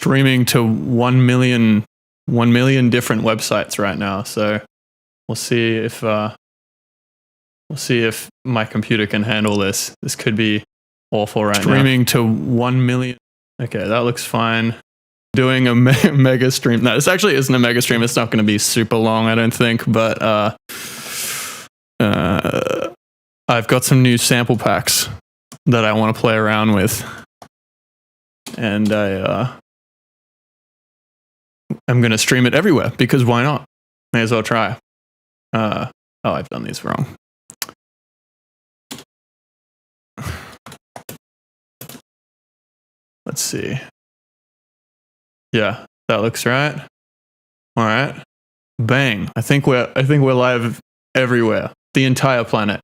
streaming to 1 million different websites right now. So we'll see if my computer can handle this. This could be awful right now. Streaming to 1 million. Okay, that looks fine. Doing a mega stream. No, this actually isn't a mega stream. It's not going to be super long, I don't think. But I've got some new sample packs that I want to play around with, and I'm going to stream it everywhere because why not? May as well try. I've done these wrong. Let's see. Yeah, that looks right. All right. Bang. I think we're live everywhere. The entire planet.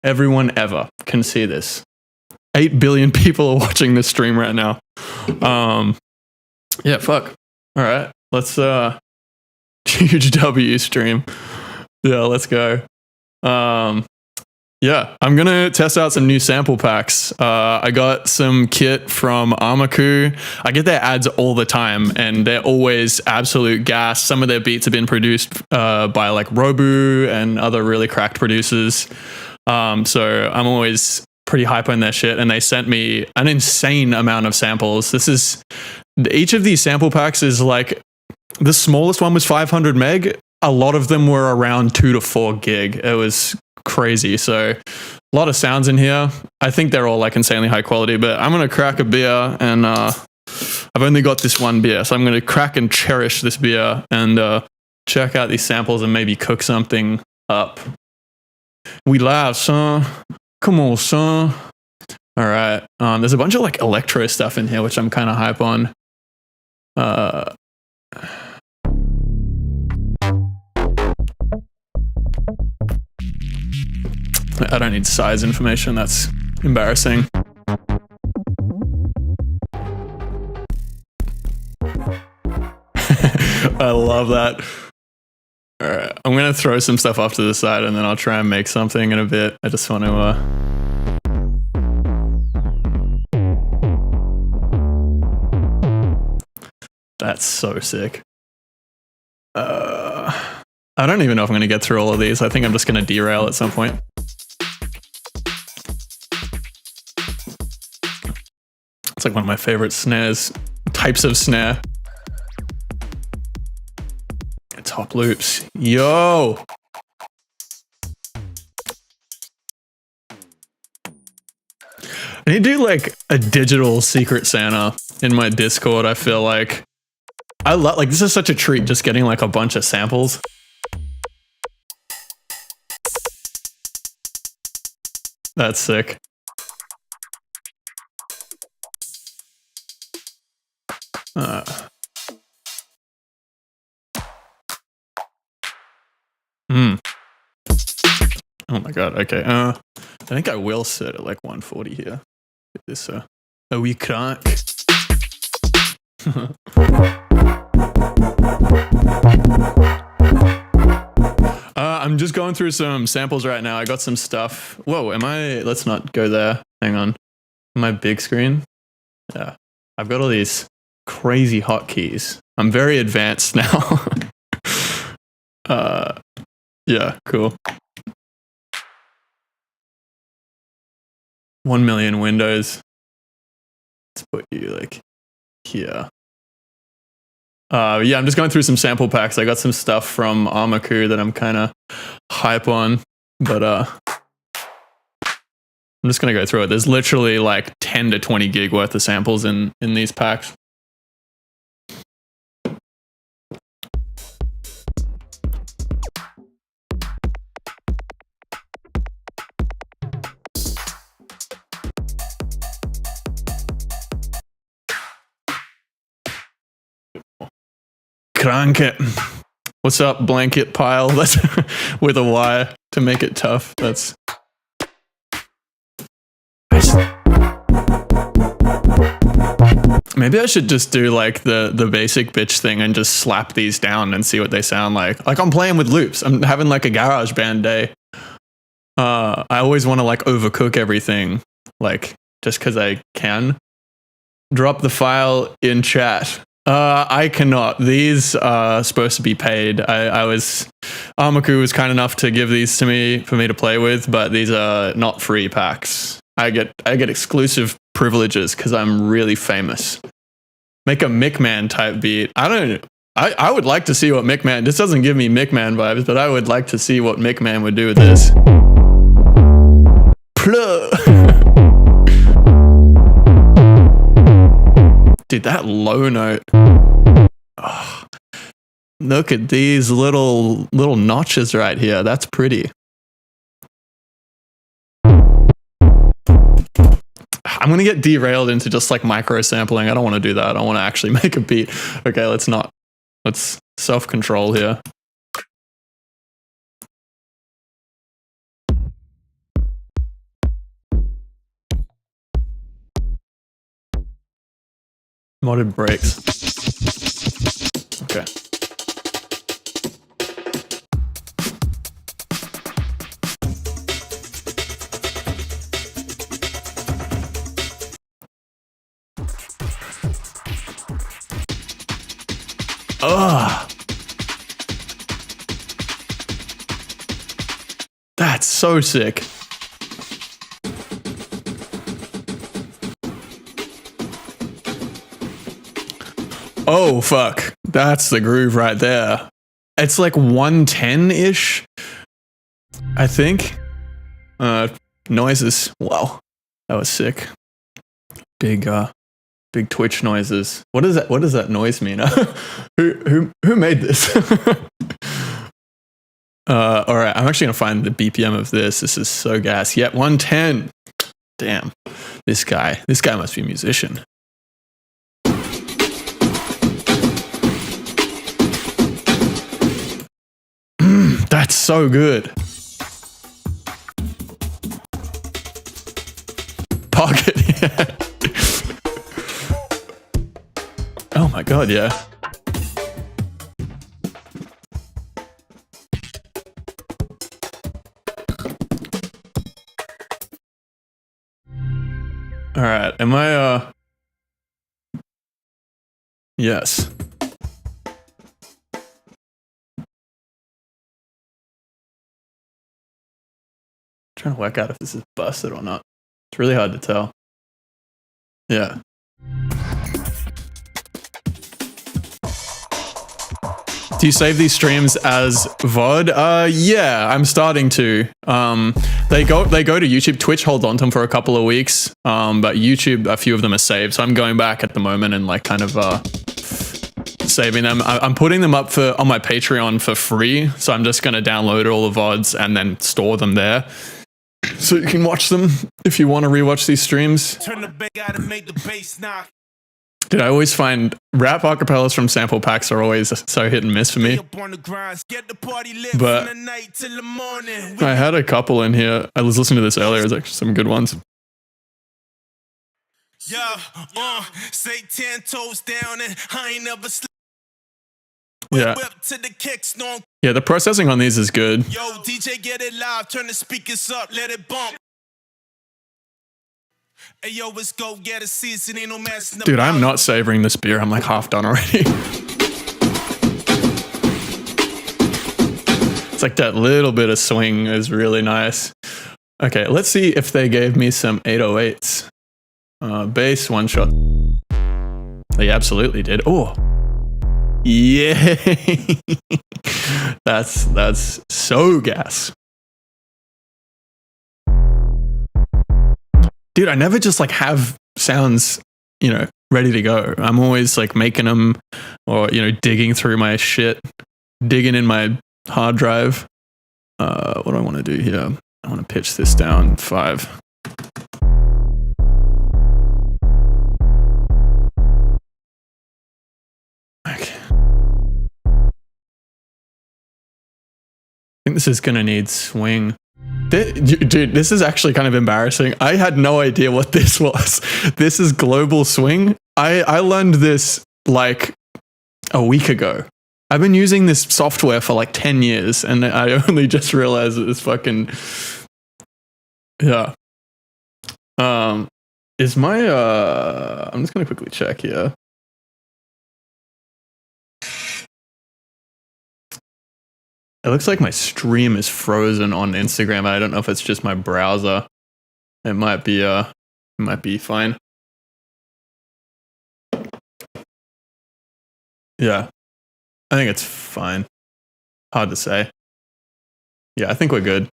Everyone ever can see this. 8 billion people are watching this stream right now. Yeah, fuck. All right. Let's huge W stream. Yeah, let's go. Yeah, I'm going to test out some new sample packs. I got some kit from Armaku. I get their ads all the time, and they're always absolute gas. Some of their beats have been produced by like Robu and other really cracked producers. So I'm always pretty hype on their shit, and they sent me an insane amount of samples. Each of these sample packs is like, the smallest one was 500 meg. A lot of them were around 2 to 4 gig. It was crazy. So a lot of sounds in here. I think they're all like insanely high quality, but I'm going to crack a beer, and I've only got this one beer. So I'm going to crack and cherish this beer and check out these samples and maybe cook something up. We live, son. Come on, son. All right. There's a bunch of like electro stuff in here, which I'm kind of hype on. I don't need size information. That's embarrassing. I love that. All right, I'm gonna throw some stuff off to the side, and then I'll try and make something in a bit. I just want to. That's so sick. I don't even know if I'm gonna get through all of these. I think I'm just gonna derail at some point. It's like one of my favorite types of snare. Top loops. Yo! I need to do like a digital Secret Santa in my Discord. I feel like this is such a treat, just getting like a bunch of samples. That's sick. Oh my god, okay. I think I will set it like 140 here. Get this a wee crank. I'm just going through some samples right now. I got some stuff. Whoa, let's not go there. Hang on. My big screen? Yeah. I've got all these crazy hotkeys. I'm very advanced now. Yeah, cool. 1 million windows. Let's put you like here. Yeah, I'm just going through some sample packs. I got some stuff from Armaku that I'm kind of hype on, but I'm just gonna go through it. There's literally like 10 to 20 gig worth of samples in these packs. Crank it. What's up, blanket pile? That's with a Y to make it tough. That's. Maybe I should just do like the basic bitch thing and just slap these down and see what they sound like. Like I'm playing with loops. I'm having like a garage band day. I always want to like overcook everything, like just because I can. drop the file in chat. I cannot. These are supposed to be paid. Armaku was kind enough to give these to me for me to play with, but these are not free packs. I get exclusive privileges because I'm really famous. Make a Mickman type beat. I would like to see what Mickman. This doesn't give me Mickman vibes, but I would like to see what Mickman would do with this. Dude, that low note. Oh, look at these little notches right here. That's pretty. I'm gonna get derailed into just like micro sampling. I don't want to do that. I want to actually make a beat. Okay, let's self-control here. Modded breaks. Okay. Ugh. That's so sick. Oh, fuck. That's the groove right there. It's like 110-ish, I think. Noises. Wow. That was sick. Big Twitch noises. What does that noise mean? Who made this? All right, I'm actually gonna find the BPM of this. This is so gas. Yet 110. Damn. This guy must be a musician. That's so good. Pocket, yeah. Oh my god, yeah. All right, am I, yes. Trying to work out if this is busted or not. It's really hard to tell. Yeah. Do you save these streams as VOD? Yeah, I'm starting to. They go to YouTube. Twitch holds on to them for a couple of weeks, but YouTube, a few of them are saved. So I'm going back at the moment and like kind of saving them. I'm putting them up on my Patreon for free. So I'm just gonna download all the VODs and then store them there. So you can watch them if you want to rewatch these streams. Turn the bass out and make the bass knock. Dude, I always find rap acapellas from sample packs are always so hit and miss for me. But I had a couple in here. I was listening to this earlier. There's actually some good ones. Say 10 toes down and I ain't never slept. Yeah. Yeah, the processing on these is good. Yo, DJ, get it live. Turn the speakers up. Let it bump. Hey, yo, let's go get a season. Ain't no messing. Dude, I'm not savoring this beer. I'm like half done already. It's like that little bit of swing is really nice. Okay, let's see if they gave me some 808s. Bass one shot. They absolutely did. Oh. Yay. That's so gas. Dude, I never just like have sounds, you know, ready to go. I'm always like making them or, you know, digging through my shit, digging in my hard drive. What do I want to do here? I want to pitch this down 5. Okay. I think this is going to need swing. Dude, this is actually kind of embarrassing. I had no idea what this was. This is global swing. I learned this like a week ago. I've been using this software for like 10 years and I only just realized that it's fucking, yeah. Is my I'm just gonna quickly check here. It looks like my stream is frozen on Instagram. I don't know if it's just my browser. It might be fine. Yeah. I think it's fine. Hard to say. Yeah, I think we're good.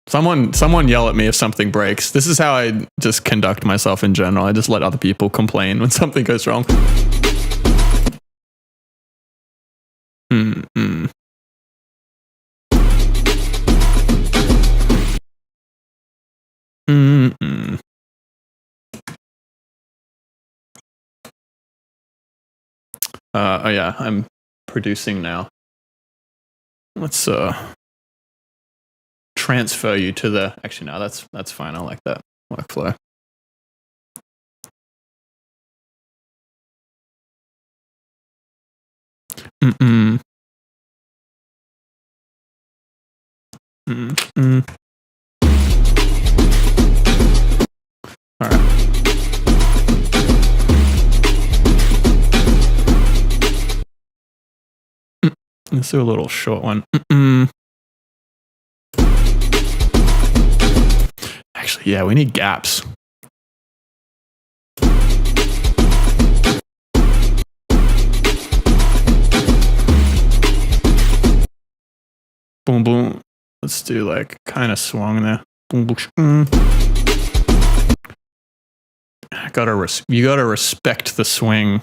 Someone yell at me if something breaks. This is how I just conduct myself in general. I just let other people complain when something goes wrong. Oh yeah, I'm producing now. Let's transfer you to the. Actually, no, that's fine. I like that workflow. All right. Let's do a little short one. Actually, yeah, we need gaps. Boom, boom. Let's do like kind of swung there. Boom, boom. You gotta respect the swing.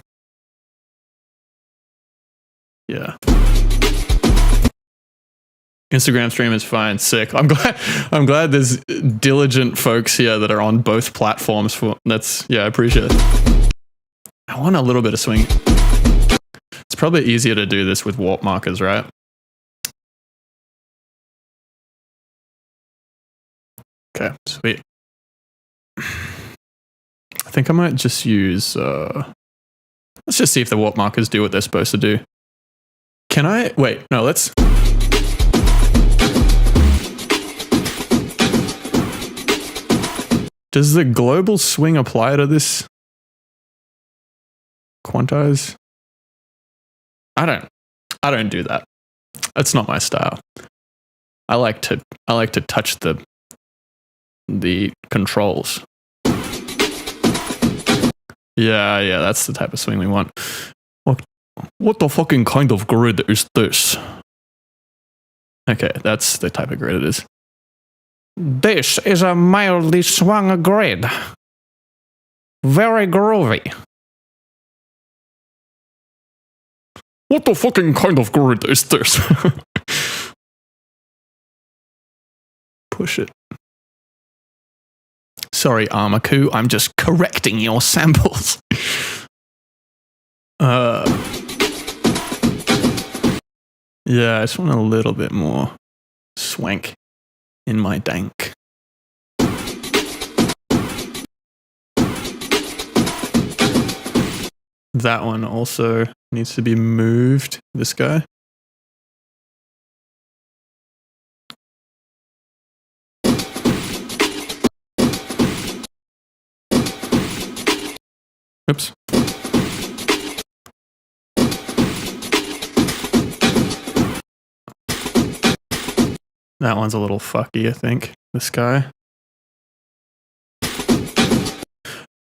Yeah. Instagram stream is fine. Sick. I'm glad there's diligent folks here that are on both platforms. I appreciate it. I want a little bit of swing. It's probably easier to do this with warp markers, right? Okay, sweet. I think I might just use let's just see if the warp markers do what they're supposed to do. Can I wait, no, let's does the global swing apply to this? Quantize? I don't do that. That's not my style. I like to touch the controls. Yeah, that's the type of swing we want. What the fucking kind of grid is this? Okay, that's the type of grid it is. This is a mildly swung grid. Very groovy. What the fucking kind of grid is this? Push it. Sorry, Armaku, I'm just correcting your samples. Yeah, I just want a little bit more swank in my dank. That one also needs to be moved, this guy. Oops. That one's a little fucky, I think. This guy.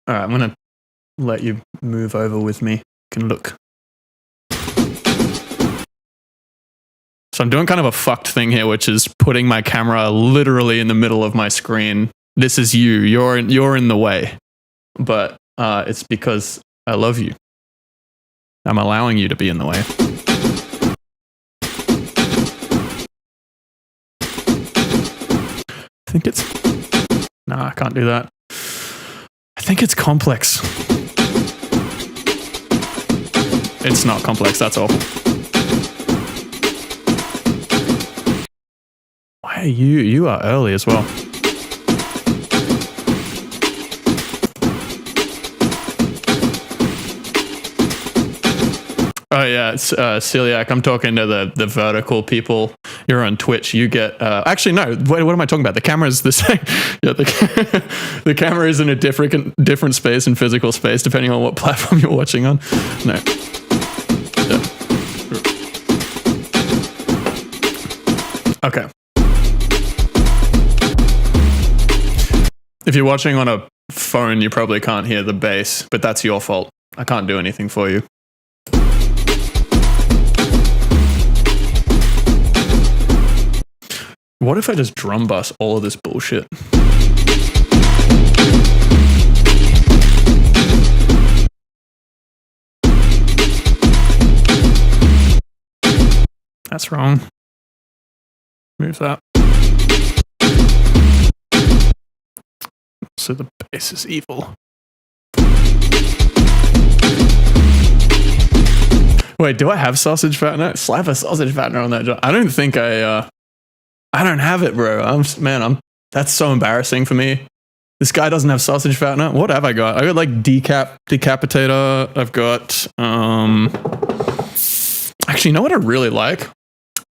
Alright, I'm gonna let you move over with me. You can look. So I'm doing kind of a fucked thing here, which is putting my camera literally in the middle of my screen. This is you. You're in the way. But it's because I love you. I'm allowing you to be in the way. I think it's... Nah, I can't do that. I think it's complex. It's not complex, that's awful. Why are you... You are early as well. Oh yeah, it's Celiac. I'm talking to the vertical people you're on Twitch, you get actually no. What am I talking about? The camera is the same. Yeah, the camera is in a different space and physical space depending on what platform you're watching on. No. Yeah. Okay. If you're watching on a phone, you probably can't hear the bass, but that's your fault. I can't do anything for you. What if I just drum bus all of this bullshit? That's wrong. Move that. So the bass is evil. Wait, do I have sausage fattener? Slap a sausage fattener on that joint. I don't think I don't have it, bro. That's so embarrassing for me. This guy doesn't have sausage fattener. What have I got? I got like decapitator. I've got actually, you know what I really like?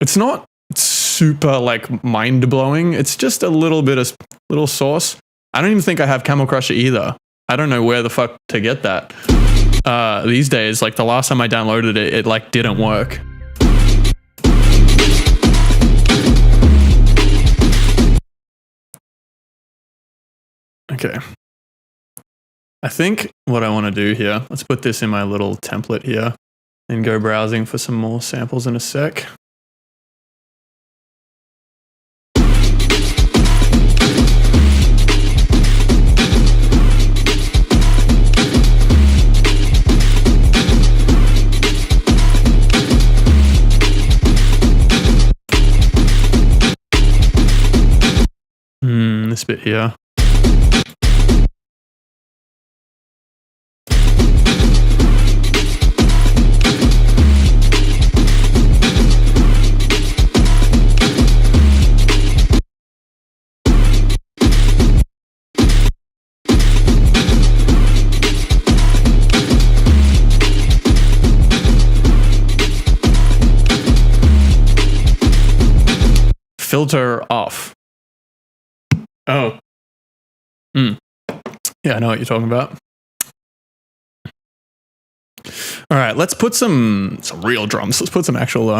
It's not super like mind blowing. It's just a little bit of little sauce. I don't even think I have Camel Crusher either. I don't know where the fuck to get that. These days, like the last time I downloaded it, it like didn't work. Okay. I think what I want to do here, let's put this in my little template here and go browsing for some more samples in a sec. This bit here. Filter off. Oh. Yeah, I know what you're talking about. All right, let's put some real drums. Let's put some actual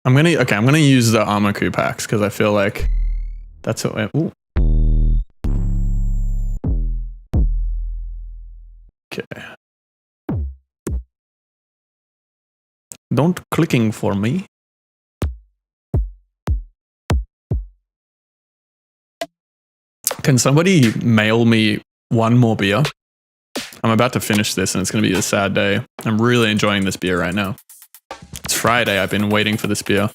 I'm gonna use the Armaku packs because I feel like that's what ooh. Okay. Don't clicking for me. Can somebody mail me one more beer? I'm about to finish this and it's going to be a sad day. I'm really enjoying this beer right now. It's Friday. I've been waiting for this beer.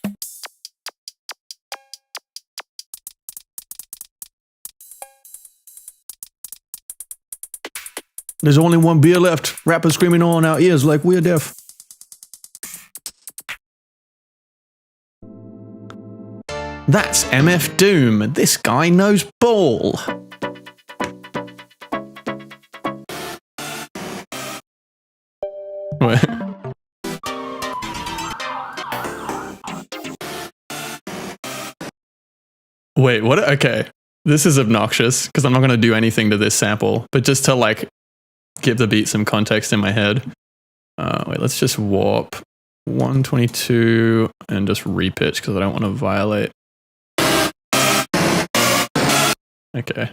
There's only one beer left. Rappers screaming all in our ears like we're deaf. That's MF Doom. This guy knows ball. Wait, what? Okay. This is obnoxious because I'm not going to do anything to this sample, but just to like give the beat some context in my head. Wait, let's just warp 122 and just repitch because I don't want to violate. Okay.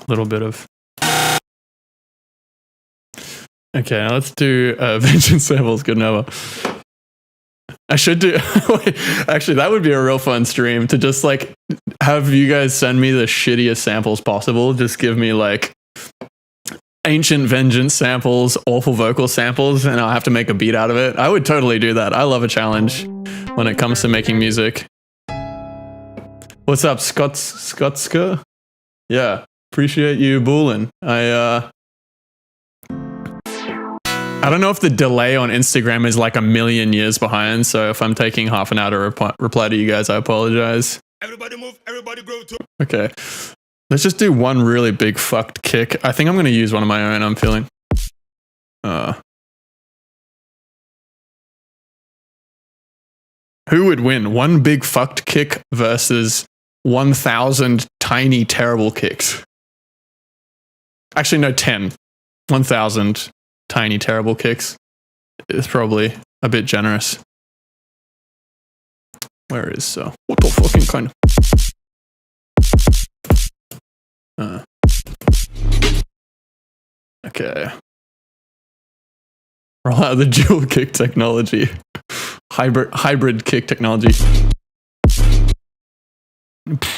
Little bit of. Okay, now let's do Vengeance samples. Good enough. I should do. Wait, actually, that would be a real fun stream to just like have you guys send me the shittiest samples possible. Just give me like ancient Vengeance samples, awful vocal samples, and I'll have to make a beat out of it. I would totally do that. I love a challenge when it comes to making music. What's up, Skotska? Yeah. Appreciate you bulling. I don't know if the delay on Instagram is like a million years behind, so if I'm taking half an hour to reply to you guys, I apologize. Everybody move, everybody grow too. Okay. Let's just do one really big fucked kick. I think I'm going to use one of my own, I'm feeling. Who would win? One big fucked kick versus 1,000 tiny terrible kicks? Actually, no, 10. 1,000 tiny terrible kicks is probably a bit generous. Where is what the fucking kind of okay. Roll out the dual kick technology. Hybrid kick technology.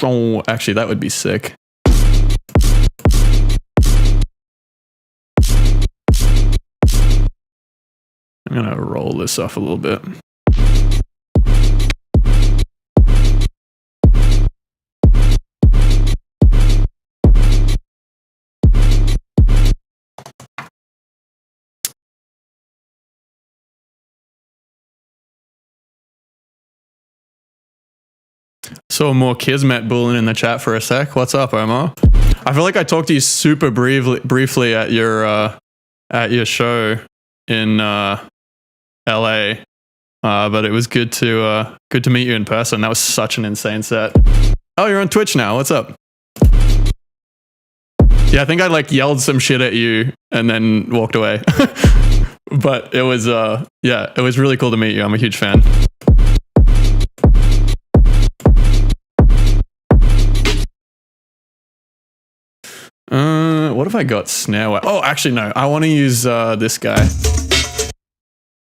Oh, actually that would be sick. I'm gonna roll this off a little bit. Saw more Kismet bullying in the chat for a sec. What's up, Omar? I feel like I talked to you super briefly at your show in LA, but it was good to meet you in person. That was such an insane set. Oh, you're on Twitch now. What's up? Yeah, I think I like yelled some shit at you and then walked away. But it was yeah, it was really cool to meet you. I'm a huge fan. What have I got? Snare. Oh, actually no. I want to use this guy.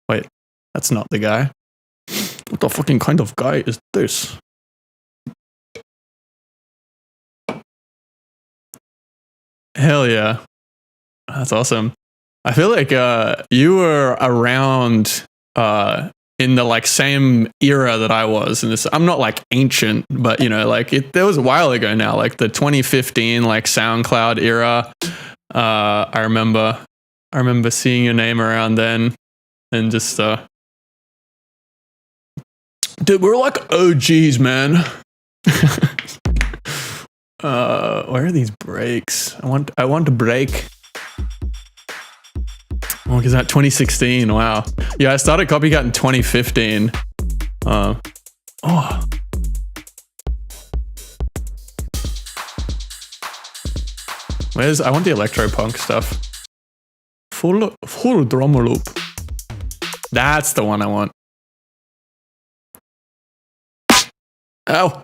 Wait, that's not the guy. What the fucking kind of guy is this? Hell yeah. That's awesome. I feel like you were around in the like same era that I was in this. I'm not like ancient, but you know, like that was a while ago now, like the 2015 like SoundCloud era. I remember seeing your name around then and just dude, we're like OGs, man. Where are these breaks? I want to break. Oh, because that 2016, wow. Yeah, I started Copycat in 2015. Oh. I want the electro-punk stuff. Full drum loop. That's the one I want. Ow.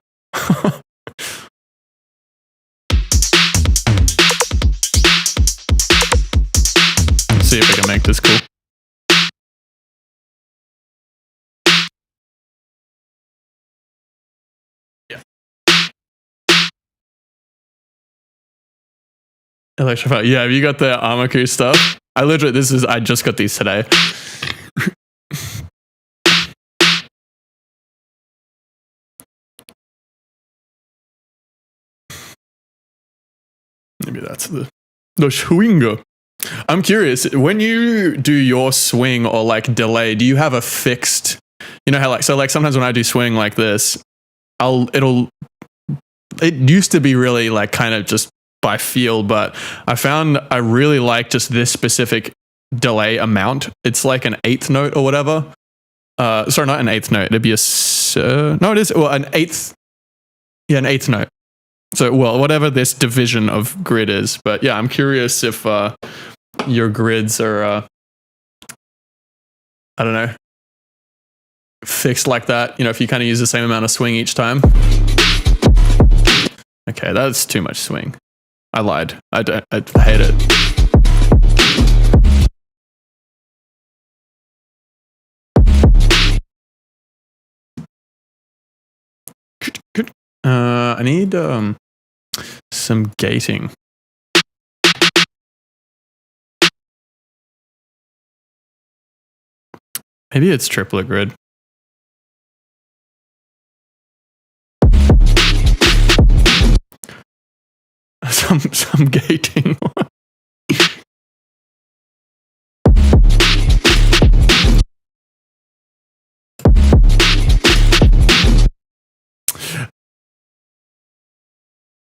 See if I can make this cool. Yeah. Electrify. Yeah, have you got the Armaku stuff? I just got these today. Maybe that's the swingo. I'm curious, when you do your swing or like delay, do you have a fixed, you know how like, so like sometimes when I do swing like this, it used to be really like kind of just by feel, but I found I really like just this specific delay amount. It's like an eighth note or whatever. Sorry, not an eighth note. It'd be no, it is, well, an eighth note. So, well, whatever this division of grid is. But yeah, I'm curious if your grids are, I don't know, fixed like that. You know, if you kind of use the same amount of swing each time. Okay, that's too much swing. I lied. I hate it. I need some gating. Maybe it's triplet grid. some gating.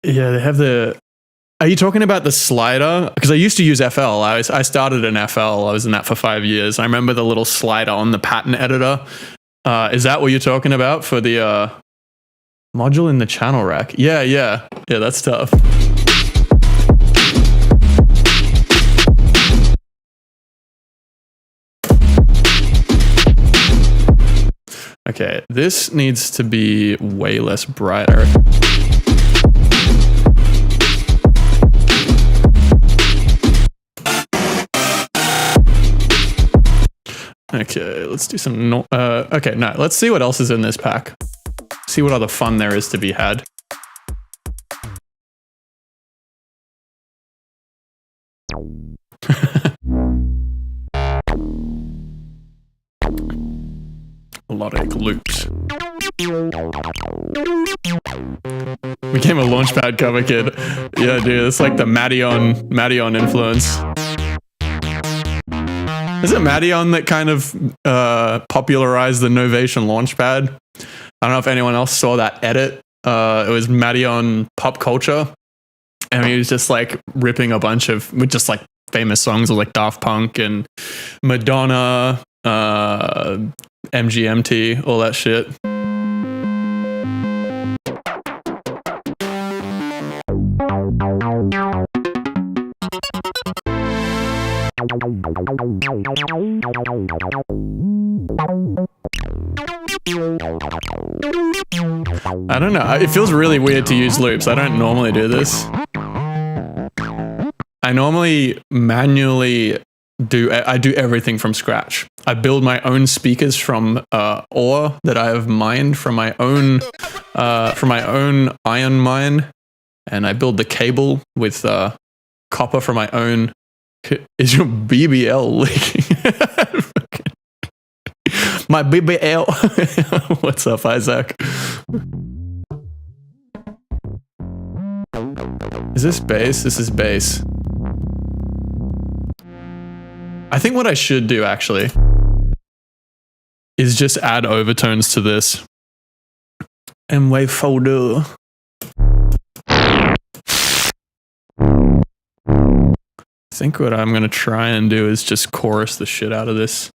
Yeah, they have the. Are you talking about the slider? Because I used to use FL. I started in FL. I was in that for 5 years. I remember the little slider on the pattern editor. Is that what you're talking about for the module in the channel rack? Yeah, that's tough. Okay, this needs to be way less brighter. Okay, let's do some. Okay, no, let's see what else is in this pack. See what other fun there is to be had. Melodic loops. Became a Launchpad cover kid. Yeah, dude, it's like the Madion influence. Is it Madion that kind of popularized the Novation Launchpad? I don't know if anyone else saw that edit. It was Madion pop culture. And he was just like ripping a bunch of with just like famous songs of like Daft Punk and Madonna, MGMT, all that shit. I don't know. It feels really weird to use loops. I don't normally do this. I normally manually do everything from scratch. I build my own speakers from ore that I have mined from my own iron mine, and I build the cable with copper from my own. Is your BBL leaking? My BBL. What's up, Isaac? Is this bass? This is bass. I think what I should do actually is just add overtones to this. And wave folder. I think what I'm going to try and do is just chorus the shit out of this.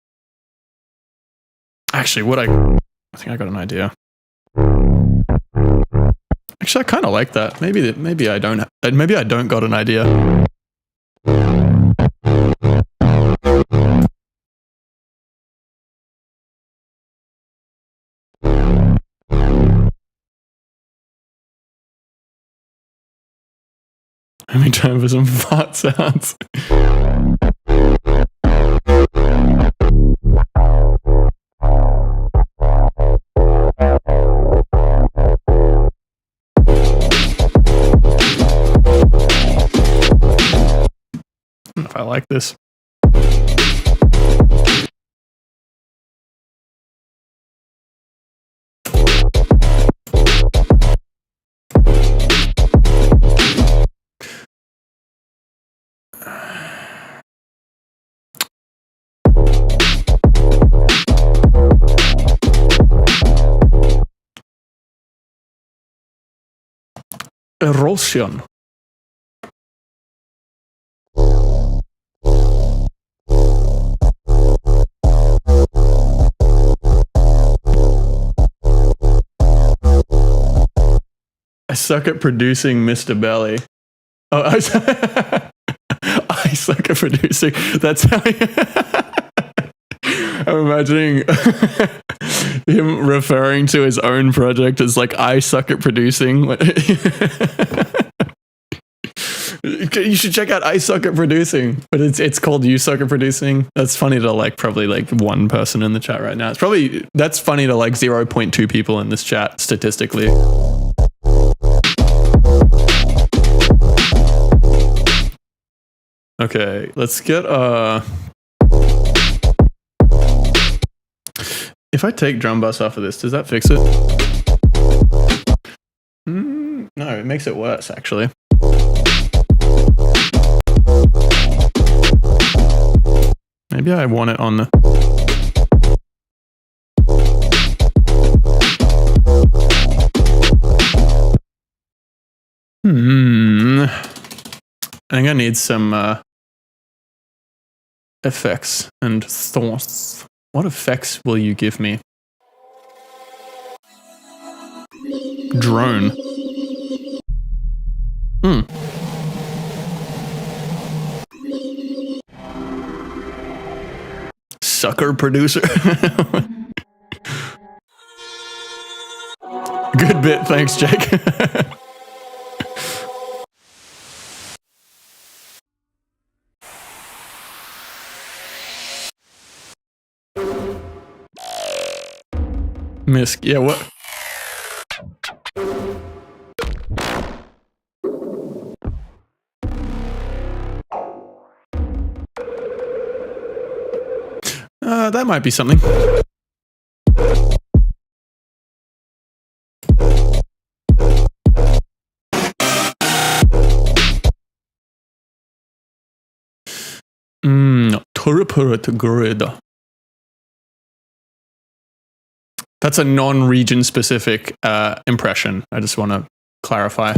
Actually, I think I got an idea. Actually, I kind of like that. Maybe I don't got an idea. Having time for some fart sounds. If I like this. Erosion. I suck at producing Mr. Belly. Oh, I suck at producing. That's how I'm imagining him referring to his own project as like, I suck at producing. You should check out I Suck at Producing, but it's called You Suck at Producing. That's funny to like probably like one person in the chat right now. That's funny to like 0.2 people in this chat statistically. Okay, let's get if I take drum bus off of this, does that fix it? No, it makes it worse actually. Maybe I want it on the... I think I need some effects and thoughts. What effects will you give me? Drone. Sucker producer. Good bit, thanks, Jake. Misk, yeah, what? That might be something. Turipurut grid. That's a non-region specific impression. I just want to clarify.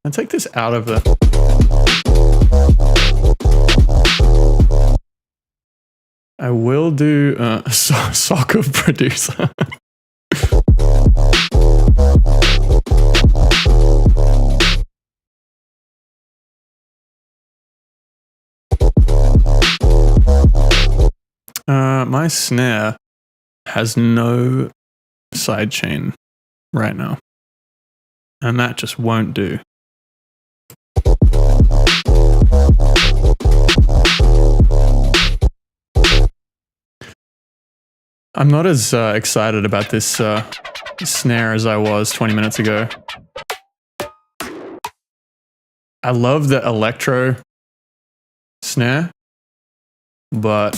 I'll take this out of the... I will do soccer producer. My snare has no sidechain right now, and that just won't do. I'm not as excited about this snare as I was 20 minutes ago. I love the electro snare, but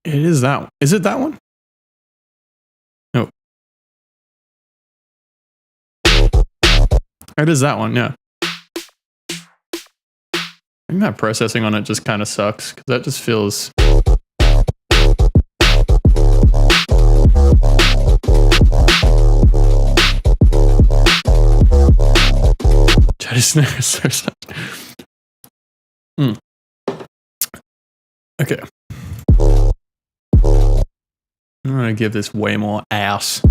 it is that one. Is it that one? No. It is that one, yeah. I think that processing on it just kind of sucks, because that just feels... Jetty snare is so sad. Okay. I'm gonna give this way more ass.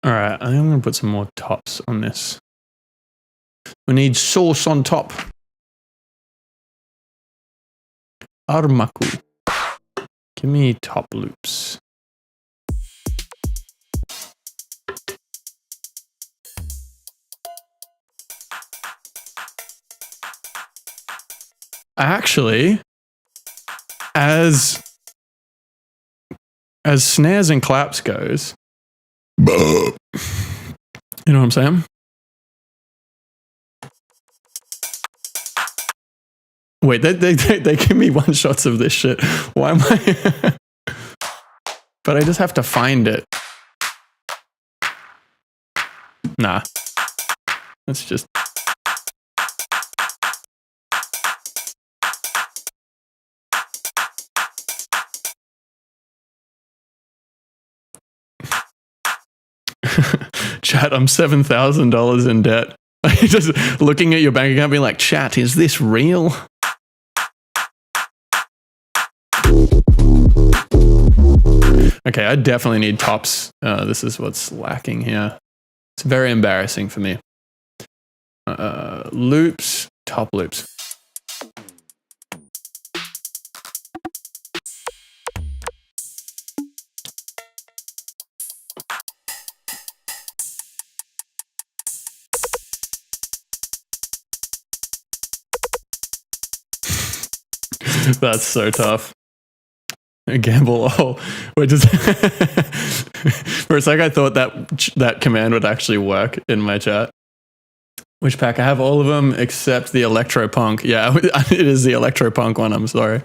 Alright, I think I'm gonna put some more tops on this. We need sauce on top. Armaku. Give me top loops. Actually, as snares and claps goes, you know what I'm saying? Wait, they give me one shots of this shit. Why am I? But I just have to find it. Nah. Let's just... Chat, I'm $7,000 in debt. Just looking at your bank account being like, chat, is this real? Okay, I definitely need tops. This is what's lacking here. It's very embarrassing for me. Loops, top loops. That's so tough. Gamble. Oh, wait, just for a sec, I thought that command would actually work in my chat. Which pack? I have all of them except the Electropunk. Yeah, it is the Electropunk one. I'm sorry.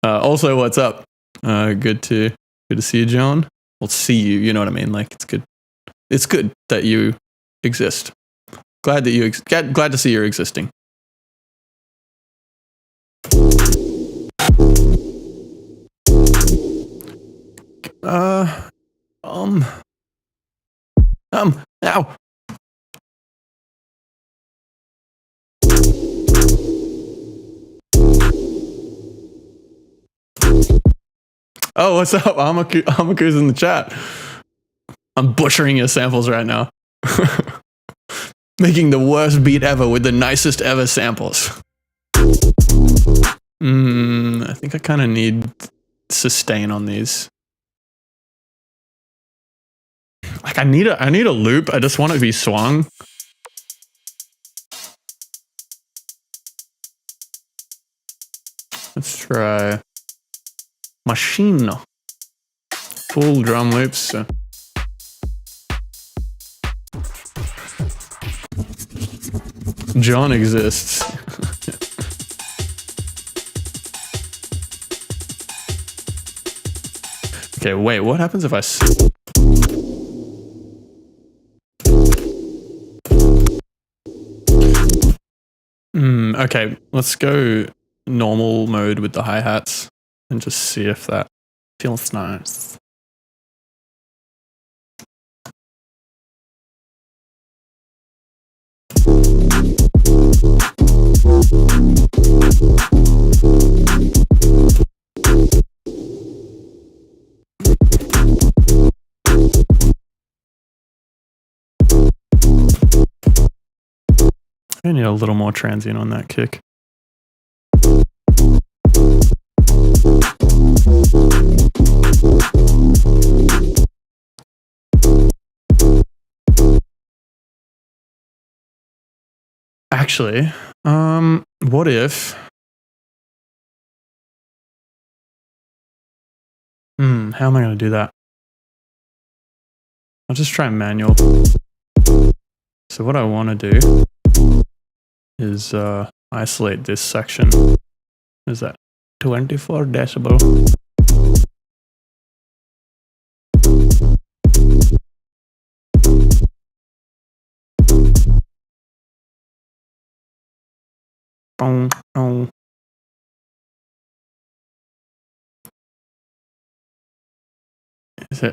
Also, what's up? Good to see you, John. Well, see you. You know what I mean? Like, it's good. It's good that you exist. Glad that glad to see you're existing. Ow. Oh, what's up? Armaku's in the chat. I'm butchering your samples right now. Making the worst beat ever with the nicest ever samples. I think I kind of need sustain on these. Like I need a loop. I just want it to be swung. Let's try machine. Full drum loops. John exists. Okay, wait, what happens if I... Okay, let's go normal mode with the hi-hats and just see if that feels nice. I need a little more transient on that kick. Actually, what if... how am I going to do that? I'll just try manual. So what I want to do is isolate this section. Is that 24 decibel? Oh.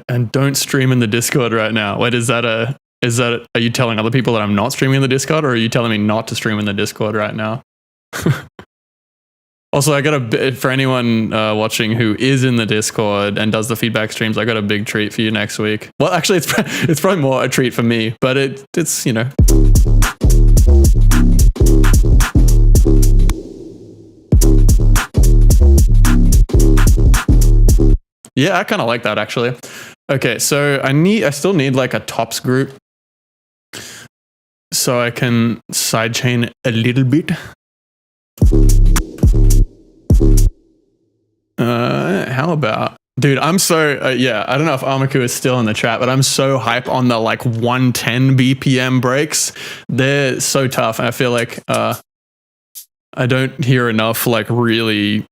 And don't stream in the Discord right now. Wait, are you telling other people that I'm not streaming in the Discord, or are you telling me not to stream in the Discord right now? Also, I got for anyone watching who is in the Discord and does the feedback streams, I got a big treat for you next week. Well, actually, it's probably more a treat for me, but it's, you know. Yeah, I kind of like that actually. Okay, so I still need like a tops group so I can sidechain a little bit. How about, dude, I'm so, yeah, I don't know if Armaku is still in the chat, but I'm so hype on the like 110 BPM breaks. They're so tough. And I feel like I don't hear enough like really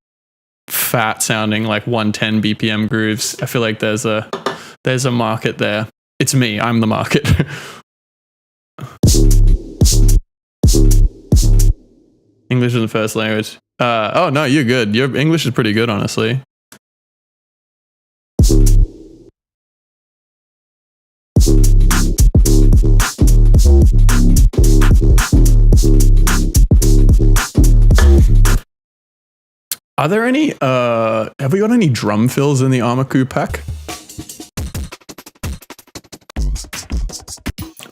fat sounding like 110 BPM grooves. I feel like there's a market there. It's me, I'm the market. English is the first language. Oh no, you're good. Your English is pretty good, honestly. Are there any, have we got any drum fills in the Armaku pack?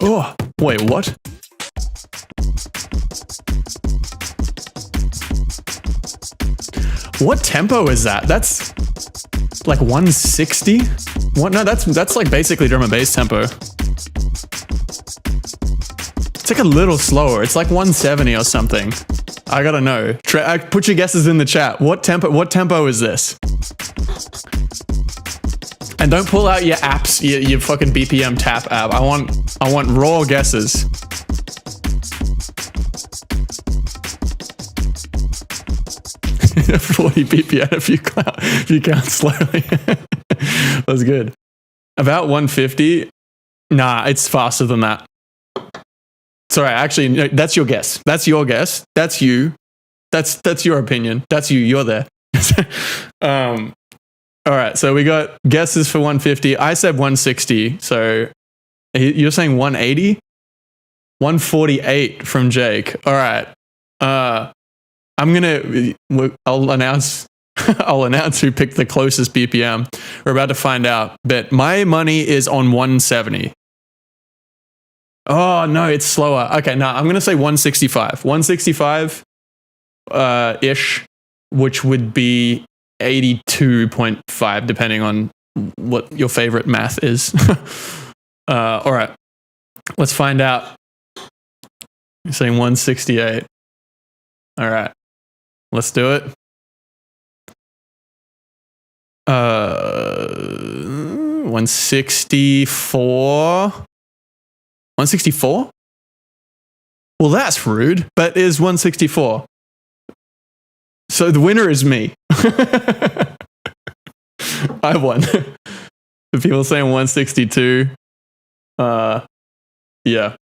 Oh, wait, what? What tempo is that? That's like 160? What? No, that's like basically drum and bass tempo. It's like a little slower. It's like 170 or something. I gotta know. Put your guesses in the chat. What tempo is this? And don't pull out your apps, your fucking BPM tap app. I want raw guesses. $40 BPM if you count slowly. That's good. About 150. Nah, it's faster than that. Sorry, actually, no, that's your guess. That's your guess. That's you. That's your opinion. That's you. You're there. All right, so we got guesses for 150. I said 160. So you're saying 180? 148 from Jake. All right. I'll announce who picked the closest BPM. We're about to find out. But my money is on 170. Oh no, it's slower. Okay, no, I'm gonna say 165. 165 ish, which would be 82.5, depending on what your favorite math is. All right, let's find out. You're saying 168. All right, let's do it. 164. 164? Well, that's rude, but it is 164. So the winner is me. I won. The people saying 162. Yeah.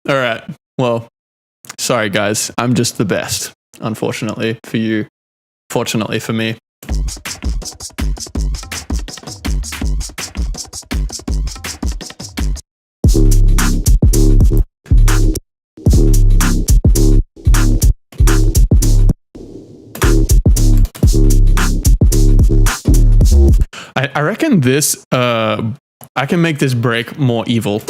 All right. Well, sorry, guys. I'm just the best, unfortunately for you. Fortunately for me. I reckon this, I can make this break more evil.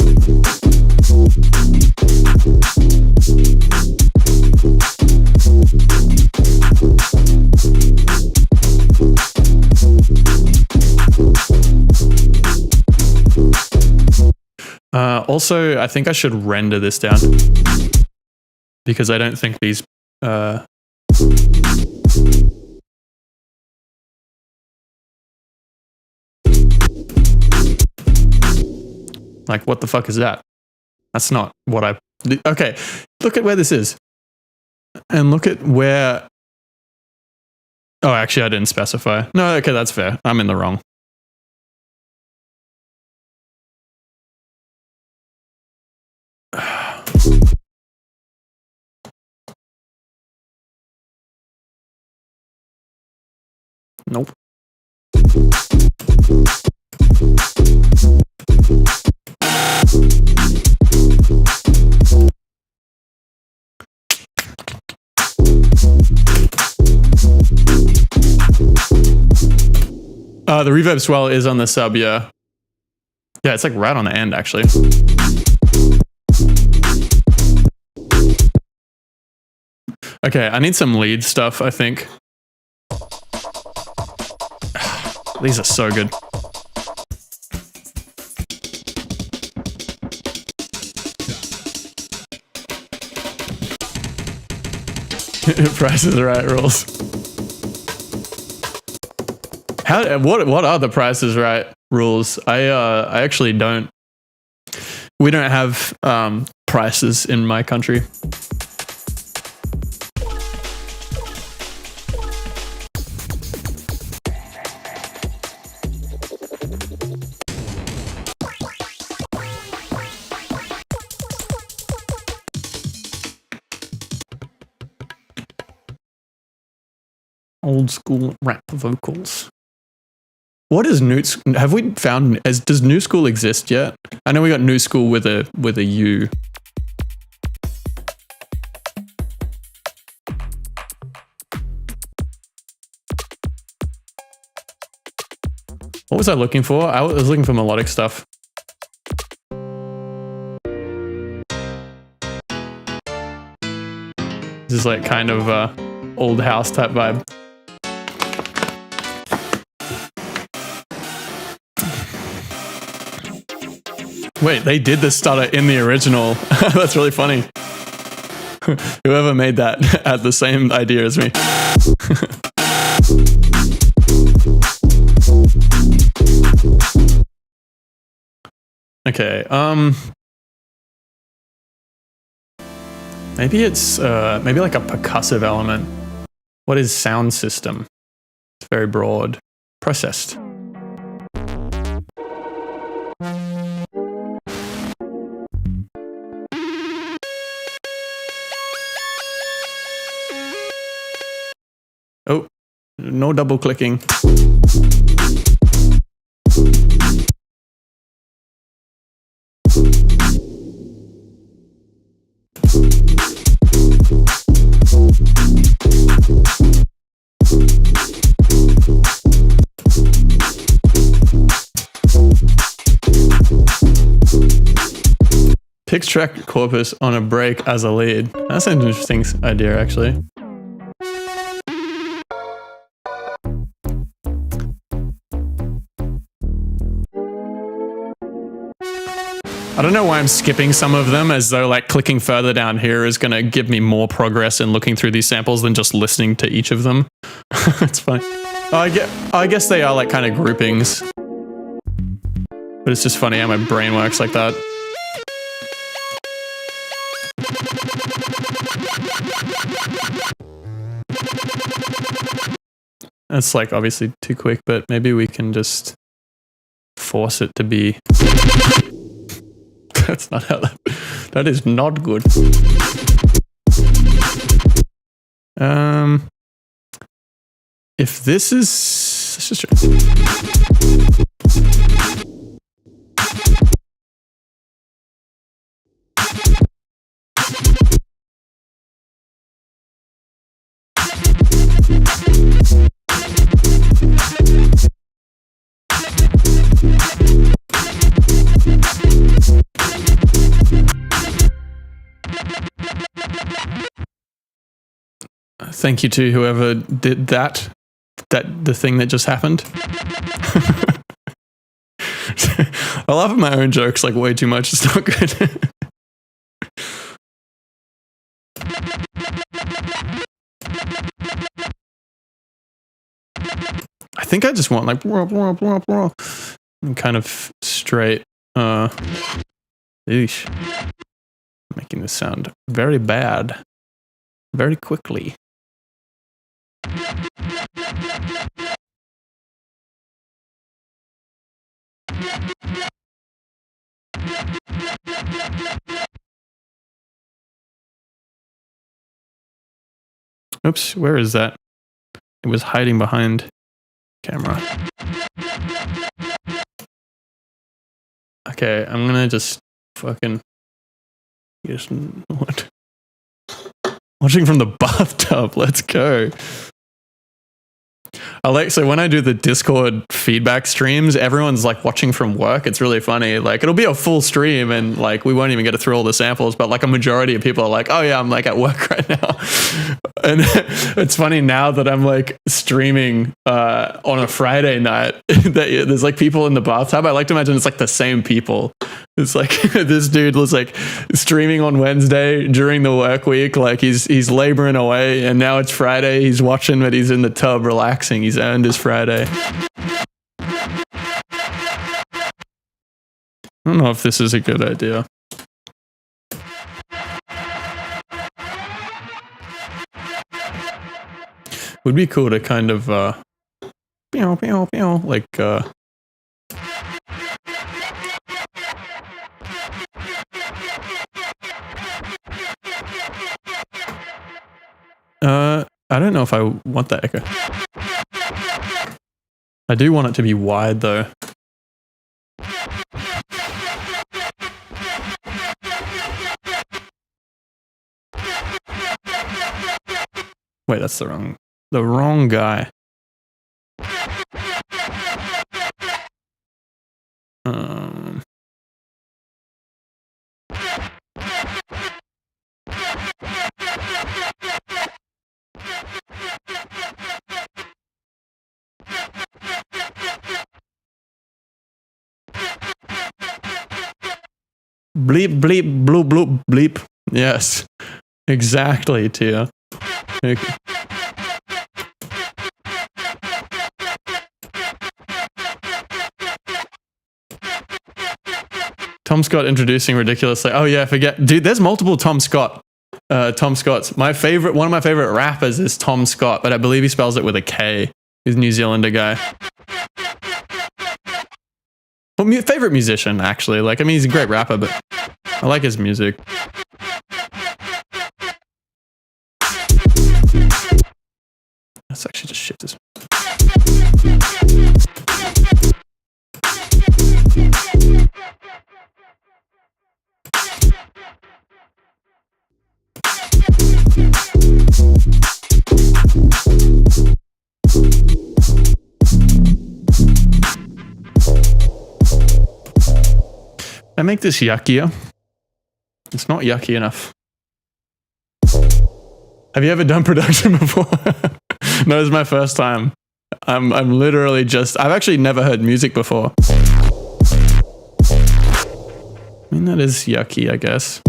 Also, I think I should render this down because I don't think these, like, what the fuck is that? That's not what I... Okay, look at where this is. And look at where... Oh, actually, I didn't specify. No, okay, that's fair. I'm in the wrong. Nope. The reverb swell is on the sub, yeah. Yeah, it's like right on the end, actually. Okay, I need some lead stuff, I think. These are so good. Price is Right rules. What are the Price is Right rules? I actually don't. We don't have prices in my country. Old school rap vocals. What is new? Have we found? Does new school exist yet? I know we got new school with a U. What was I looking for? I was looking for melodic stuff. This is like kind of old house type vibe. Wait, they did the stutter in the original. That's really funny. Whoever made that had the same idea as me. Okay, maybe it's maybe like a percussive element. What is sound system? It's very broad. Processed. Oh, no double clicking. Picks track corpus on a break as a lead. That's an interesting idea, actually. I don't know why I'm skipping some of them, as though like clicking further down here is going to give me more progress in looking through these samples than just listening to each of them. It's funny. I guess they are like kind of groupings. But it's just funny how my brain works like that. That's like obviously too quick, but maybe we can just force it to be... That's not how that is not good. If this is... Let's just try. Thank you to whoever did that the thing that just happened. I laugh at my own jokes like way too much. It's not good. I think I just want like and kind of straight. Eesh. Making this sound very bad very quickly. Oops, where is that? It was hiding behind camera. Okay, I'm gonna just fucking just what? Watching from the bathtub, let's go. I like, so when I do the Discord feedback streams, everyone's like watching from work. It's really funny. Like it'll be a full stream and like we won't even get through all the samples, but like a majority of people are like, oh yeah, I'm like at work right now. And it's funny now that I'm like streaming on a Friday night that there's like people in the bathtub. I like to imagine it's like the same people. It's like this dude was like streaming on Wednesday during the work week. Like he's laboring away and now it's Friday. He's watching, but he's in the tub relaxing. He's earned his Friday. I don't know if this is a good idea. Would be cool to kind of like I don't know if I want that echo. I do want it to be wide though. Wait, that's the wrong guy. Um, bleep, bleep, bloop, bloop, bleep. Yes, exactly, Tia. Okay. Tom Scott introducing ridiculously. Oh yeah, I forget. Dude, there's multiple Tom Scott. Tom Scott's. One of my favorite rappers is Tom Scott, but I believe he spells it with a K. He's a New Zealander guy. Well, favorite musician, actually. Like, I mean, he's a great rapper, but I like his music. Let's actually just shift this. I make this yuckier. It's not yucky enough. Have you ever done production before? No, this is my first time. I'm literally just, I've actually never heard music before. I mean, that is yucky, I guess.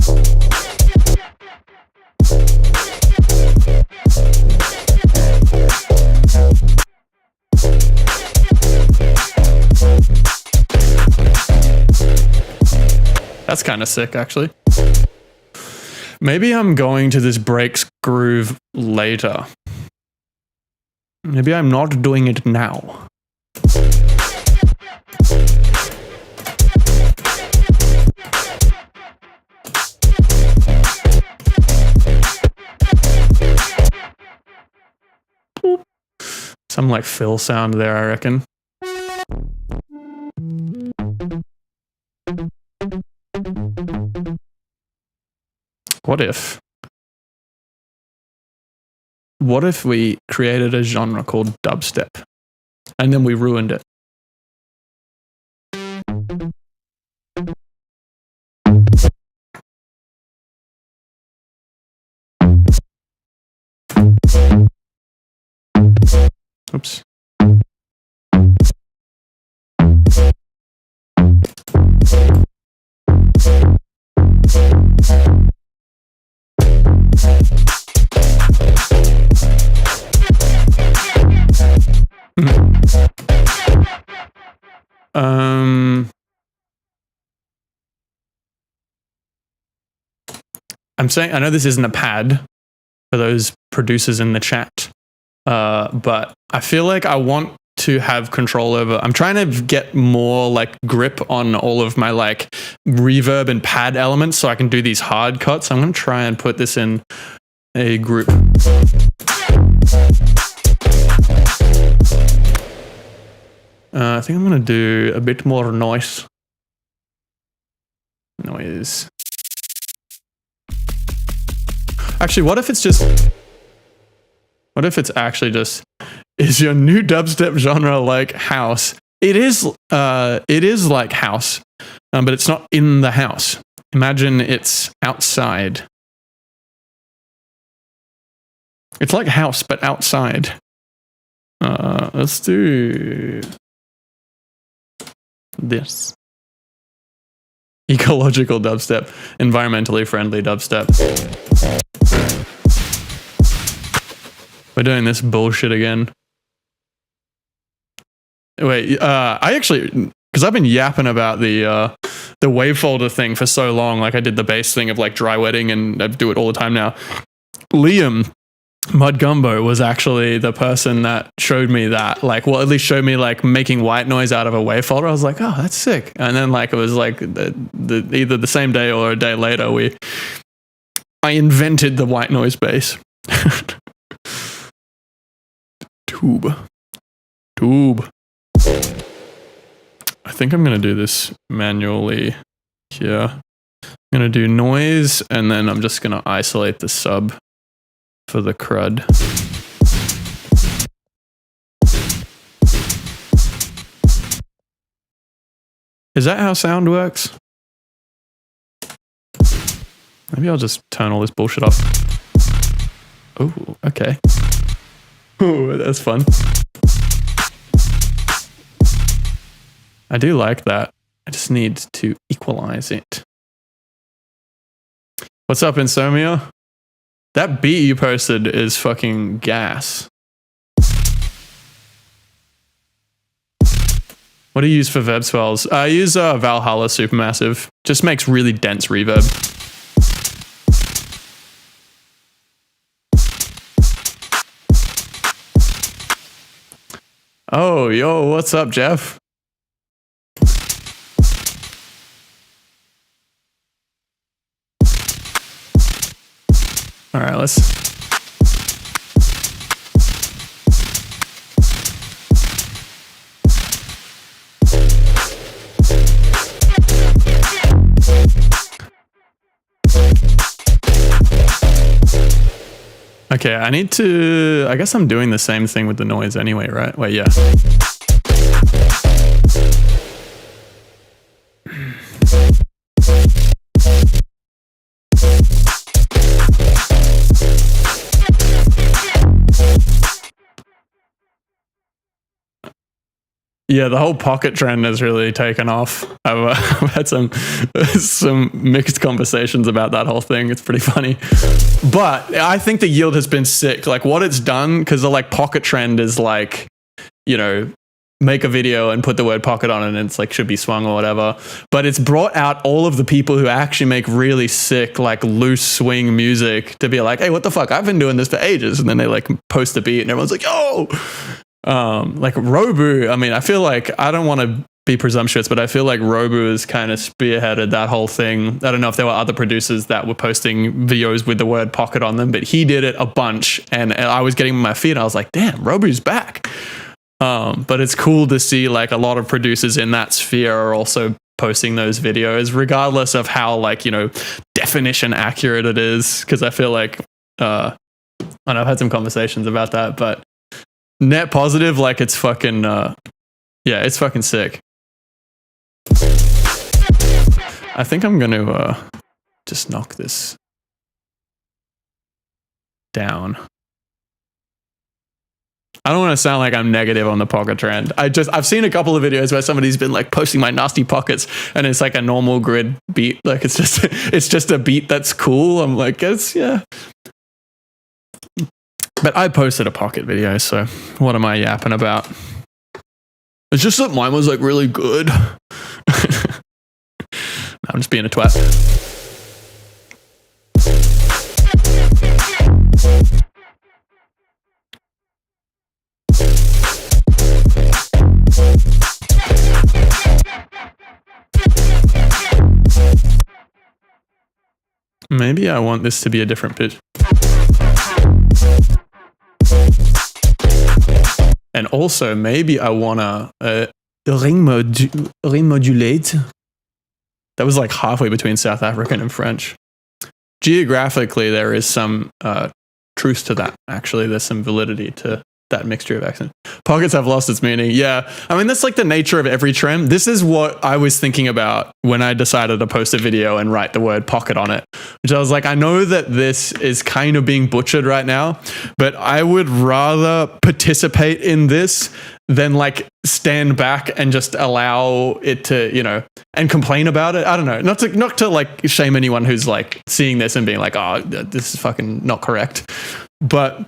That's kind of sick, actually. Maybe I'm going to this breaks groove later. Maybe I'm not doing it now. Some like fill sound there, I reckon. What if we created a genre called dubstep and then we ruined it? Oops. I'm saying, I know this isn't a pad for those producers in the chat, but I feel like I want to have control over, I'm trying to get more like grip on all of my like reverb and pad elements so I can do these hard cuts. I'm going to try and put this in a group. I think I'm going to do a bit more noise. Actually, what if it's actually just, is your new dubstep genre like house? It is like house, but it's not in the house. Imagine it's outside. It's like house, but outside. Let's do this. Ecological dubstep, environmentally friendly dubstep. We're doing this bullshit again. Wait, I actually, because I've been yapping about the wavefolder thing for so long, like I did the bass thing of like dry wetting and I do it all the time now. Liam Mudgumbo was actually the person that showed me that, like, well, at least showed me like making white noise out of a wavefolder. I was like, oh, that's sick. And then like, it was like either the same day or a day later, I invented the white noise bass. Tube. I think I'm going to do this manually here. I'm going to do noise and then I'm just going to isolate the sub for the crud. Is that how sound works? Maybe I'll just turn all this bullshit off. Oh, okay. Oh, that's fun. I do like that. I just need to equalize it. What's up, Insomnia? That beat you posted is fucking gas. What do you use for verb swells? I use Valhalla Supermassive. Just makes really dense reverb. Oh, yo, what's up, Jeff? All right, let's... Okay, I need to... I guess I'm doing the same thing with the noise anyway, right? Wait, yeah. Yeah, the whole pocket trend has really taken off. I've had some mixed conversations about that whole thing. It's pretty funny. But I think the yield has been sick. Like what it's done, because the like pocket trend is like, you know, make a video and put the word pocket on it and it's like should be swung or whatever. But it's brought out all of the people who actually make really sick, like loose swing music to be like, hey, what the fuck? I've been doing this for ages. And then they like post a beat and everyone's like, yo! Like Robu, I mean, I feel like, I don't want to be presumptuous, but I feel like Robu has kind of spearheaded that whole thing. I don't know if there were other producers that were posting videos with the word pocket on them, but he did it a bunch. And I was getting my feed and I was like, damn, Robu's back. But it's cool to see like a lot of producers in that sphere are also posting those videos, regardless of how like, you know, definition accurate it is. Cause I feel like, and I've had some conversations about that, but net positive, like it's fucking, yeah, it's fucking sick. I think I'm going to just knock this down. I don't want to sound like I'm negative on the pocket trend. I've seen a couple of videos where somebody's been like posting my nasty pockets and it's like a normal grid beat. Like it's just a beat that's cool. I'm like, yeah. But I posted a pocket video, so what am I yapping about? It's just that mine was like really good. I'm just being a twat. Maybe I want this to be a different pitch. And also, maybe I want to remodulate. That was like halfway between South African and French. Geographically, there is some truth to that. Actually, there's some validity to that mixture of accent. Pockets have lost its meaning. Yeah. I mean, that's like the nature of every trend. This is what I was thinking about when I decided to post a video and write the word pocket on it, which I was like, I know that this is kind of being butchered right now, but I would rather participate in this than like stand back and just allow it to, you know, and complain about it. I don't know. Not to like shame anyone who's like seeing this and being like, oh, this is fucking not correct. But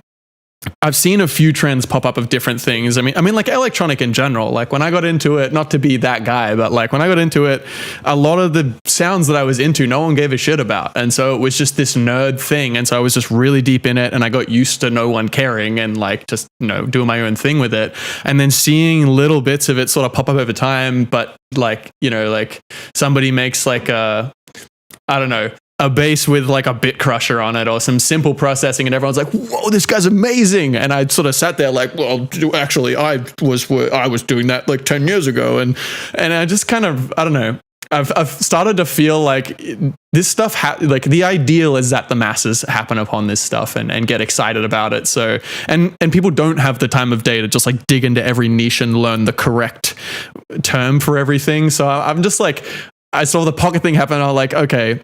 I've seen a few trends pop up of different things. I mean, like electronic in general, like when I got into it, not to be that guy, but like when I got into it, a lot of the sounds that I was into, no one gave a shit about. And so it was just this nerd thing. And so I was just really deep in it and I got used to no one caring and like just, you know, doing my own thing with it. And then seeing little bits of it sort of pop up over time. But like, you know, like somebody makes like a bass with like a bit crusher on it or some simple processing and everyone's like, whoa, this guy's amazing. And I sort of sat there like, well, actually I was doing that like 10 years ago. And I just kind of, I don't know. I've started to feel like this stuff, like the ideal is that the masses happen upon this stuff and get excited about it. So, and people don't have the time of day to just like dig into every niche and learn the correct term for everything. So I'm just like, I saw the pocket thing happen. I'm like, okay,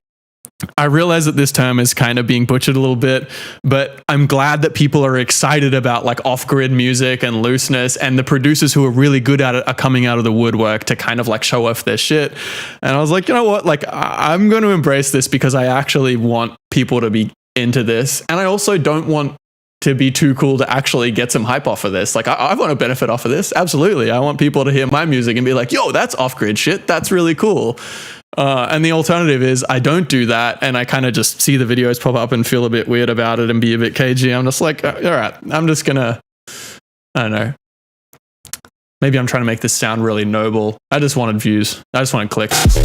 I realize that this term is kind of being butchered a little bit, but I'm glad that people are excited about like off-grid music and looseness, and the producers who are really good at it are coming out of the woodwork to kind of like show off their shit. And I was like, you know what? Like, I'm going to embrace this because I actually want people to be into this. And I also don't want to be too cool to actually get some hype off of this. Like, I want to benefit off of this. Absolutely. I want people to hear my music and be like, yo, that's off-grid shit. That's really cool. And the alternative is I don't do that, and I kind of just see the videos pop up and feel a bit weird about it and be a bit cagey. I'm just like, all right, I'm just gonna, I don't know. Maybe I'm trying to make this sound really noble. I just wanted views. I just wanted clicks.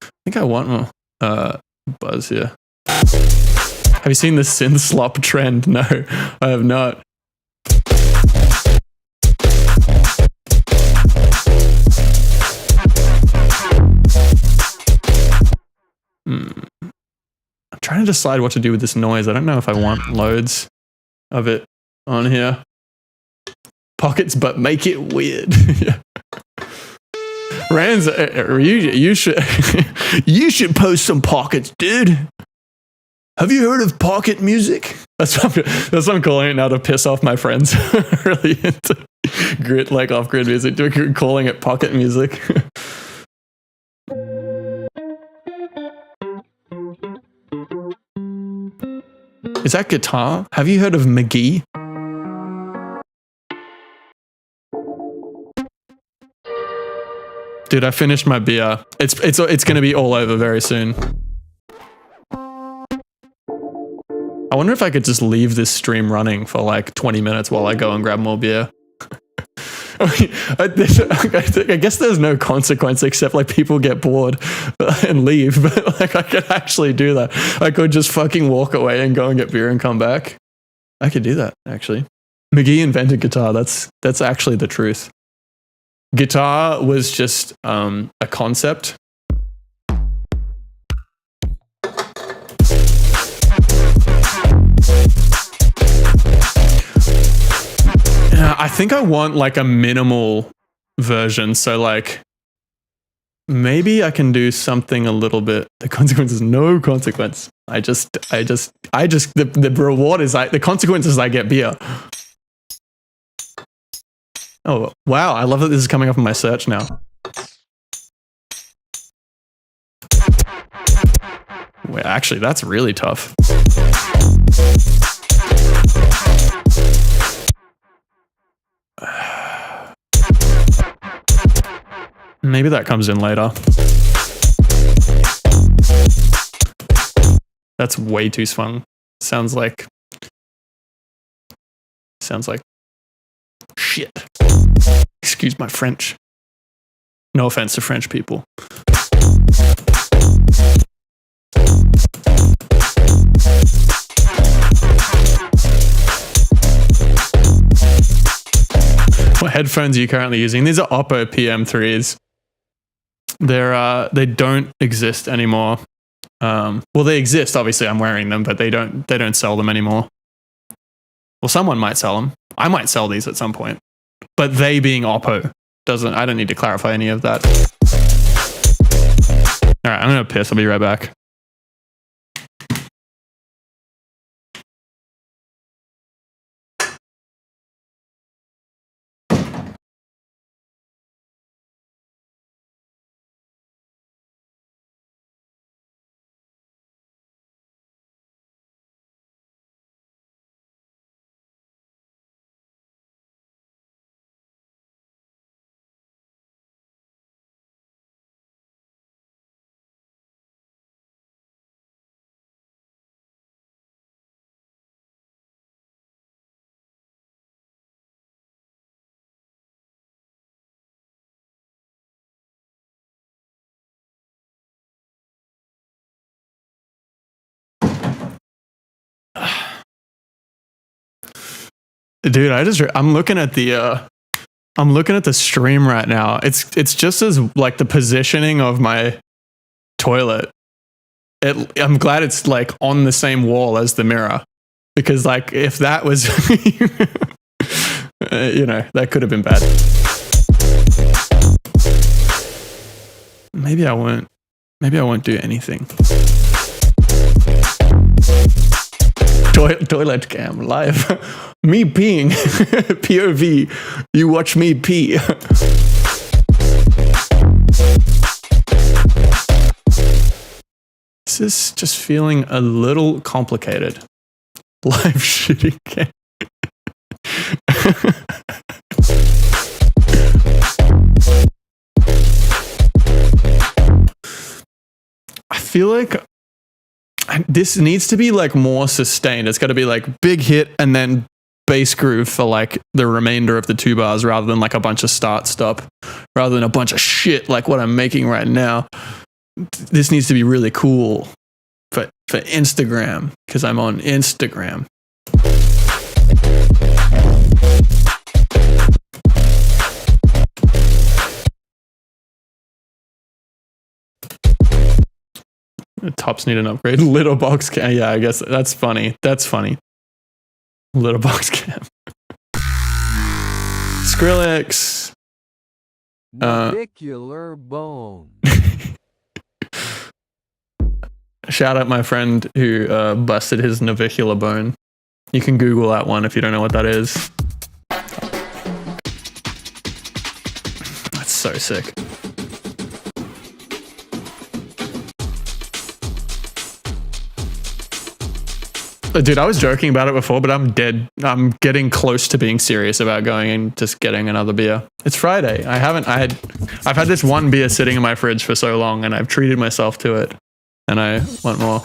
I think I want more buzz here. Have you seen the synth slop trend? No, I have not. I'm trying to decide what to do with this noise. I don't know if I want loads of it on here. Pockets, but make it weird. Yeah. Rans, you should you should post some pockets, dude. Have you heard of pocket music? That's what I'm calling it now to piss off my friends. Really into grid, like off-grid music. Calling it pocket music. Is that guitar? Have you heard of McGee? Dude, I finished my beer. It's gonna be all over very soon. I wonder if I could just leave this stream running for like 20 minutes while I go and grab more beer. I guess there's no consequence except like people get bored and leave, but like I could actually do that. I could just fucking walk away and go and get beer and come back. I could do that, actually. McGee invented guitar. That's actually the truth. Guitar was just a concept. I think I want like a minimal version. So like maybe I can do something a little bit. The consequence is no consequence. The reward is the consequence is I get beer. Oh, wow. I love that this is coming up in my search now. Wait, actually, that's really tough. Maybe that comes in later. That's way too swung. Sounds like shit. Excuse my French. No offense to French people. What headphones are you currently using? These are Oppo PM3s. They don't exist anymore. Well, they exist. Obviously, I'm wearing them, but they don't sell them anymore. Well, someone might sell them. I might sell these at some point. But they being Oppo I don't need to clarify any of that. All right, I'm gonna piss. I'll be right back. Dude, I'm looking at the I'm looking at the stream right now. It's just as like the positioning of my toilet. I'm glad it's like on the same wall as the mirror, because like if that was, that could have been bad. Maybe I won't do anything. Toilet cam live. Me peeing. POV. You watch me pee. This is just feeling a little complicated. Live shitting cam. I feel like this needs to be like more sustained. It's got to be like big hit and then bass groove for like the remainder of the 2 bars, rather than like a bunch of start stop, rather than a bunch of shit like what I'm making right now. This needs to be really cool for Instagram, because I'm on Instagram. The tops need an upgrade. Little box cam. Yeah, I guess that's funny. That's funny. Little box cam. Skrillex. Navicular bone. Shout out my friend who busted his navicular bone. You can Google that one if you don't know what that is. That's so sick. Dude, I was joking about it before, but I'm dead. I'm getting close to being serious about going and just getting another beer. It's Friday. I've had this one beer sitting in my fridge for so long, and I've treated myself to it, and I want more.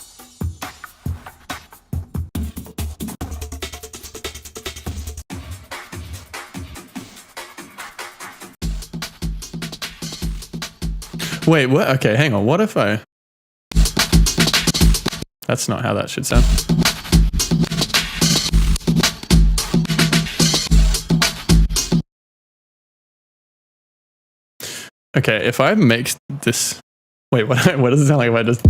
Wait, what? Okay, hang on. What if I... That's not how that should sound. Okay, if I make this... Wait, what does it sound like if I just...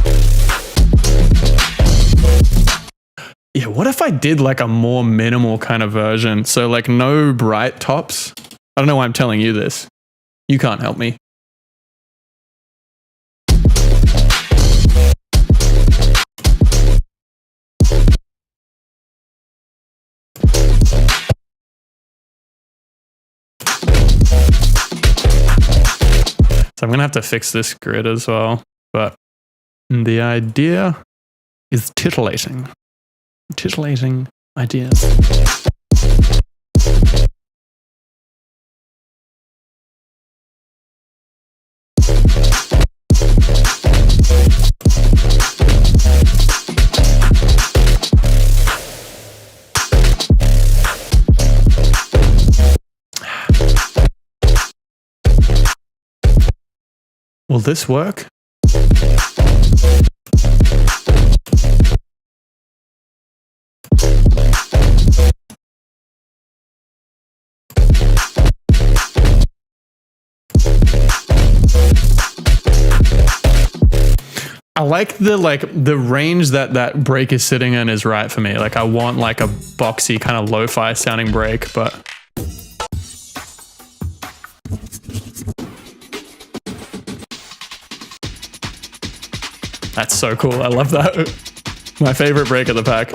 Yeah, what if I did like a more minimal kind of version? So like no bright tops? I don't know why I'm telling you this. You can't help me. So I'm going to have to fix this grid as well, but the idea is titillating. Titillating ideas. Will this work? I like the range that break is sitting in is right for me. Like I want like a boxy kind of lo-fi sounding break, but that's so cool. I love that. My favorite break of the pack.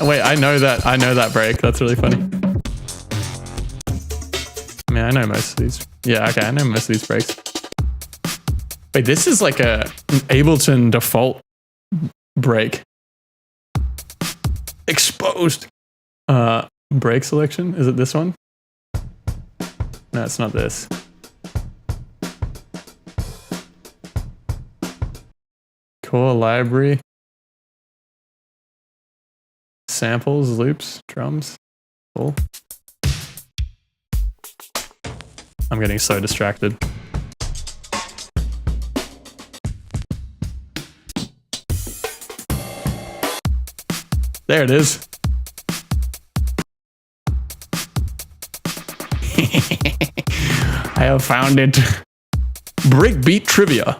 Wait, I know that break. That's really funny. I mean, I know most of these. Yeah, okay, I know most of these breaks. Wait, this is like an Ableton default break. Exposed. Break selection? Is it this one? No, it's not this. Core library. Samples, loops, drums. Cool. I'm getting so distracted. There it is. I have found it. Breakbeat trivia.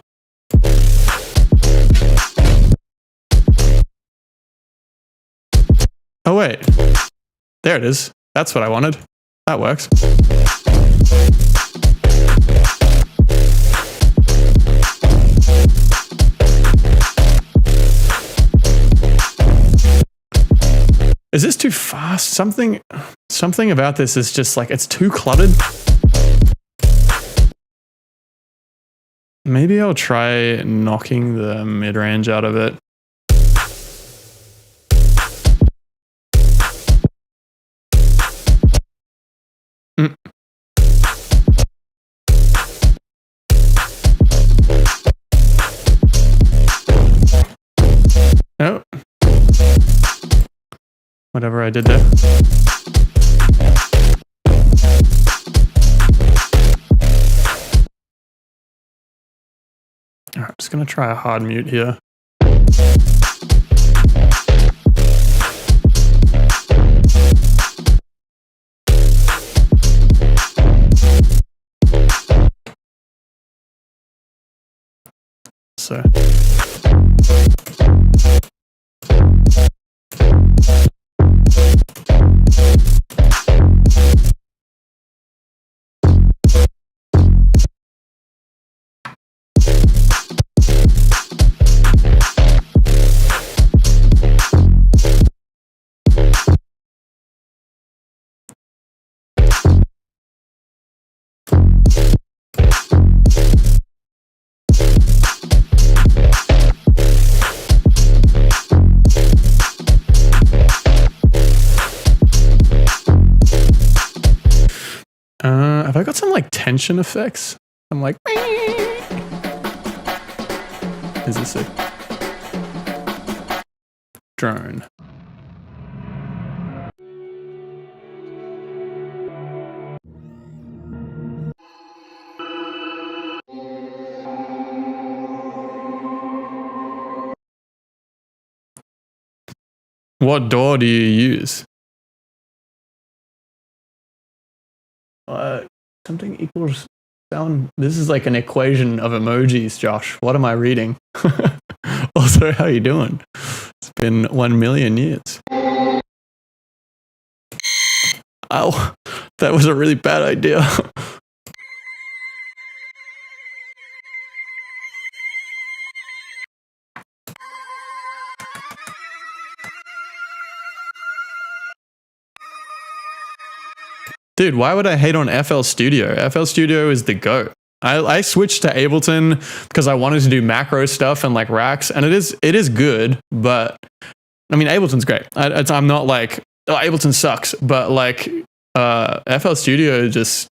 Oh wait, there it is. That's what I wanted. That works. Is this too fast? Something about this is just like, it's too cluttered. Maybe I'll try knocking the mid-range out of it. Oh. Whatever I did there. Alright, I'm just gonna try a hard mute here. So. Have I got some like tension effects? I'm like, is this a drone? What door do you use? Something equals sound. This is like an equation of emojis, Josh. What am I reading? Also, how you doing? It's been 1 million years. Oh, that was a really bad idea. Dude, why would I hate on FL Studio? FL Studio is the GOAT. I switched to Ableton because I wanted to do macro stuff and like racks, and it is good, but I mean, Ableton's great. I'm not like, oh, Ableton sucks, but like FL Studio just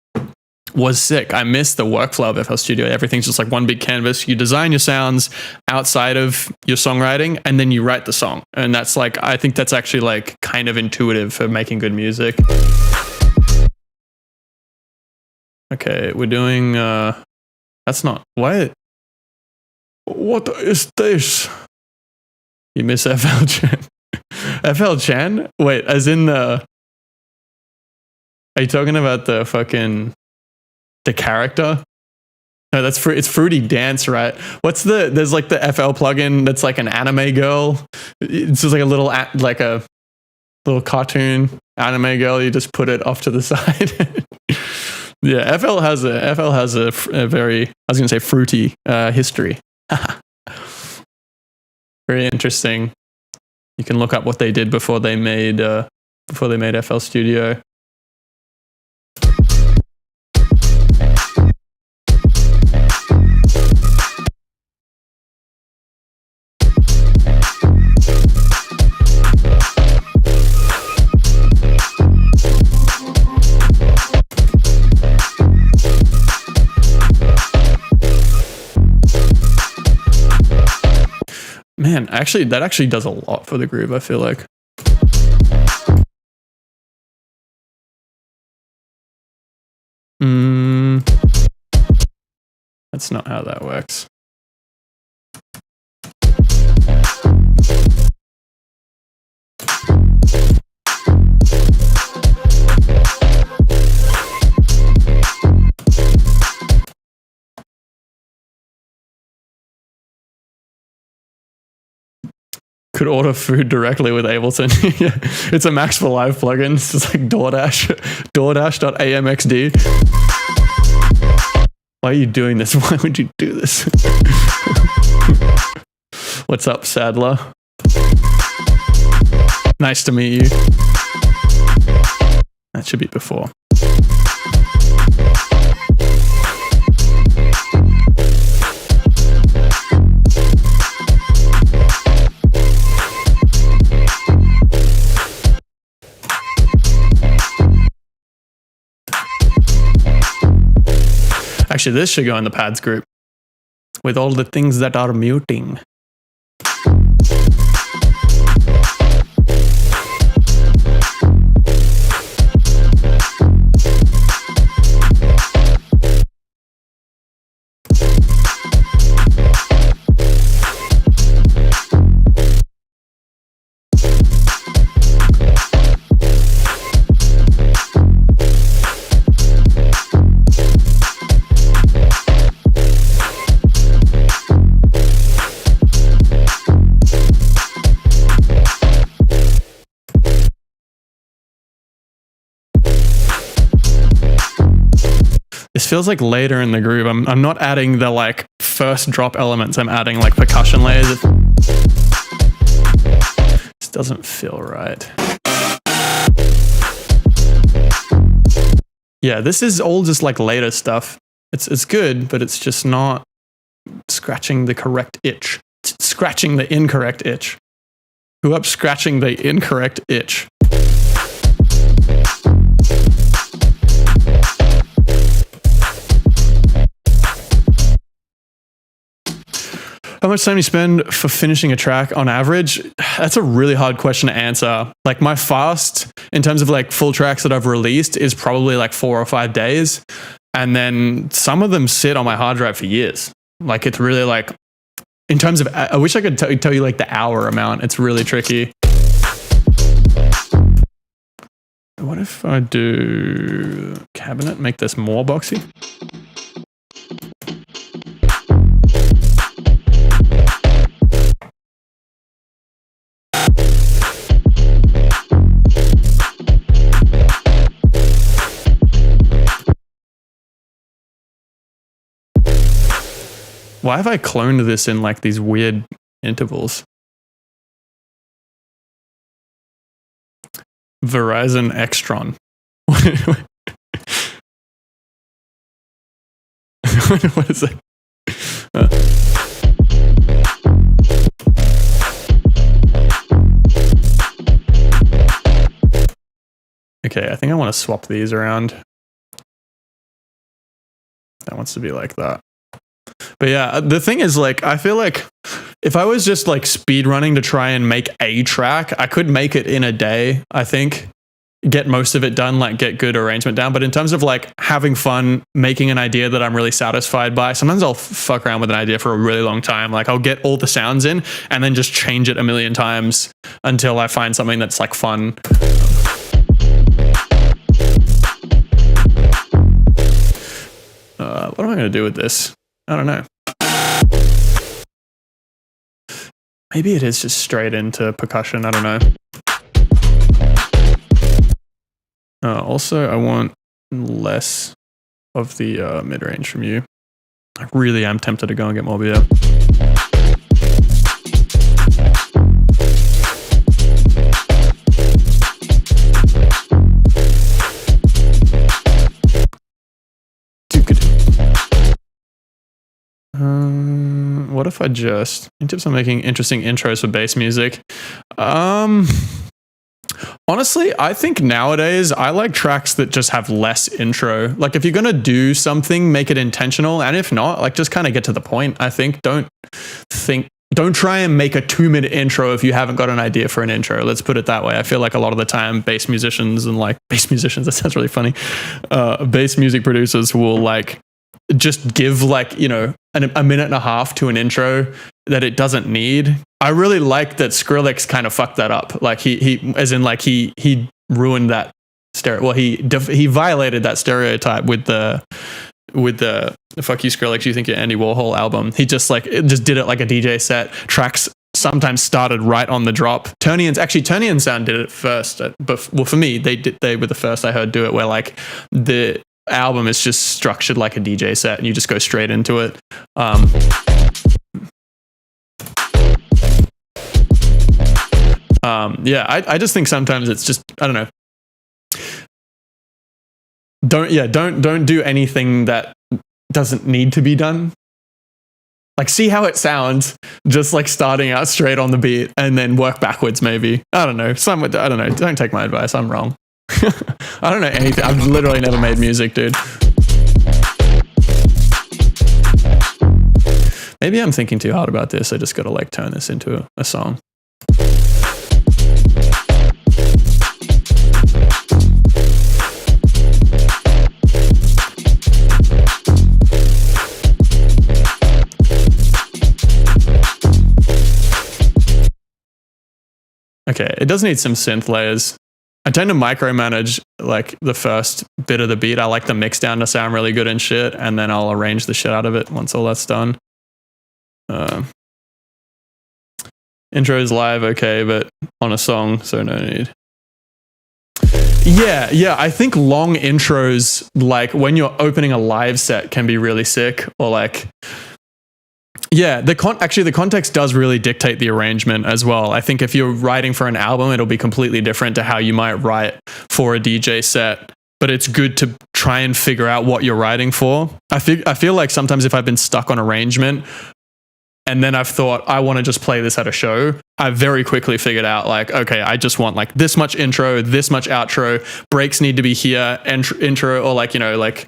was sick. I miss the workflow of FL Studio. Everything's just like one big canvas. You design your sounds outside of your songwriting, and then you write the song. And that's like, I think that's actually like kind of intuitive for making good music. Okay, we're doing, that's not, why? What is this? You miss FL Chan? FL Chan? Wait, as in are you talking about the fucking, the character? No, that's it's Fruity Dance, right? There's like the FL plugin that's like an anime girl. It's just like a little cartoon anime girl. You just put it off to the side. Yeah, FL has a very, I was gonna say fruity history. Very interesting. You can look up what they did before they made FL Studio. Man, actually, that actually does a lot for the groove, I feel like. That's not how that works. Could order food directly with Ableton. Yeah, it's a Max for Live plugin. It's just like DoorDash.amxd. Why are you doing this? Why would you do this? What's up, Sadler? Nice to meet you. That should be before. Actually, this should go in the pads group with all the things that are muting. This feels like later in the groove. I'm not adding the like first drop elements. I'm adding like percussion layers. This doesn't feel right. Yeah, this is all just like later stuff. It's good, but it's just not scratching the correct itch. It's scratching the incorrect itch. Who up scratching the incorrect itch? How much time do you spend for finishing a track on average? That's a really hard question to answer. Like my fast in terms of like full tracks that I've released is probably like 4 or 5 days. And then some of them sit on my hard drive for years. Like it's really like, in terms of, I wish I could tell you like the hour amount. It's really tricky. What if I do cabinet, make this more boxy? Why have I cloned this in like these weird intervals? Verizon Extron. What is it? Okay, I think I want to swap these around. That wants to be like that. But yeah, the thing is, like, I feel like if I was just like speed running to try and make a track, I could make it in a day, I think. Get most of it done, like get good arrangement down. But in terms of like having fun, making an idea that I'm really satisfied by, sometimes I'll fuck around with an idea for a really long time. Like I'll get all the sounds in and then just change it a million times until I find something that's like fun. What am I going to do with this? I don't know. Maybe it is just straight into percussion. I don't know. Also, I want less of the mid-range from you. I really am tempted to go and get more beer. What if I just tips on making interesting intros for bass music? Honestly, I think nowadays I like tracks that just have less intro. Like if you're gonna do something, make it intentional, and if not, like just kind of get to the point. I think don't try and make a 2-minute intro if you haven't got an idea for an intro. Let's put it that way. I feel like a lot of the time bass musicians, that sounds really funny. Bass music producers will like just give like, you know, a minute and a half to an intro that it doesn't need. I really like that Skrillex kind of fucked that up. Like he ruined that he violated that stereotype with the fuck you Skrillex, you think you're Andy Warhol album. He just did it like a DJ set. Tracks sometimes started right on the drop. Turney and Sound did it first, but well, for me, they were the first I heard do it, where like the album is just structured like a DJ set, and you just go straight into it. Yeah, I just think sometimes it's just, I don't know. Don't do anything that doesn't need to be done. Like, see how it sounds, just like starting out straight on the beat and then work backwards, maybe. I don't know. I don't know. Don't take my advice. I'm wrong. I don't know anything. I've literally never made music, dude. Maybe I'm thinking too hard about this. I just got to like turn this into a song. Okay, it does need some synth layers. I tend to micromanage like the first bit of the beat. I like the mix down to sound really good and shit, and then I'll arrange the shit out of it once all that's done. Intro's live, okay, but on a song, so no need. Yeah, I think long intros, like when you're opening a live set, can be really sick, or like... Yeah, the context does really dictate the arrangement as well. I think if you're writing for an album, it'll be completely different to how you might write for a DJ set. But it's good to try and figure out what you're writing for. I feel like sometimes if I've been stuck on arrangement and then I've thought, I want to just play this at a show, I've very quickly figured out like, okay, I just want like this much intro, this much outro, breaks need to be here, intro, or like, you know, like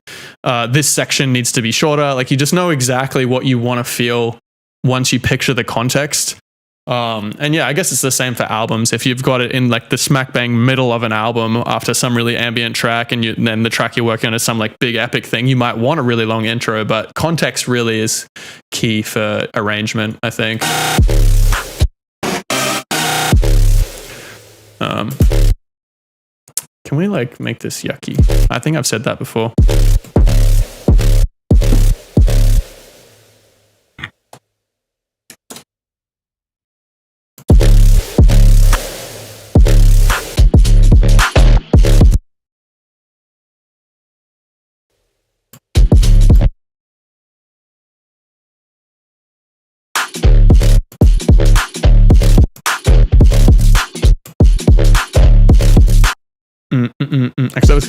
this section needs to be shorter. Like you just know exactly what you want to feel once you picture the context. And yeah, I guess it's the same for albums. If you've got it in like the smack bang middle of an album after some really ambient track, and then the track you're working on is some like big epic thing, you might want a really long intro, but context really is key for arrangement, I think. Can we like make this yucky? I think I've said that before. Actually, that was...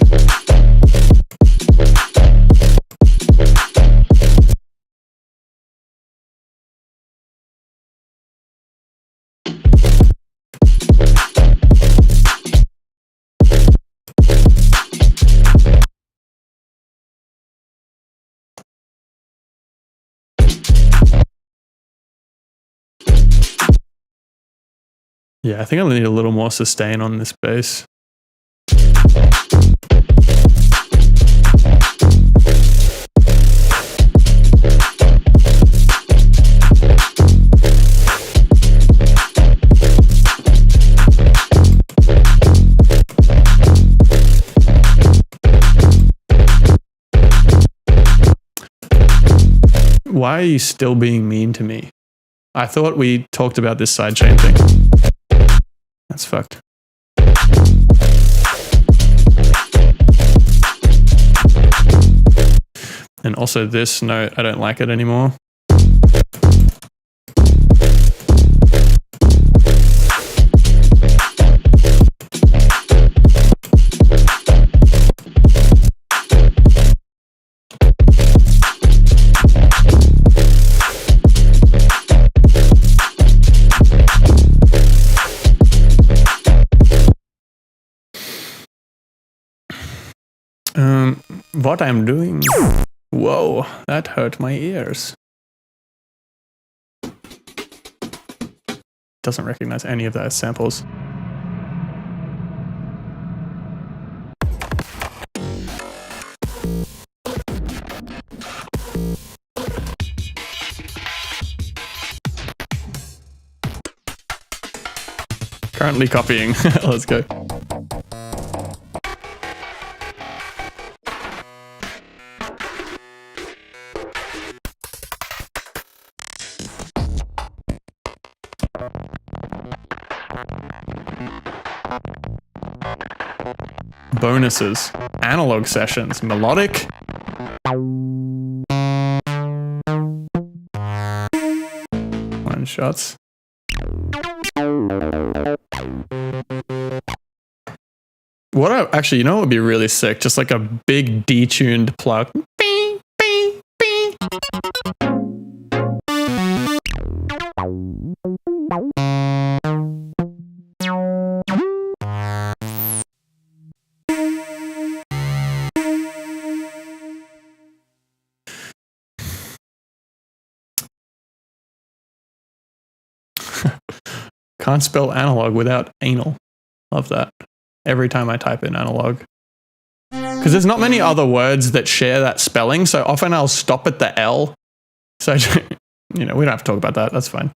Yeah, I think I need a little more sustain on this bass. Why are you still being mean to me? I thought we talked about this sidechain thing. That's fucked. And also this note, I don't like it anymore. What I'm doing? Whoa, that hurt my ears. Doesn't recognize any of those samples. Currently copying. Let's go. Bonuses. Analog sessions. Melodic. One shots. Actually, you know what would be really sick? Just like a big detuned plug. Can't spell analog without anal. Love that. Every time I type in analog. Because there's not many other words that share that spelling, so often I'll stop at the L. So, we don't have to talk about that. That's fine.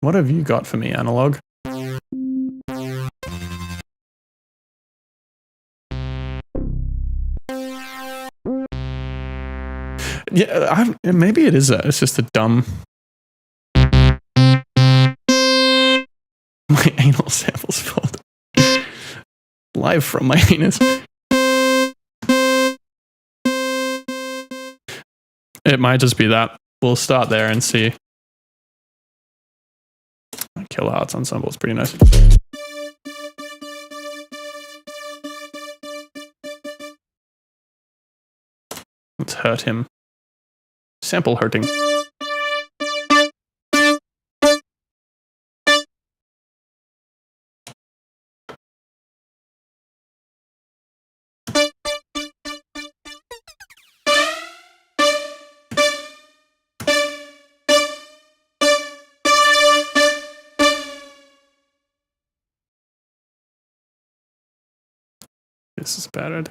What have you got for me, analog? Yeah, maybe it is that. It's just a dumb... My anal samples folder. Live from my anus. It might just be that. We'll start there and see. Killer Hearts Ensemble is pretty nice. Let's hurt him. Sample hurting. This is bad.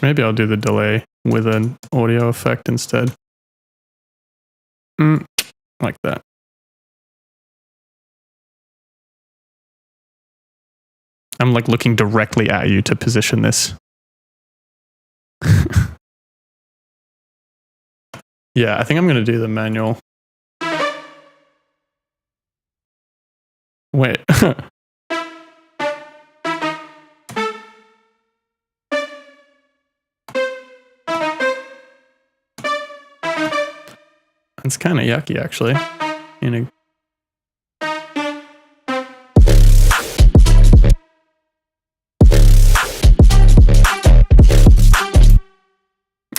Maybe I'll do the delay with an audio effect instead. Like that. I'm like looking directly at you to position this. Yeah, I think I'm going to do the manual. Wait. It's kind of yucky, actually.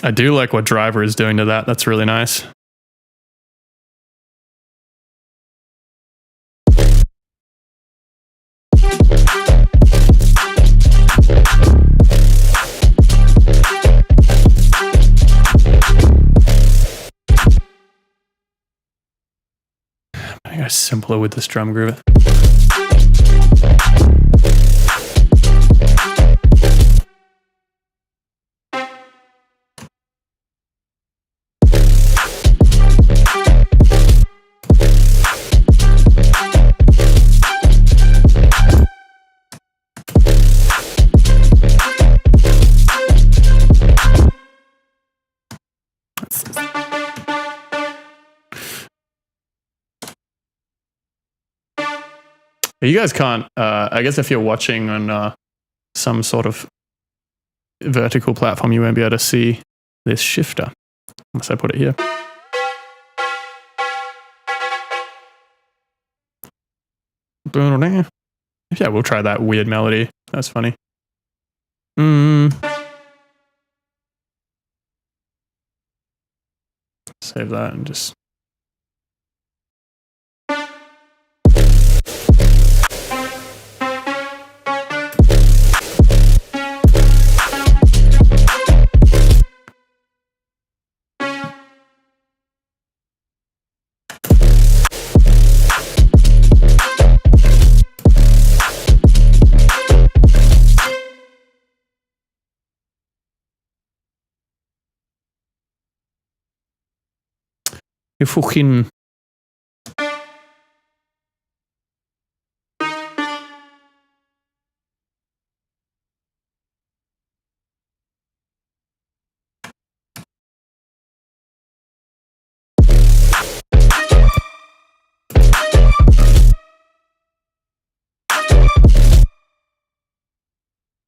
I do like what Driver is doing to that. That's really nice. I think simpler with this drum groove. You guys can't, I guess if you're watching on some sort of vertical platform, you won't be able to see this shifter, unless I put it here. Yeah, we'll try that weird melody. That's funny. Save that and just... Fucking.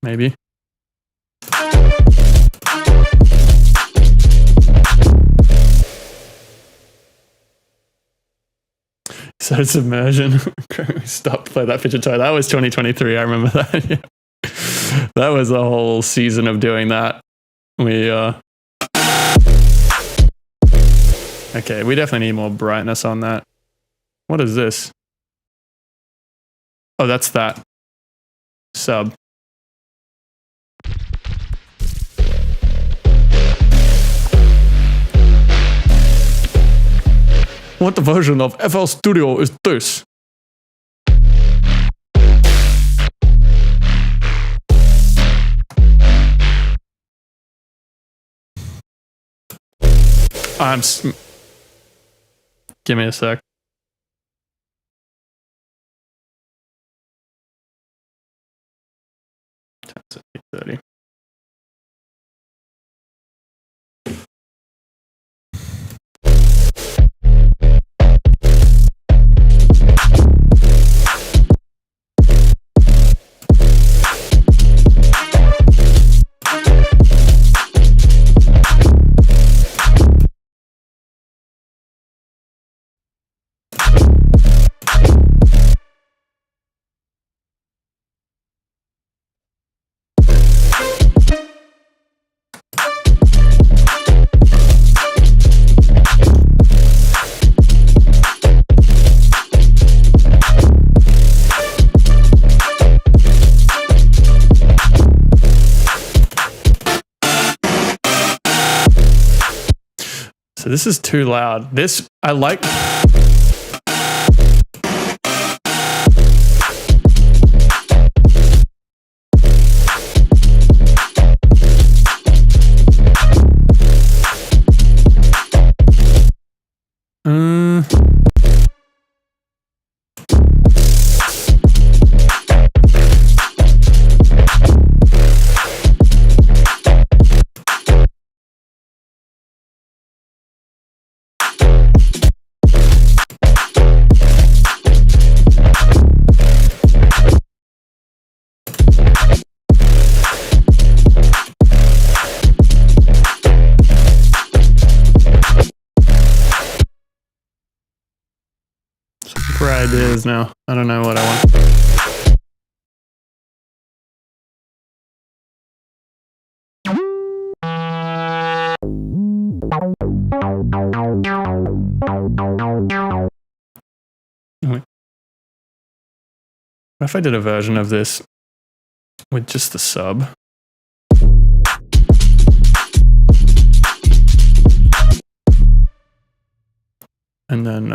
Maybe. So submersion. Stop play that picture toy. That was 2023. I remember that. Yeah. That was a whole season of doing that. Okay, we definitely need more brightness on that. What is this? Oh, that's that. Sub. What version of FL Studio is this? Give me a sec. That's 8:30. So this is too loud. This, I like. For ideas now. I don't know what I want. Wait. What if I did a version of this with just the sub? And then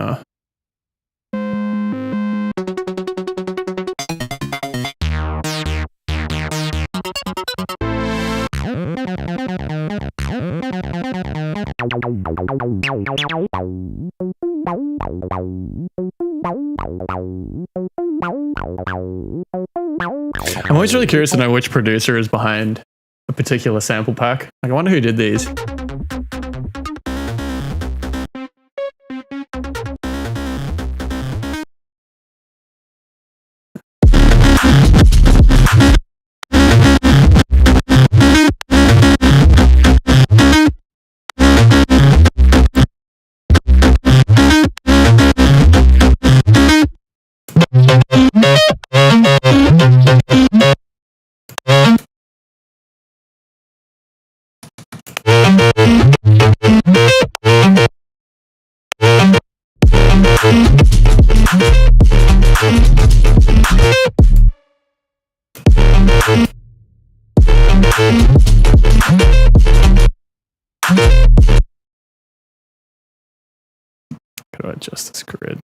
I'm always really curious to know which producer is behind a particular sample pack. Like, I wonder who did these. How do I adjust this grid?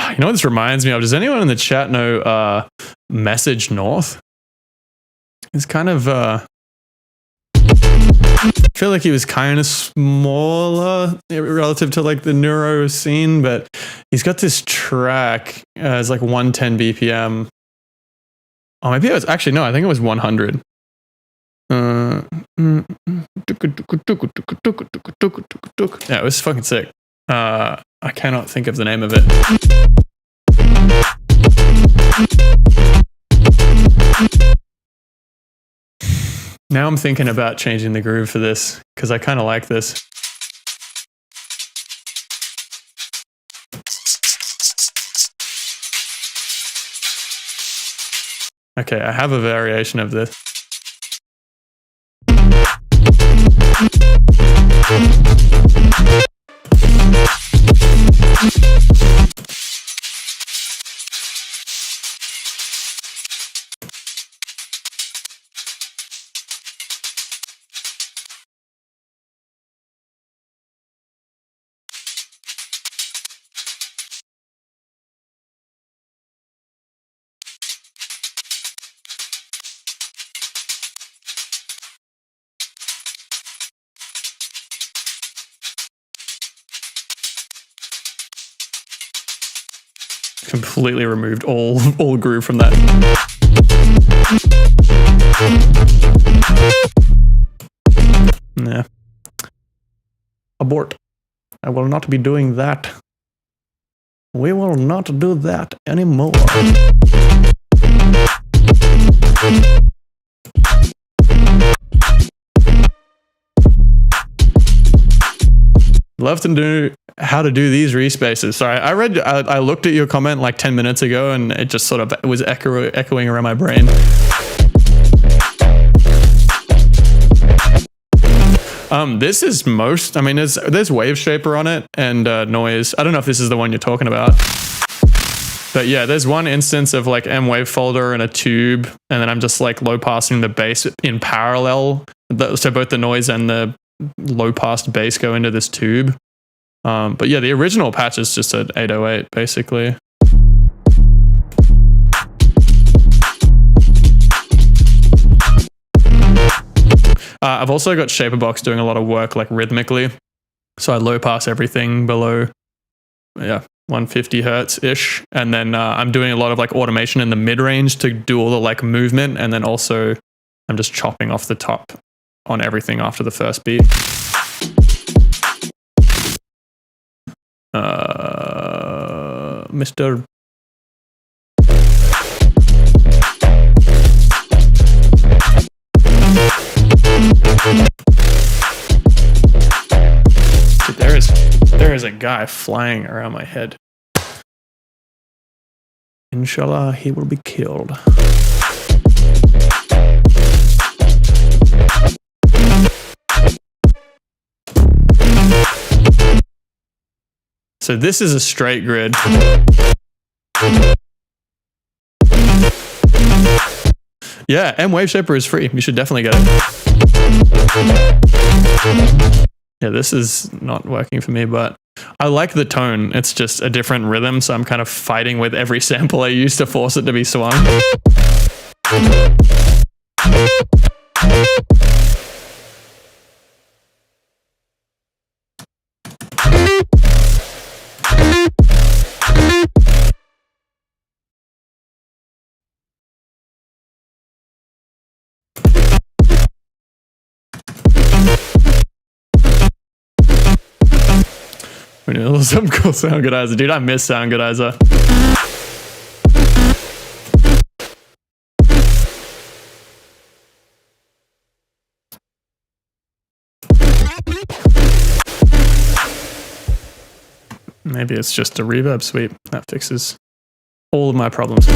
You know what this reminds me of? Does anyone in the chat know Message North? It's kind of I feel like he was kind of smaller relative to like the neuro scene, but he's got this track. It's like 110 BPM. Oh, maybe it was actually no. I think it was 100. Yeah, it was fucking sick. I cannot think of the name of it. Now I'm thinking about changing the groove for this because I kind of like this. Okay, I have a variation of this. Completely removed all groove from that. Nah. Abort. I will not be doing that. We will not do that anymore. Love to do how to do these respaces. Sorry, I looked at your comment like 10 minutes ago and it just sort of was echoing around my brain. This is I mean, there's wave shaper on it and noise. I don't know if this is the one you're talking about. But yeah, there's one instance of like M wave folder and a tube, and then I'm just like low passing the bass in parallel. So both the noise and the low passed bass go into this tube. But yeah, the original patch is just at 808 basically. I've also got Shaperbox doing a lot of work like rhythmically. So I low pass everything below 150 hertz ish. And then I'm doing a lot of like automation in the mid range to do all the like movement. And then also I'm just chopping off the top on everything after the first beat. Mr. There is a guy flying around my head. Inshallah, he will be killed. So this is a straight grid. Yeah, M Wave Shaper is free. You should definitely get it. Yeah, this is not working for me, but I like the tone. It's just a different rhythm, so I'm kind of fighting with every sample I use to force it to be swung. Some cool sound goodizer. Dude, I miss sound goodizer. Maybe it's just a reverb sweep. That fixes all of my problems.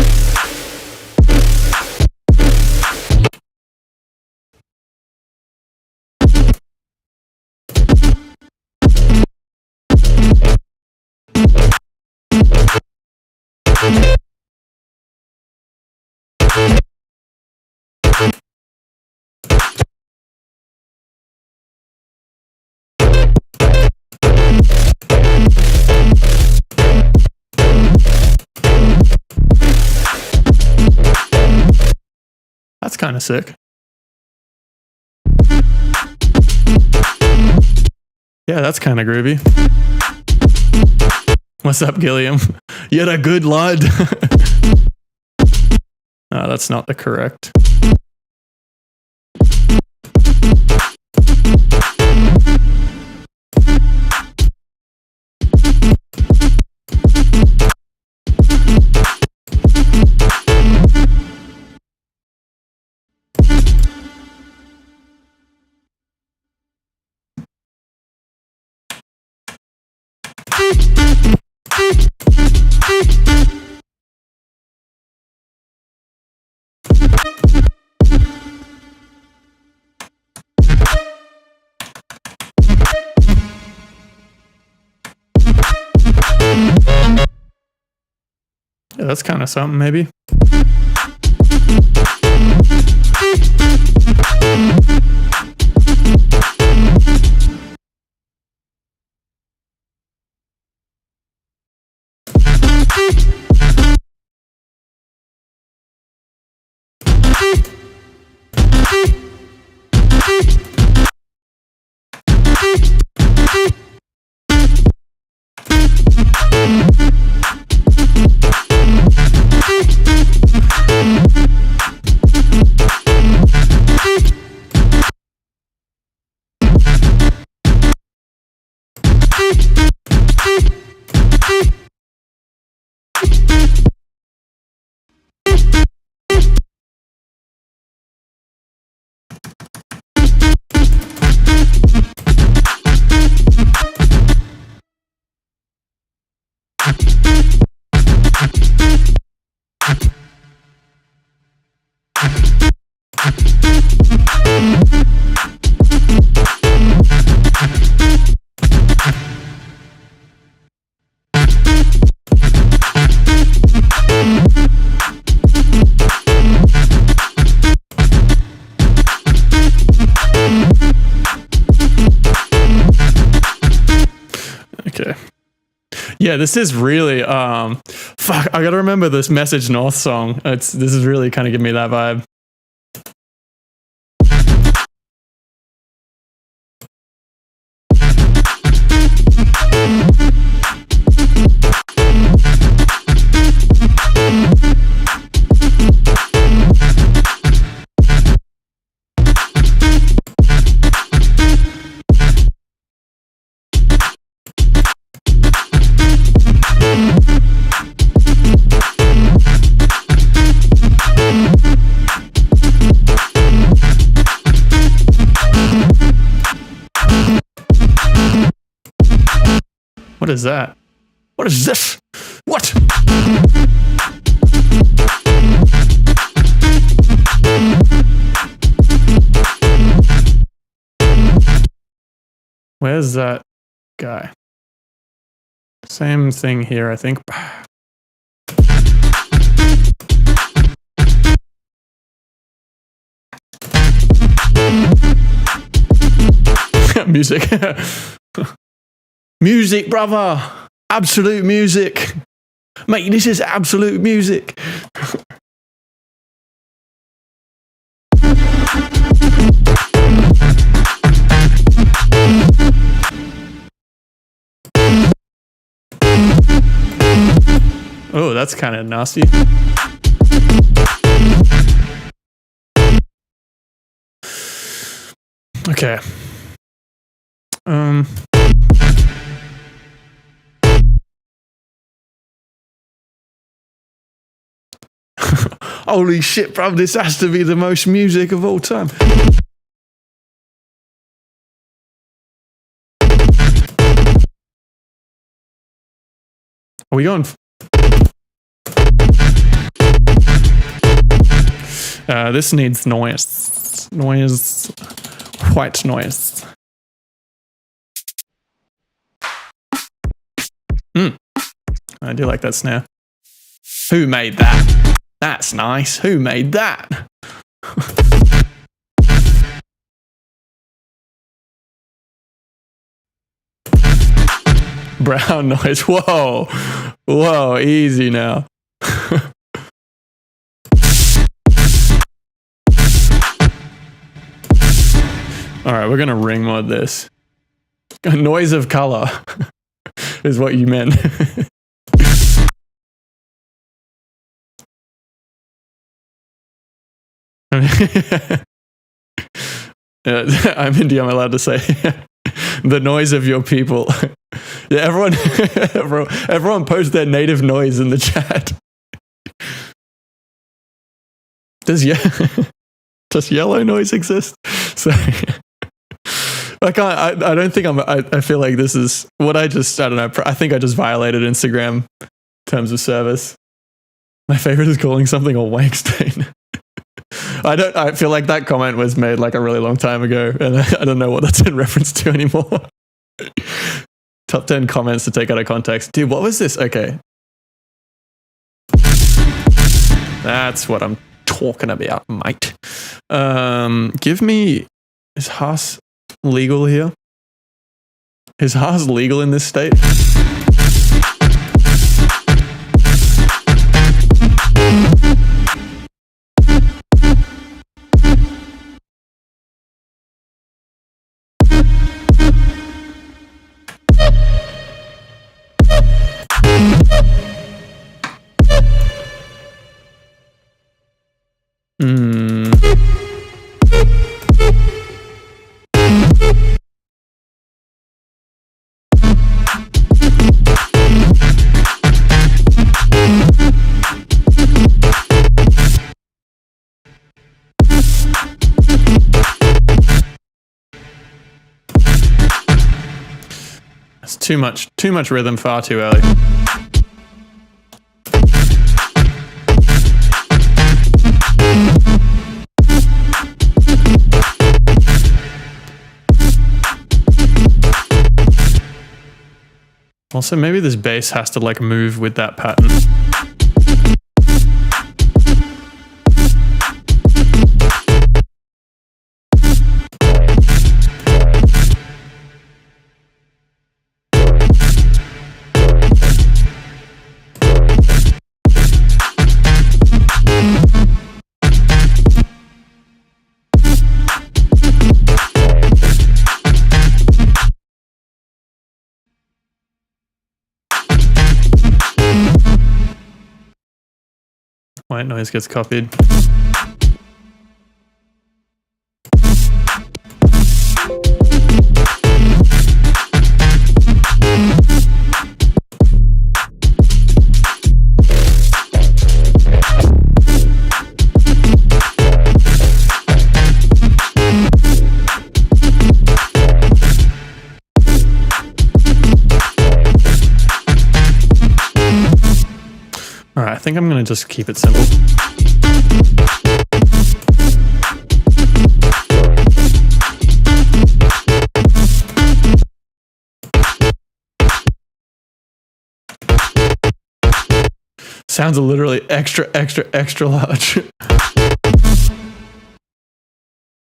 kind of sick. Yeah, that's kind of groovy. What's up, Gilliam? You're a good lad. No, that's not the correct. Yeah, that's kind of something, maybe. Okay. Yeah, this is really fuck, I gotta remember this Message North song. This is really kind of giving me that vibe. What is that? What is this? What? Where's that guy? Same thing here, I think. Music. Music, brother. Absolute music. Mate, this is absolute music. Oh, that's kind of nasty. Okay. Holy shit, bro, this has to be the most music of all time. Are we going? This needs noise. Noise. White noise. I do like that snare. Who made that? That's nice. Who made that? Brown noise. Whoa. Whoa, easy now. All right, we're gonna ring mod this. A noise of color is what you meant. I'm India. I'm allowed to say the noise of your people. Yeah, everyone post their native noise in the chat. Does yellow noise exist? Sorry. I don't think I feel like this is what I don't know. I think I just violated Instagram terms of service. My favorite is calling something a wank stain. I feel like that comment was made like a really long time ago, and I don't know what that's in reference to anymore. Top 10 comments to take out of context. Dude, what was this? Okay. That's what I'm talking about, mate. Give me... Is Haas legal here? Is Haas legal in this state? It's too much rhythm far too early. Also, maybe this bass has to like move with that pattern. White noise gets copied. All right, I think I'm going to just keep it simple. Sounds literally extra large.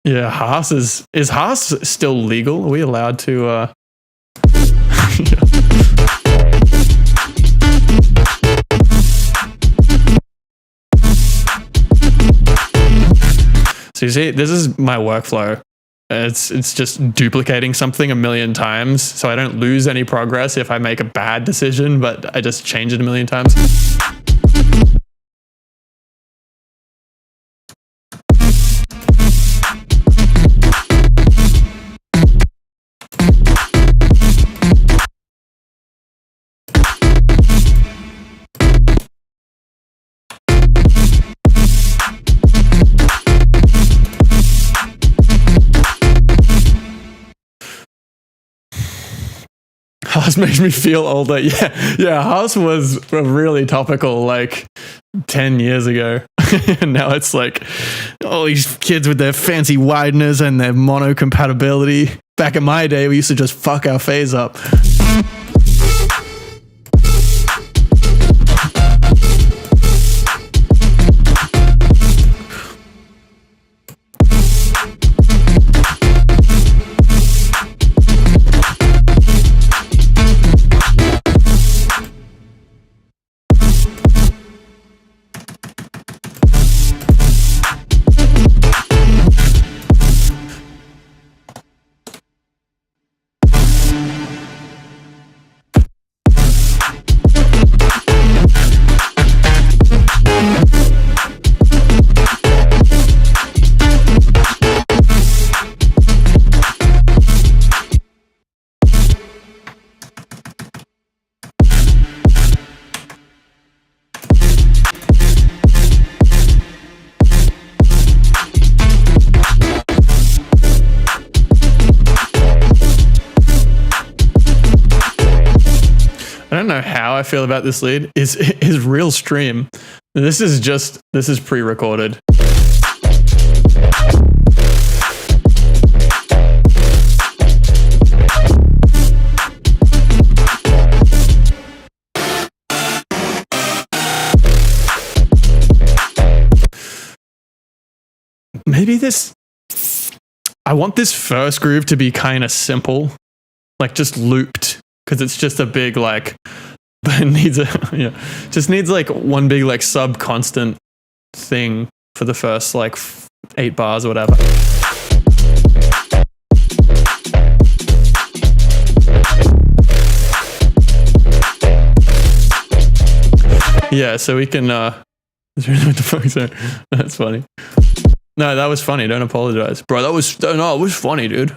Yeah, Haas is Haas still legal? Are we allowed to So you see, this is my workflow. It's just duplicating something a million times, so I don't lose any progress if I make a bad decision, but I just change it a million times. Haas makes me feel older. Yeah, Haas was really topical like 10 years ago. And now it's like all these kids with their fancy wideners and their mono compatibility. Back in my day, we used to just fuck our phase up. know how I feel about this lead. Is real stream. This is pre-recorded. Maybe I want this first groove to be kind of simple, like just looped, because it's just a big like, but it needs just needs like one big like sub constant thing for the first like 8 bars or whatever. Yeah, so we can what the fuck is that? That's funny. No, that was funny. Don't apologize. Bro, it was funny, dude.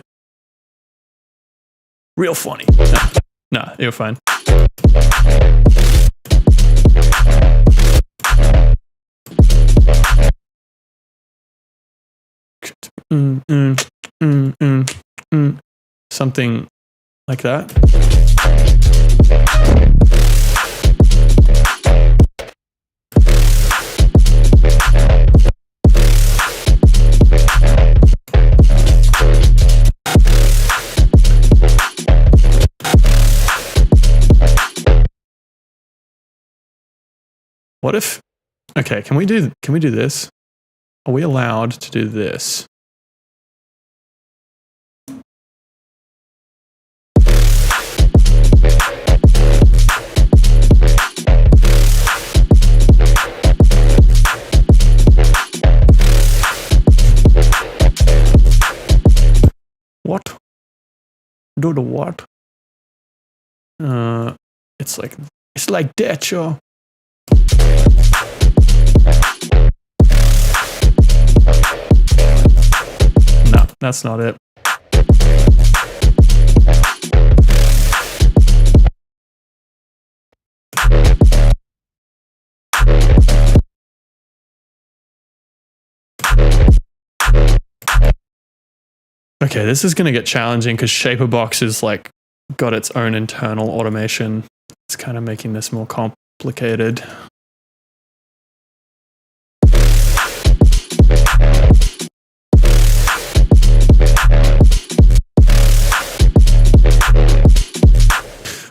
Real funny. No, you're fine. Something like that. What if, okay, can we do this? Are we allowed to do this? What? Do the what? It's like that, yo. No, that's not it. Okay, this is going to get challenging because Shaperbox is like got its own internal automation. It's kind of making this more complicated.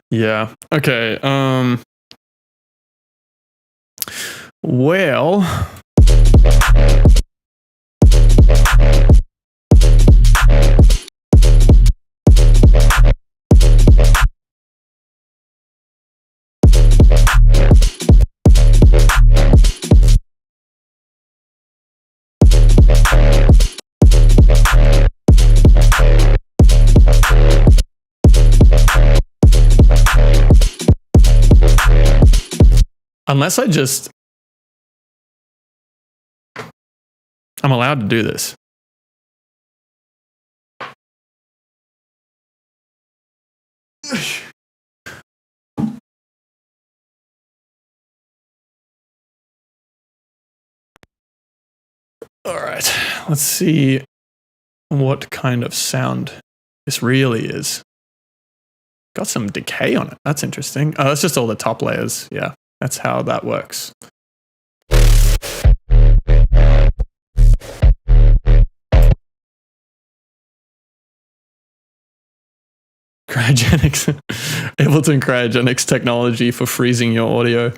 Yeah. Okay. Well. Unless I'm allowed to do this. All right, let's see what kind of sound this really is. Got some decay on it. That's interesting. Oh, that's just all the top layers. Yeah, that's how that works. Cryogenics. Ableton Cryogenics technology for freezing your audio.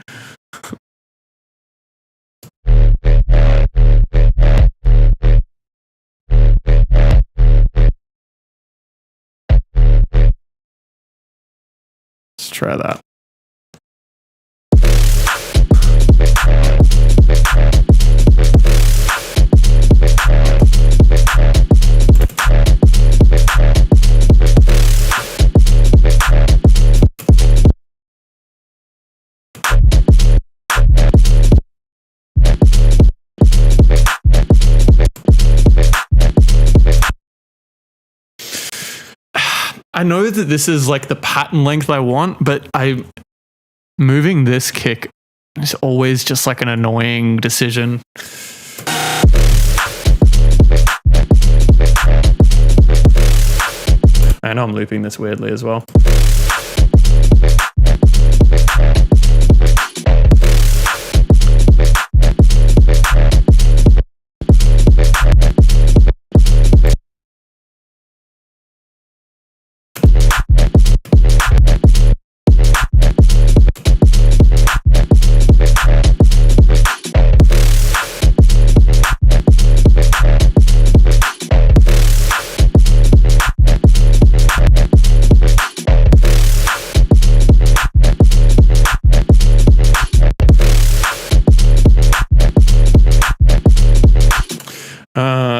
Let's try that. I know that this is like the pattern length I want, but moving this kick is always just like an annoying decision. I know I'm looping this weirdly as well.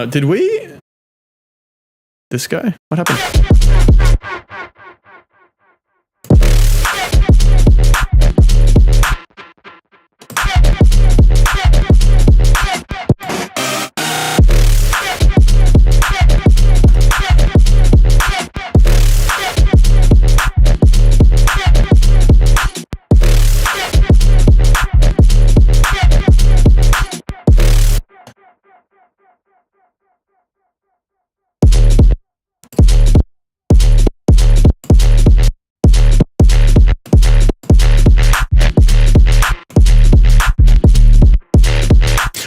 Did we? This guy? What happened?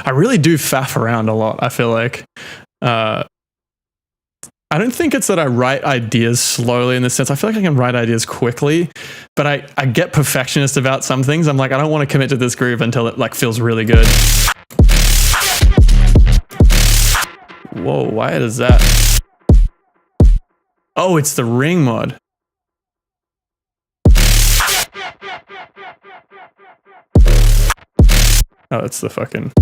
I really do faff around a lot, I feel like. I don't think it's that I write ideas slowly in the sense. I feel like I can write ideas quickly, but I get perfectionist about some things. I'm like, I don't want to commit to this groove until it like feels really good. Whoa, why is that? Oh, it's the ring mod. Oh, it's the fucking...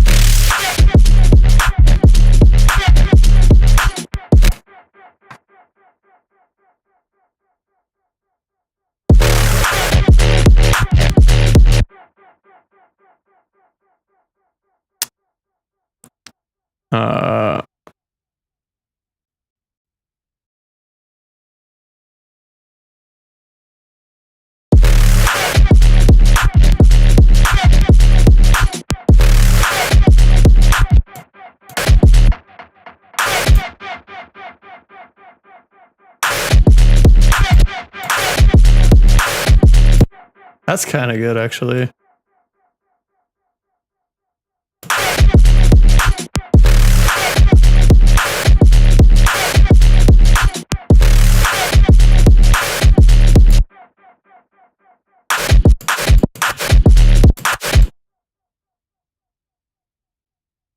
That's kind of good, actually.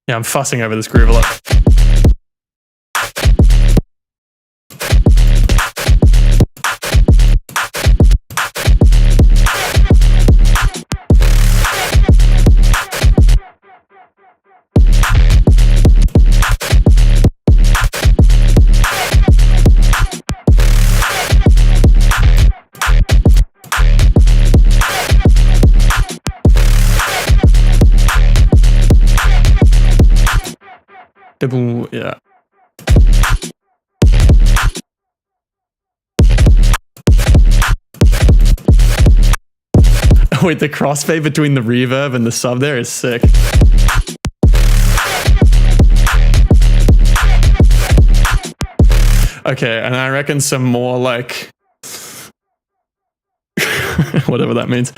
Yeah, I'm fussing over this groove a lot. Yeah. Wait, the crossfade between the reverb and the sub there is sick. Okay, and I reckon some more like... whatever that means.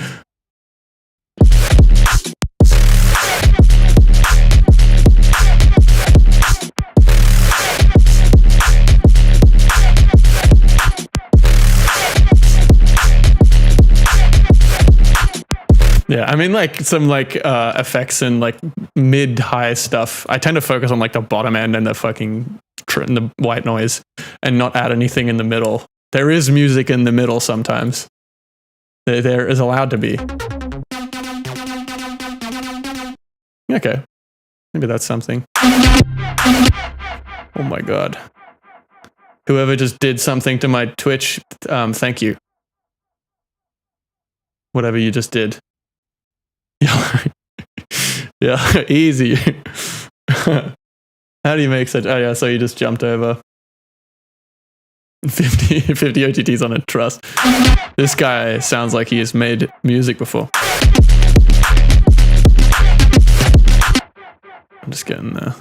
Yeah, I mean like some like effects and like mid-high stuff. I tend to focus on like the bottom end and the fucking the white noise and not add anything in the middle. There is music in the middle sometimes. There is allowed to be. Okay, maybe that's something. Oh my god. Whoever just did something to my Twitch, thank you. Whatever you just did. Yeah, easy. How do you make such... Oh yeah, so you just jumped over 50 OTTs on a truss. This guy sounds like he has made music before. I'm just getting there.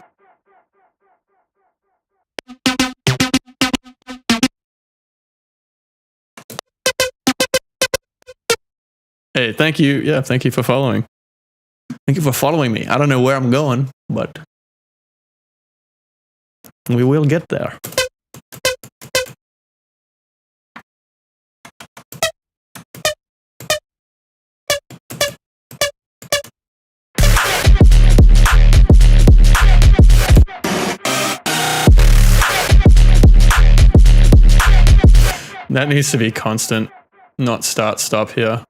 Hey, thank you. Yeah, thank you for following. Thank you for following me. I don't know where I'm going, but we will get there. That needs to be constant, not start, stop here.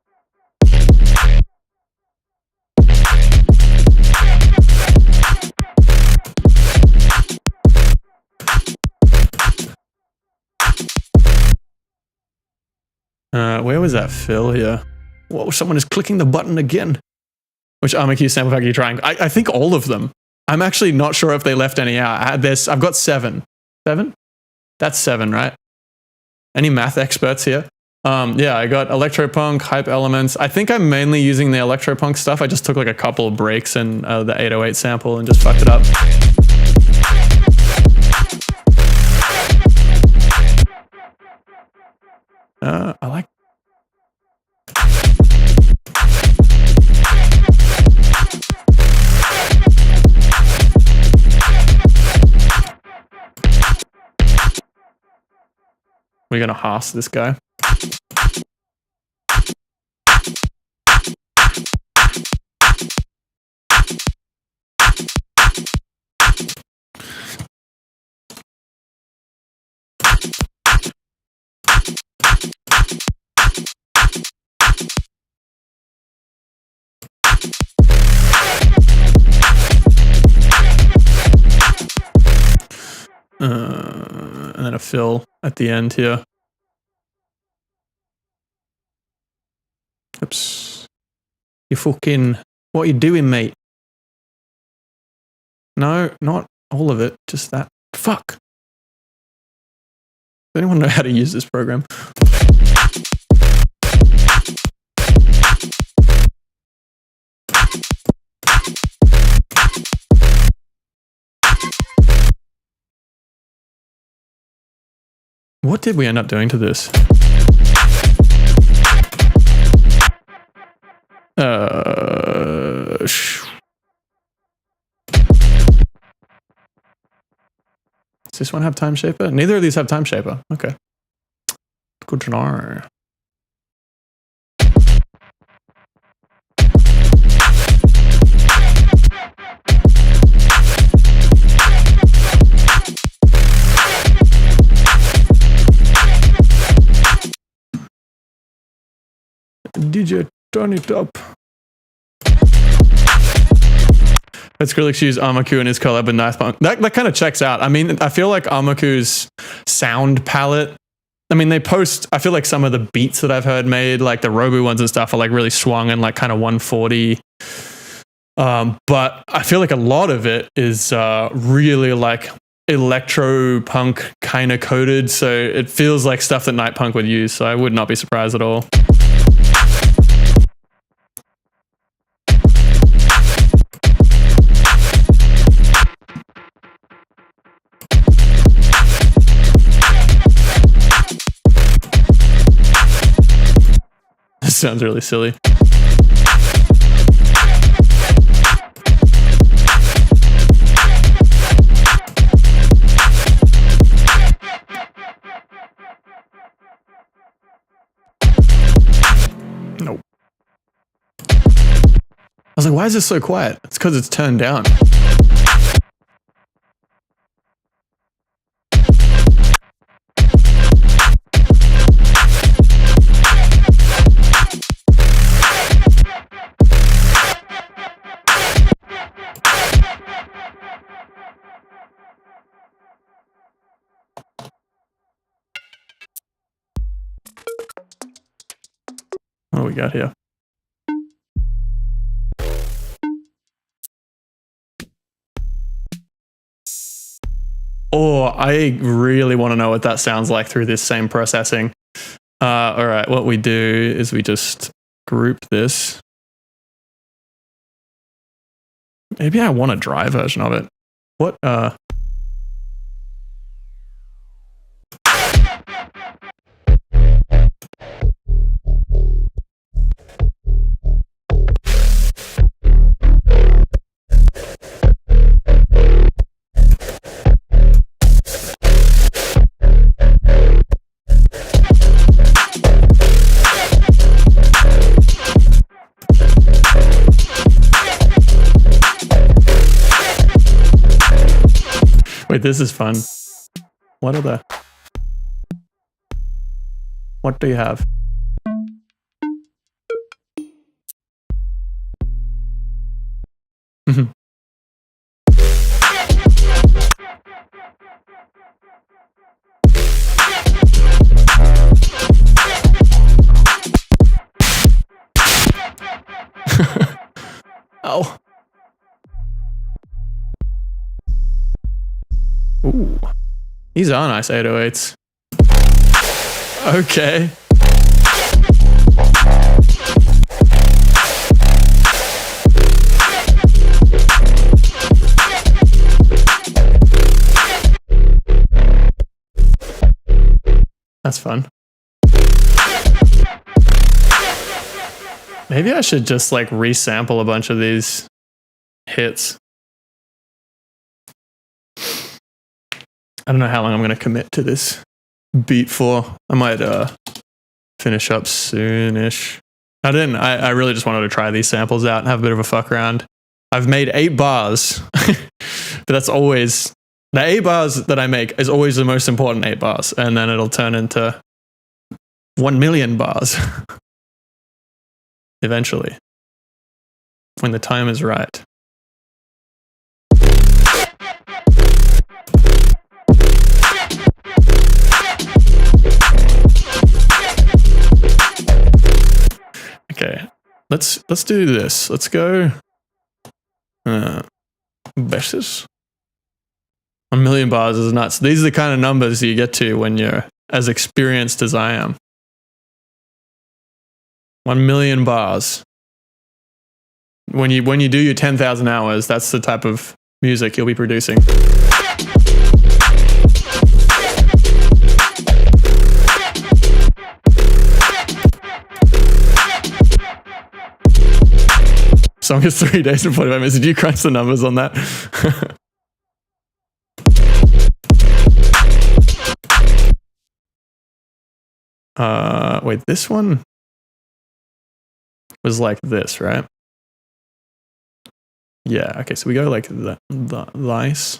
Where was that fill here? Whoa, someone is clicking the button again. Which Armaku sample pack are you trying? I think all of them. I'm actually not sure if they left any out. I've got 7. 7? That's 7, right? Any math experts here? Yeah, I got electropunk, hype elements. I think I'm mainly using the electropunk stuff. I just took like a couple of breaks in the 808 sample and just fucked it up. I like. We're gonna harsh this guy. And then a fill at the end here. Oops. You fucking... What are you doing, mate? No, not all of it. Just that. Fuck. Does anyone know how to use this program? What did we end up doing to this? Does this one have time shaper? Neither of these have time shaper. Okay. Good to know. DJ, turn it up. It's Skrillex used Armaku in his collab with Nice Punk. That kind of checks out. I mean, I feel like Armaku's sound palette, I mean, they post, I feel like some of the beats that I've heard made, like the Robu ones and stuff, are like really swung and like kind of 140. But I feel like a lot of it is really like electro punk kind of coded. So it feels like stuff that Night Punk would use. So I would not be surprised at all. This sounds really silly. Nope. I was like, why is this so quiet? It's because it's turned down. What do we got here? Oh, I really want to know what that sounds like through this same processing. All right, what we do is we just group this. Maybe I want a dry version of it. What? Wait, this is fun. What do you have? These are nice 808s. Okay. That's fun. Maybe I should just like resample a bunch of these hits. I don't know how long I'm going to commit to this beat for. I might finish up soonish. I really just wanted to try these samples out and have a bit of a fuck around. I've made 8 bars, but that's always, the 8 bars that I make is always the most important 8 bars. And then it'll turn into 1 million bars eventually, when the time is right. Okay, let's do this. Let's go. Besses. 1 million bars is nuts. These are the kind of numbers you get to when you're as experienced as I am. 1 million bars. When you do your 10,000 hours, that's the type of music you'll be producing. Song is 3 days and 45 minutes. Did you crunch the numbers on that? Wait, this one was like this, right? Yeah, okay, so we go like the lice.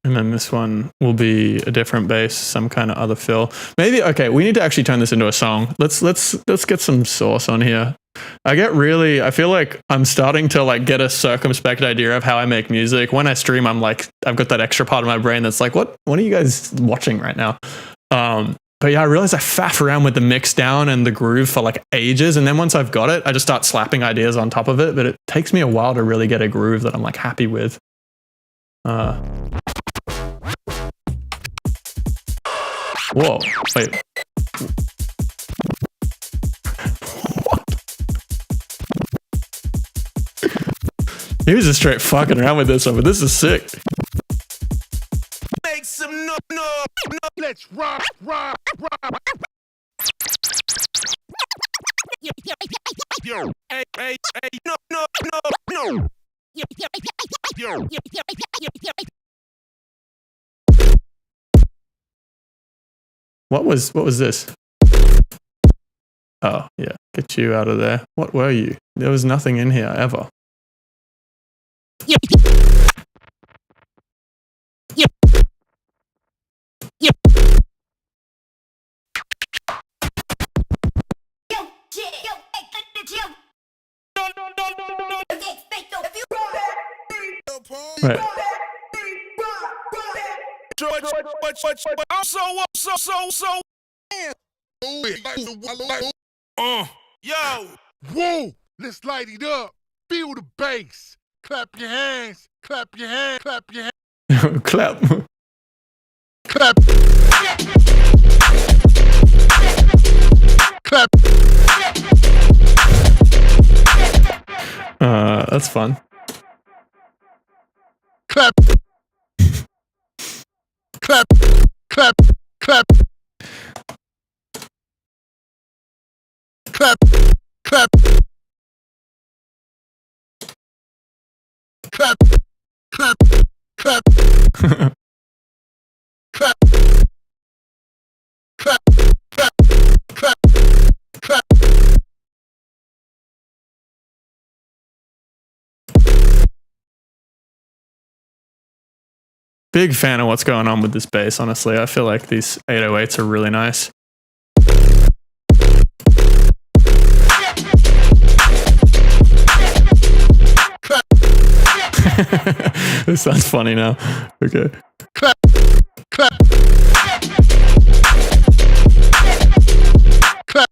And then this one will be a different bass, some kind of other fill. Maybe, okay, we need to actually turn this into a song. Let's get some sauce on here. I feel like I'm starting to like get a circumspect idea of how I make music. When I stream, I'm like, I've got that extra part of my brain that's like, what are you guys watching right now? But yeah, I realized I faff around with the mix down and the groove for like ages. And then once I've got it, I just start slapping ideas on top of it. But it takes me a while to really get a groove that I'm like happy with. Whoa, wait. He was just straight fucking around with this one, but this is sick. Make some no. Let's rock. Yo, hey, no. Yo. What was this? Oh, yeah. Get you out of there. What were you? There was nothing in here ever. Right. I'm so. Yo. Whoa, let's light it up. Feel the bass. Clap your hands. Clap your hands. Clap your hands. Clap. Clap. Clap. That's fun. Clap. Clap. Clap. Clap. Clap. Clap. Clap. Clap. Clap. Clap. Clap. Clap. Clap. Clap. Big fan of what's going on with this bass, honestly. I feel like these 808s are really nice. This sounds funny now. Okay. Clap, clap, clap.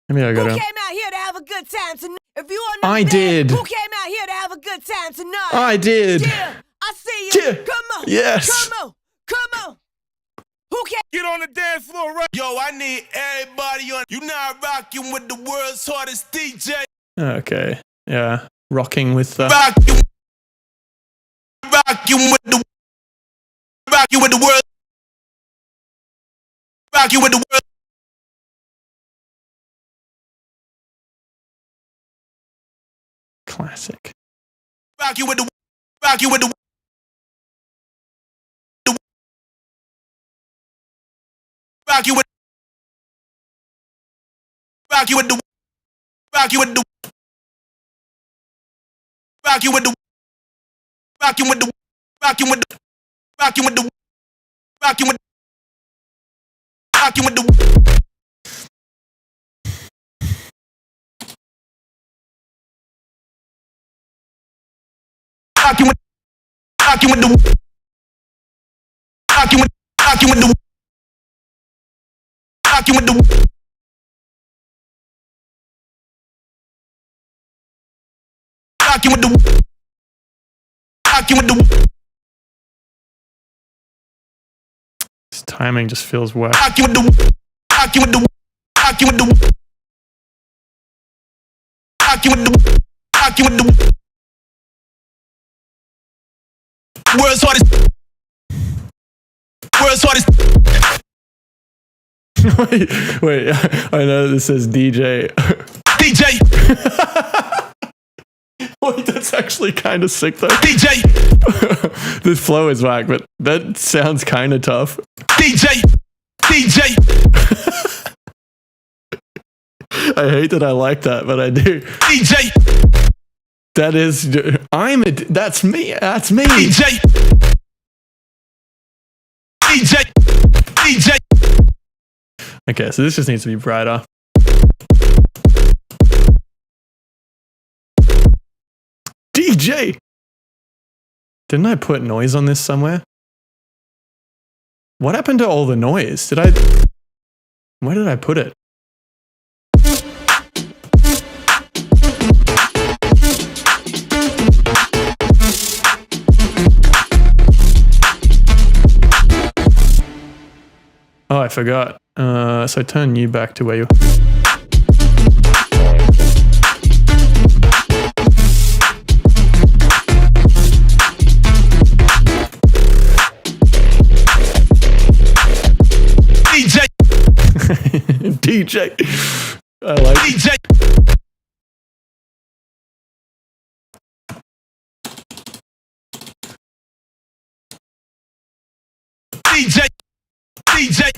Maybe I Who gotta. came out here to have a good time tonight? If you are not I there, did. Who came out here to have a good time tonight? I did. Yeah, I see you. Yeah. Come on. Yes. Come on. Come on. Who came? Get on the dance floor, right? Yo, I need everybody on. You not rocking with the world's hardest DJ. Okay. Yeah. Rocking with the. Rocking with the world. Rocking with the world. Classic. Rocking with the. Rock you with the rock you with the rock you with the rock you with the rock you with the rock you with the rock you with the rock you with rock you with the rock you with rock you with the rock you with rock you with the rock you with the rock you with the rock you with the This timing just feels whack. rock you with the rock you with the rock you with the rock you with the rock you with the world's hardest wait, I know this says DJ. DJ Wait, that's actually kind of sick though. DJ The flow is whack, but that sounds kind of tough. DJ I hate that I like that, but I do. DJ That is, that's me. That's me. DJ Okay, so this just needs to be brighter. DJ! Didn't I put noise on this somewhere? What happened to all the noise? Where did I put it? Oh, I forgot. So turn you back to where you. DJ. I like DJ DJ DJ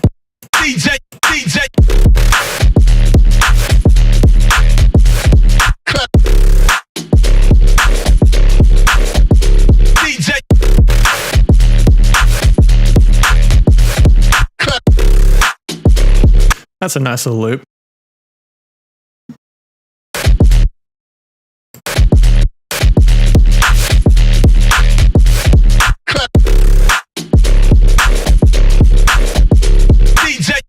DJ DJ DJ That's a nice little loop. DJ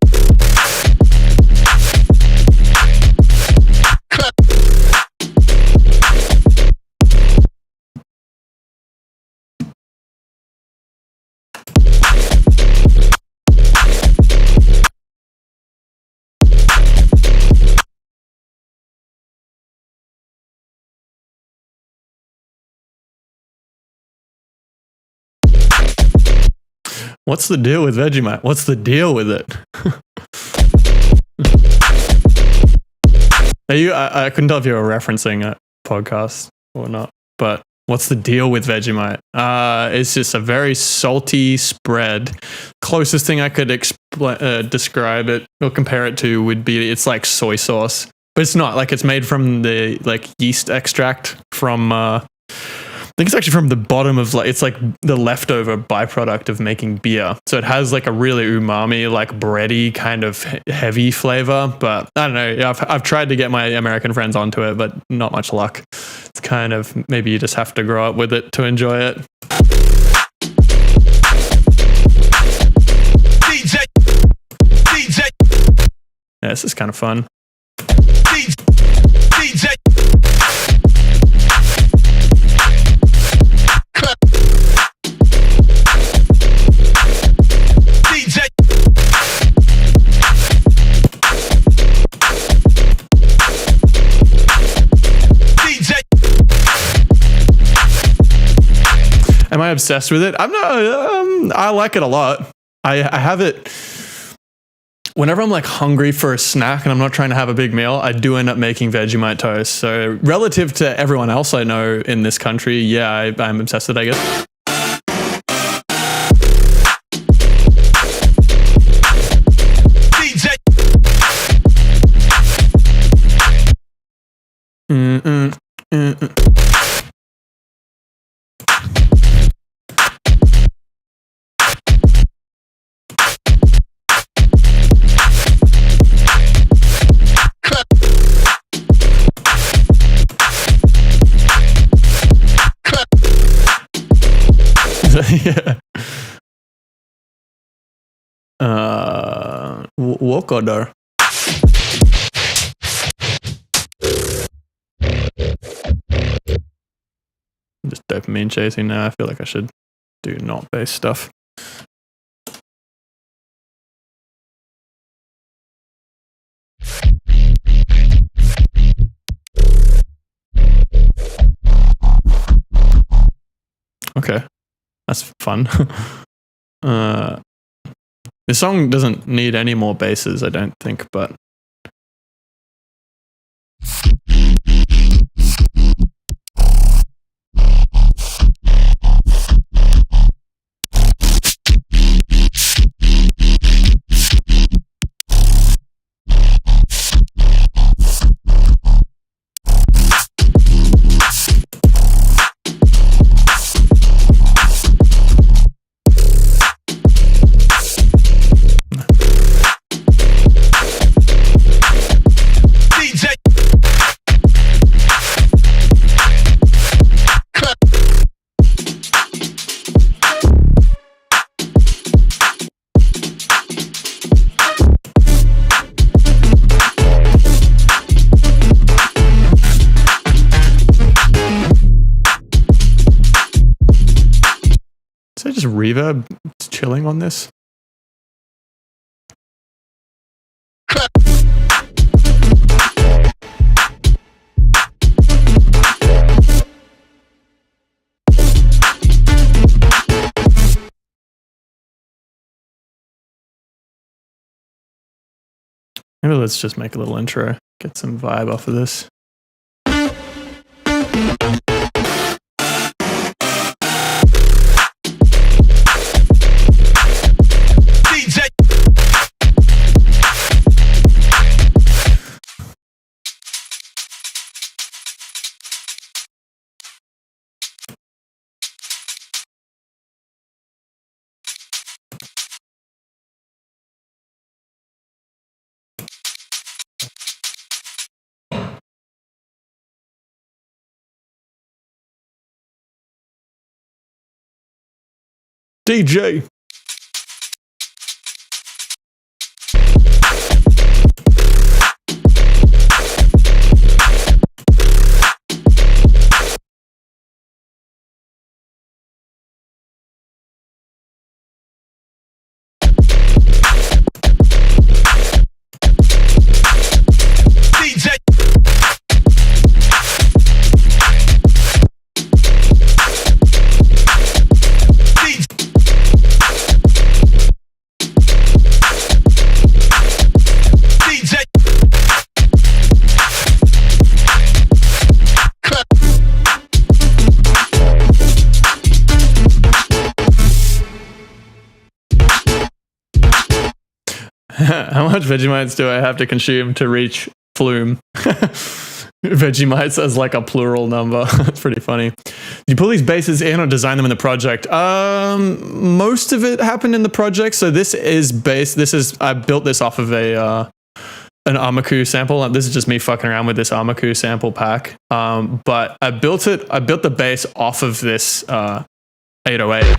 What's the deal with Vegemite? What's the deal with it? I couldn't tell if you were referencing a podcast or not, but what's the deal with Vegemite? It's just a very salty spread. Closest thing I could describe it or compare it to would be it's like soy sauce, but it's not. Like, it's made from the like yeast extract from I think it's actually from the bottom of it's like the leftover byproduct of making beer. So it has like a really umami, like bready kind of heavy flavor. But I don't know. Yeah, I've tried to get my American friends onto it, but not much luck. It's kind of, maybe you just have to grow up with it to enjoy it. DJ. Yeah, this is kind of fun. DJ. Am I obsessed with it? I'm not. I like it a lot. I have it whenever I'm like hungry for a snack and I'm not trying to have a big meal. I do end up making Vegemite toast. So relative to everyone else I know in this country, yeah, I'm obsessed with it, I guess. Yeah. Walk order. I'm just dopamine chasing now. I feel like I should do not based stuff. Okay, that's fun. This song doesn't need any more basses, I don't think, but is it just reverb chilling on this? Maybe let's just make a little intro, get some vibe off of this. DJ. How much Vegemites do I have to consume to reach Flume? Vegemites as like a plural number. That's pretty funny. Did you pull these bases in or design them in the project? Most of it happened in the project. So this is I built this off of an Armaku sample. This is just me fucking around with this Armaku sample pack. But I built the base off of this 808.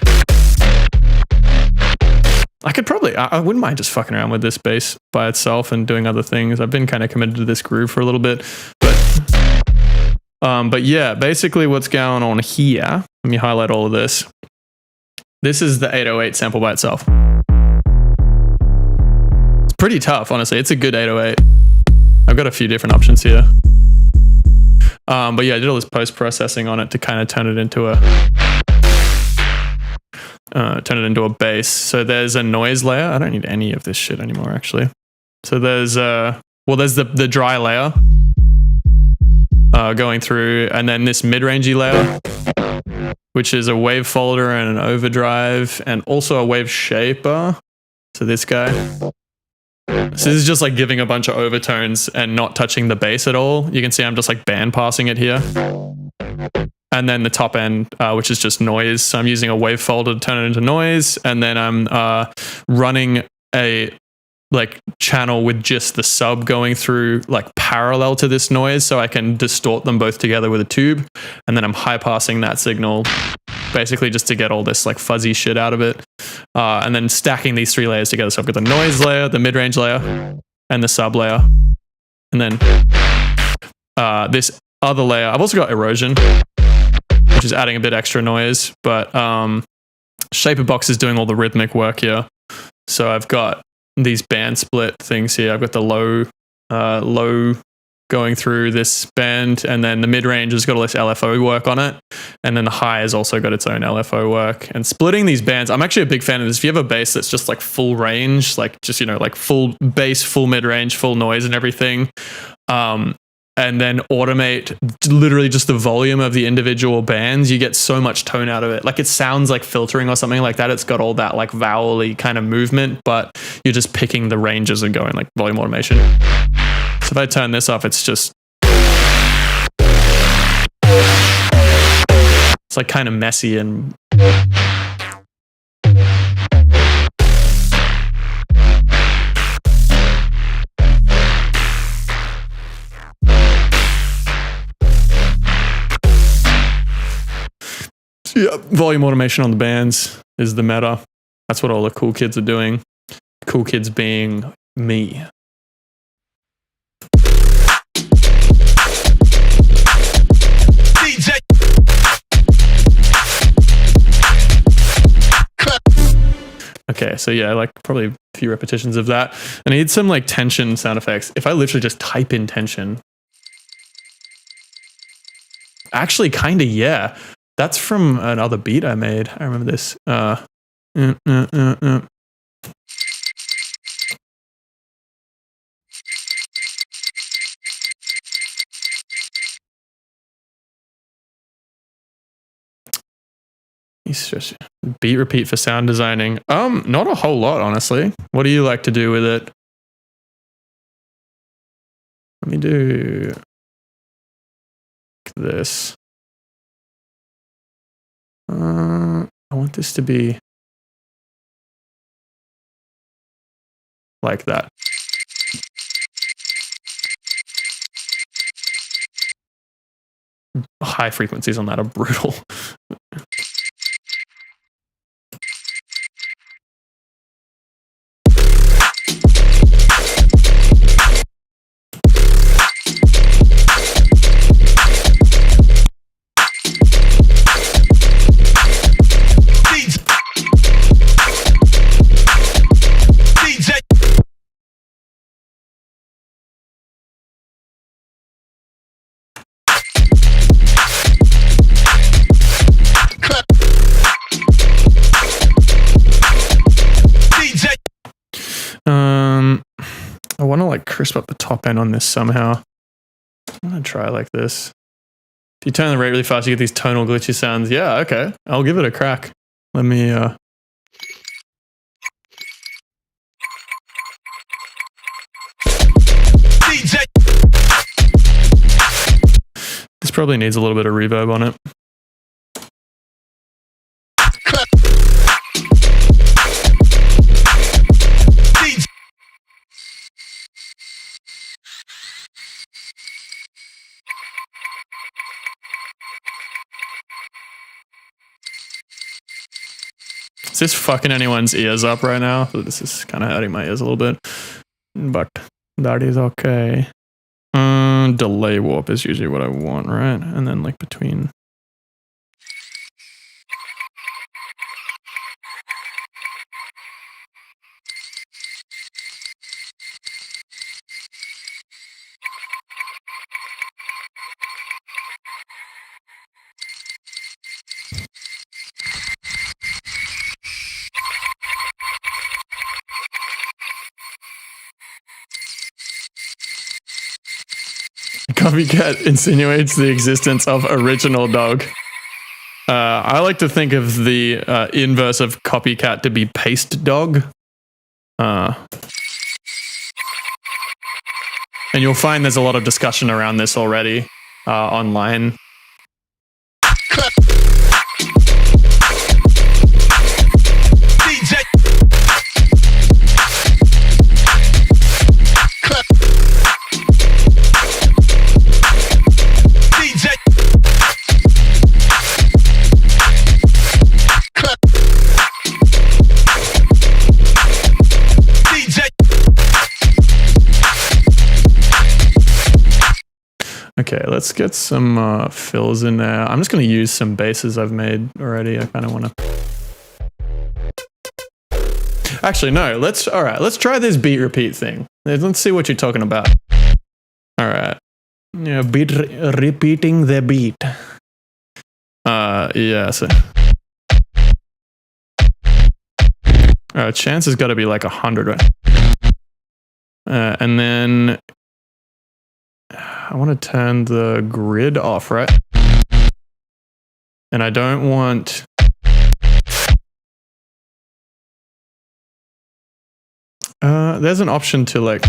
I wouldn't mind just fucking around with this bass by itself and doing other things. I've been kind of committed to this groove for a little bit, but yeah, basically what's going on here, let me highlight all of this. This is the 808 sample by itself. It's pretty tough, honestly. It's a good 808. I've got a few different options here. But yeah, I did all this post-processing on it to kind of turn it into a bass. So there's a noise layer. I don't need any of this shit anymore, actually. So there's the dry layer going through, and then this mid-rangey layer, which is a wave folder and an overdrive, and also a wave shaper. So this guy. So this is just like giving a bunch of overtones and not touching the bass at all. You can see I'm just like band passing it here. And then the top end, which is just noise. So I'm using a wave folder to turn it into noise. And then I'm running a like channel with just the sub going through like parallel to this noise, so I can distort them both together with a tube. And then I'm high passing that signal basically just to get all this like fuzzy shit out of it. And then stacking these three layers together. So I've got the noise layer, the mid-range layer, and the sub layer. And then this other layer, I've also got erosion, which is adding a bit extra noise, but Shaper Box is doing all the rhythmic work here. So I've got these band split things here. I've got the low going through this band, and then the mid-range has got all this LFO work on it, and then the high has also got its own LFO work. And splitting these bands, I'm actually a big fan of this. If you have a bass that's just like full range, like just, you know, like full bass, full mid-range, full noise and everything, and then automate literally just the volume of the individual bands, you get so much tone out of it. Like it sounds like filtering or something like that. It's got all that like vowel-y kind of movement, but you're just picking the ranges and going like volume automation. So if I turn this off, it's just, it's like kind of messy and yeah, volume automation on the bands is the meta. That's what all the cool kids are doing. Cool kids being me. DJ. Okay, so yeah, like probably a few repetitions of that. I need some like tension sound effects. If I literally just type in tension. Actually, kind of, yeah. That's from another beat I made. I remember this. Beat repeat for sound designing. Not a whole lot, honestly. What do you like to do with it? Let me do this. I want this to be like that. High frequencies on that are brutal. I want to like crisp up the top end on this somehow. I'm gonna try like this. If you turn the rate really fast, you get these tonal glitchy sounds. Yeah, okay. I'll give it a crack. Let me This probably needs a little bit of reverb on it. Is this fucking anyone's ears up right now? This is kind of hurting my ears a little bit, but that is okay. Delay warp is usually what I want, right? And then like between. Copycat insinuates the existence of original dog. I like to think of the inverse of copycat to be paste dog. And you'll find there's a lot of discussion around this already online. Okay, let's get some fills in there. I'm just going to use some basses I've made already. I kind of want to... Actually, no. Let's try this beat repeat thing. Let's see what you're talking about. All right. Yeah, repeating the beat. Yeah. So, chance has got to be like 100, right? And then I want to turn the grid off, right? And I don't want... there's an option to like...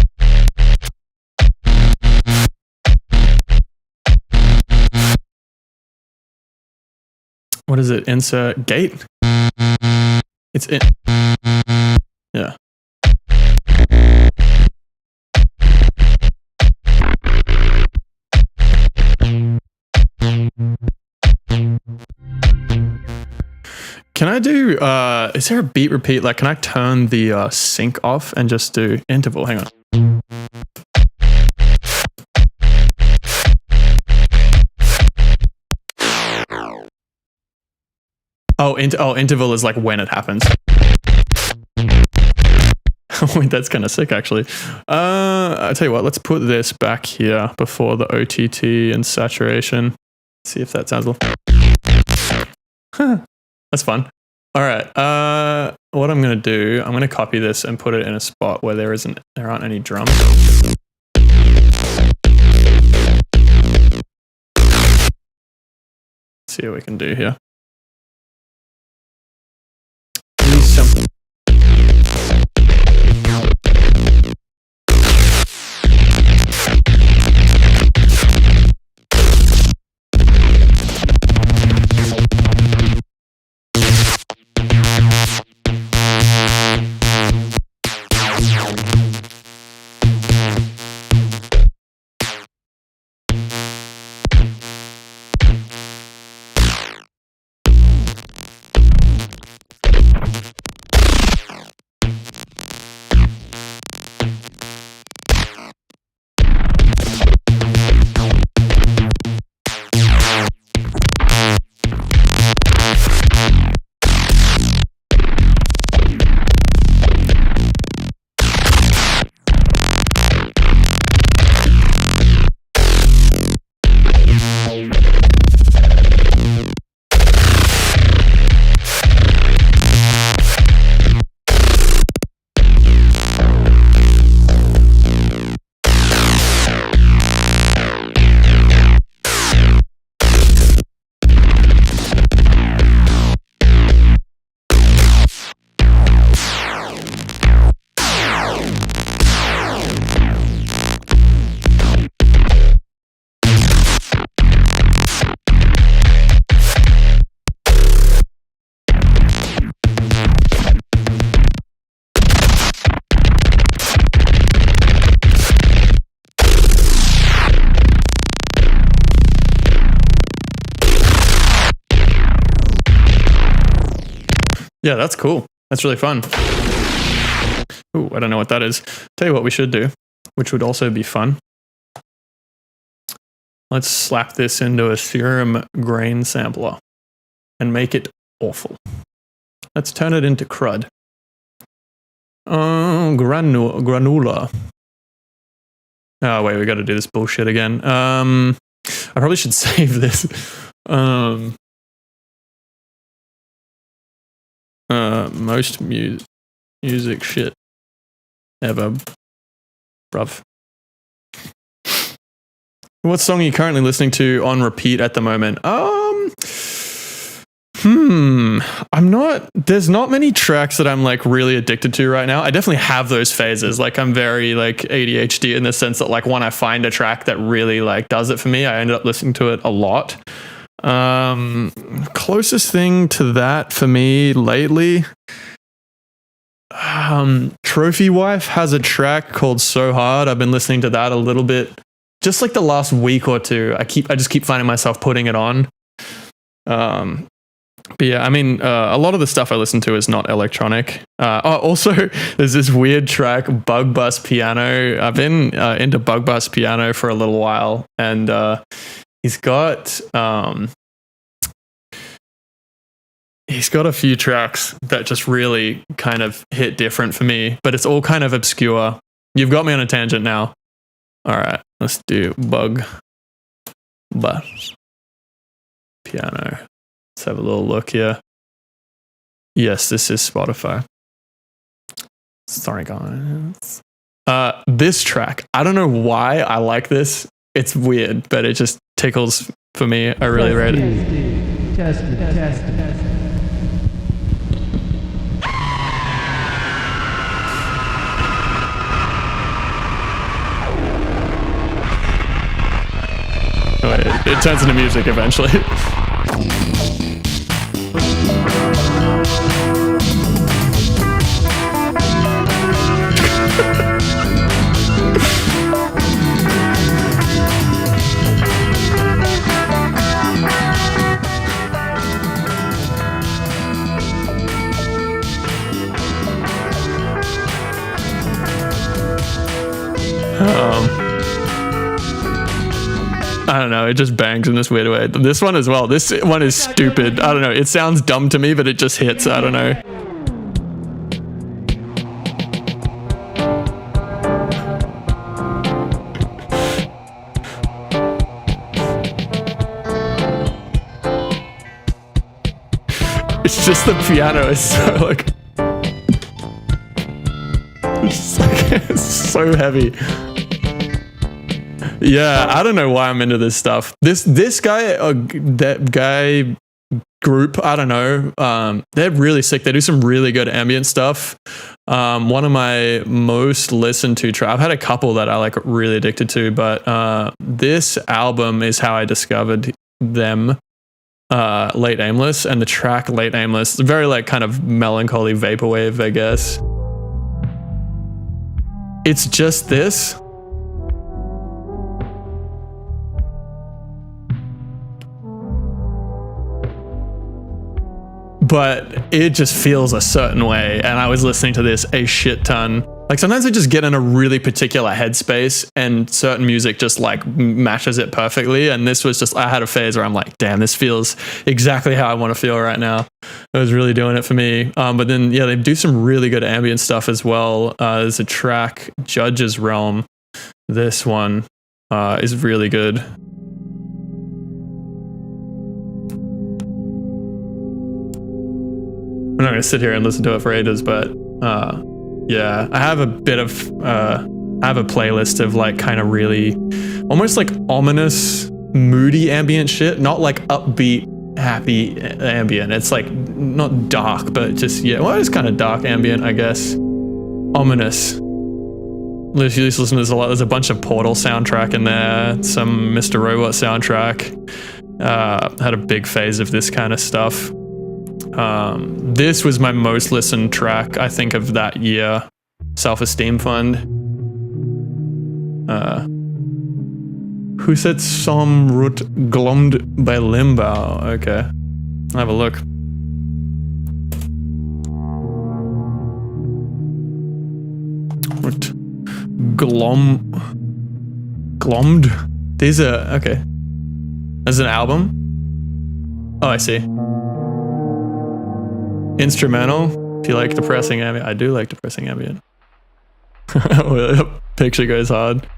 What is it? Insert gate? It's in... Yeah. Can I do, is there a beat repeat? Like, can I turn the sync off and just do interval? Hang on. Oh, interval is like when it happens. Wait, that's kind of sick, actually. I tell you what, let's put this back here before the OTT and saturation. See if that sounds a little... Huh. That's fun. All right. What I'm going to do, I'm going to copy this and put it in a spot where there aren't any drums. See what we can do here. Yeah, that's cool. That's really fun. Ooh, I don't know what that is. Tell you what we should do, which would also be fun. Let's slap this into a serum grain sampler and make it awful. Let's turn it into crud. Granula. Oh, wait, we got to do this bullshit again. I probably should save this. Most music shit ever, bruv. What song are you currently listening to on repeat at the moment? There's not many tracks that I'm like really addicted to right now. I definitely have those phases. Like I'm very like ADHD in the sense that like when I find a track that really like does it for me, I ended up listening to it a lot. Closest thing to that for me lately, Trophy Wife has a track called So Hard. I've been listening to that a little bit, just like the last week or two. I just keep finding myself putting it on. But yeah, I mean, a lot of the stuff I listen to is not electronic. Also, there's this weird track, Bug Bus Piano. I've been into Bug Bus Piano for a little while, and he's got a few tracks that just really kind of hit different for me, but it's all kind of obscure. You've got me on a tangent now. All right, let's do Bug Bus Piano. Let's have a little look here. Yes, this is Spotify. Sorry, guys. This track, I don't know why I like this. It's weird, but it just tickles for me. I really rate it. Test. It turns into music eventually. I don't know, it just bangs in this weird way. This one as well. This one is stupid. I don't know. It sounds dumb to me, but it just hits. I don't know. It's just the piano is so like... it's so heavy. Yeah, I don't know why I'm into this stuff. This guy, that guy group, I don't know. They're really sick. They do some really good ambient stuff. One of my most listened to tracks, I've had a couple that I like really addicted to, but this album is how I discovered them. Late Aimless, and the track Late Aimless, very like kind of melancholy vaporwave, I guess. It's just this. But it just feels a certain way, and I was listening to this a shit ton. Like sometimes I just get in a really particular headspace and certain music just like matches it perfectly, and this was just, I had a phase where I'm like, damn, this feels exactly how I want to feel right now. It was really doing it for me. But then yeah, they do some really good ambient stuff as well. There's a track, Judge's Realm. This one is really good. I'm not going to sit here and listen to it for ages, but yeah, I have a bit of, I have a playlist of like kind of really almost like ominous, moody ambient shit, not like upbeat, happy ambient. It's like not dark, but just, yeah, well, it's kind of dark ambient, I guess. Ominous. If you listen to this a lot, there's a bunch of Portal soundtrack in there, some Mr. Robot soundtrack. Had a big phase of this kind of stuff. This was my most listened track, I think, of that year. Self-Esteem Fund. Who said Som Rut Glomd by Limbo? Okay. I'll have a look. Glommed. These are okay. As an album. Oh, I see. Instrumental. If you like depressing ambient, I do like depressing ambient. Picture goes hard.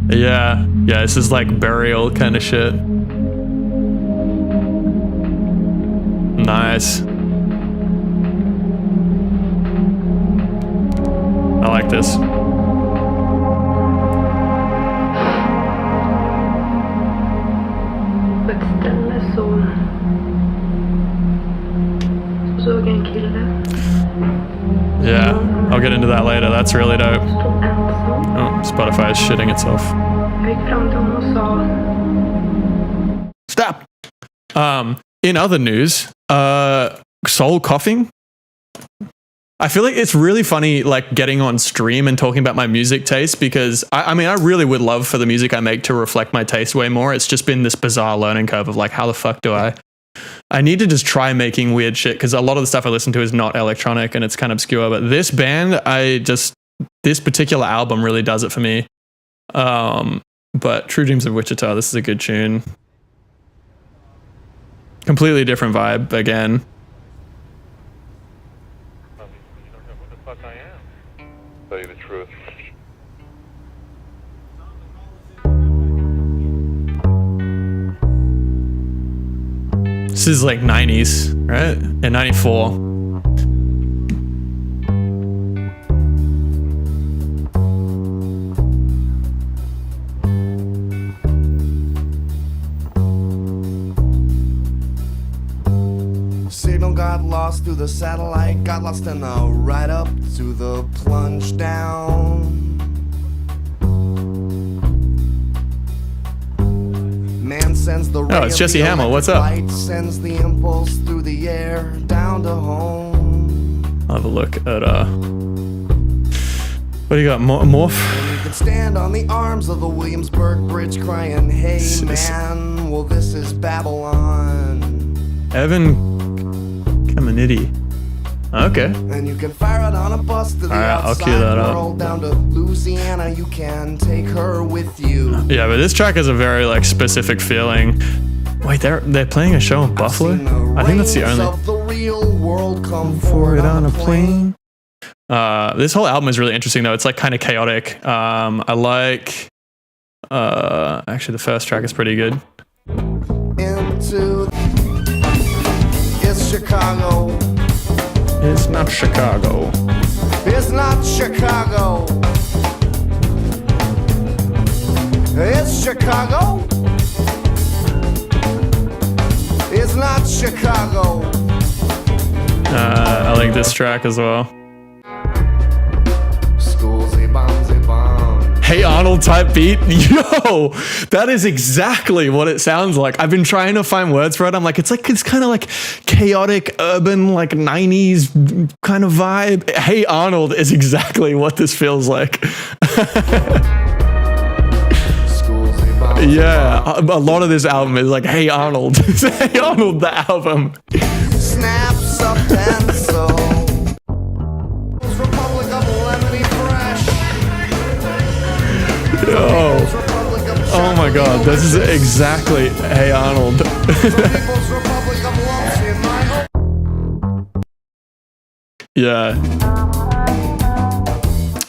Yeah, this is like burial kind of shit. Nice. I like this. På ett ställe så såg jag en kille. Yeah, I'll get into that later. That's really dope. Stod ensam. Oh, Spotify is shitting itself. Jag gick fram till honom och sa, Stop. In other news, soul coughing. I feel like it's really funny, like getting on stream and talking about my music taste, because I mean, I really would love for the music I make to reflect my taste way more. It's just been this bizarre learning curve of like, how the fuck do I need to just try making weird shit, because a lot of the stuff I listen to is not electronic and it's kind of obscure. But this band, this particular album really does it for me. But True Dreams of Wichita, this is a good tune. Completely different vibe again. You don't know who the fuck I am. Tell you the truth. This is like 90s, right? In 94. Signal got lost through the satellite, got lost in the ride up to the plunge down. Man sends the Oh, it's Jesse Hamill. What's up? light, sends the impulse through the air down to home. I'll have a look at what do you got? Morph? And you can stand on the arms of the Williamsburg Bridge crying, hey man, well this is Babylon. Evan Caminiti. Okay. And you can fire it on a bus to the Alright, I'll outside cue that up. world down to Louisiana. You can take her with you. Yeah, but this track has a very like specific feeling. Wait, they're playing a show in Buffalo? I think that's the Reins only. of the real world come For forward it on a plane. This whole album is really interesting though. It's like kind of chaotic. I like. Actually, the first track is pretty good. Into it's Chicago. It's not Chicago. It's not Chicago. It's Chicago. It's not Chicago. I like this track as well. School's a bomb. Hey Arnold type beat. Yo, that is exactly what it sounds like. I've been trying to find words for it. I'm like, it's kind of like chaotic, urban, like 90s kind of vibe. Hey Arnold is exactly what this feels like. School's a bomb. Yeah, a lot of this album is like, Hey Arnold. Hey Arnold, the album. Snaps up and so. Republic of Lemony Fresh. Yo. Republic of Oh my god, this is exactly Hey Arnold. People's Republic of Lost in my Yeah.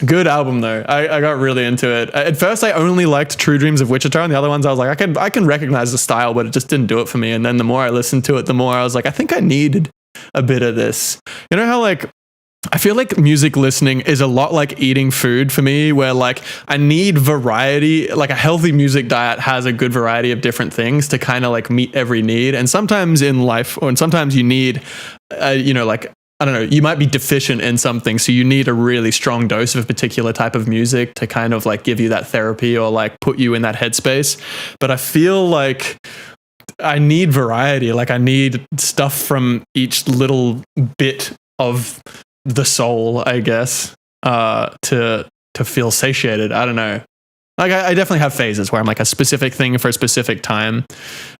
Good album though. I got really into it. At first I only liked True Dreams of Wichita, and the other ones I was like, I can recognize the style, but it just didn't do it for me. And then the more I listened to it, the more I was like, I think I needed a bit of this. You know how like I feel like music listening is a lot like eating food for me, where like I need variety. Like a healthy music diet has a good variety of different things to kind of like meet every need. And sometimes in life, or sometimes you need, like, I don't know, you might be deficient in something. So you need a really strong dose of a particular type of music to kind of like give you that therapy or like put you in that headspace. But I feel like I need variety. Like I need stuff from each little bit of the soul, I guess, to feel satiated. I don't know. Like I definitely have phases where I'm like a specific thing for a specific time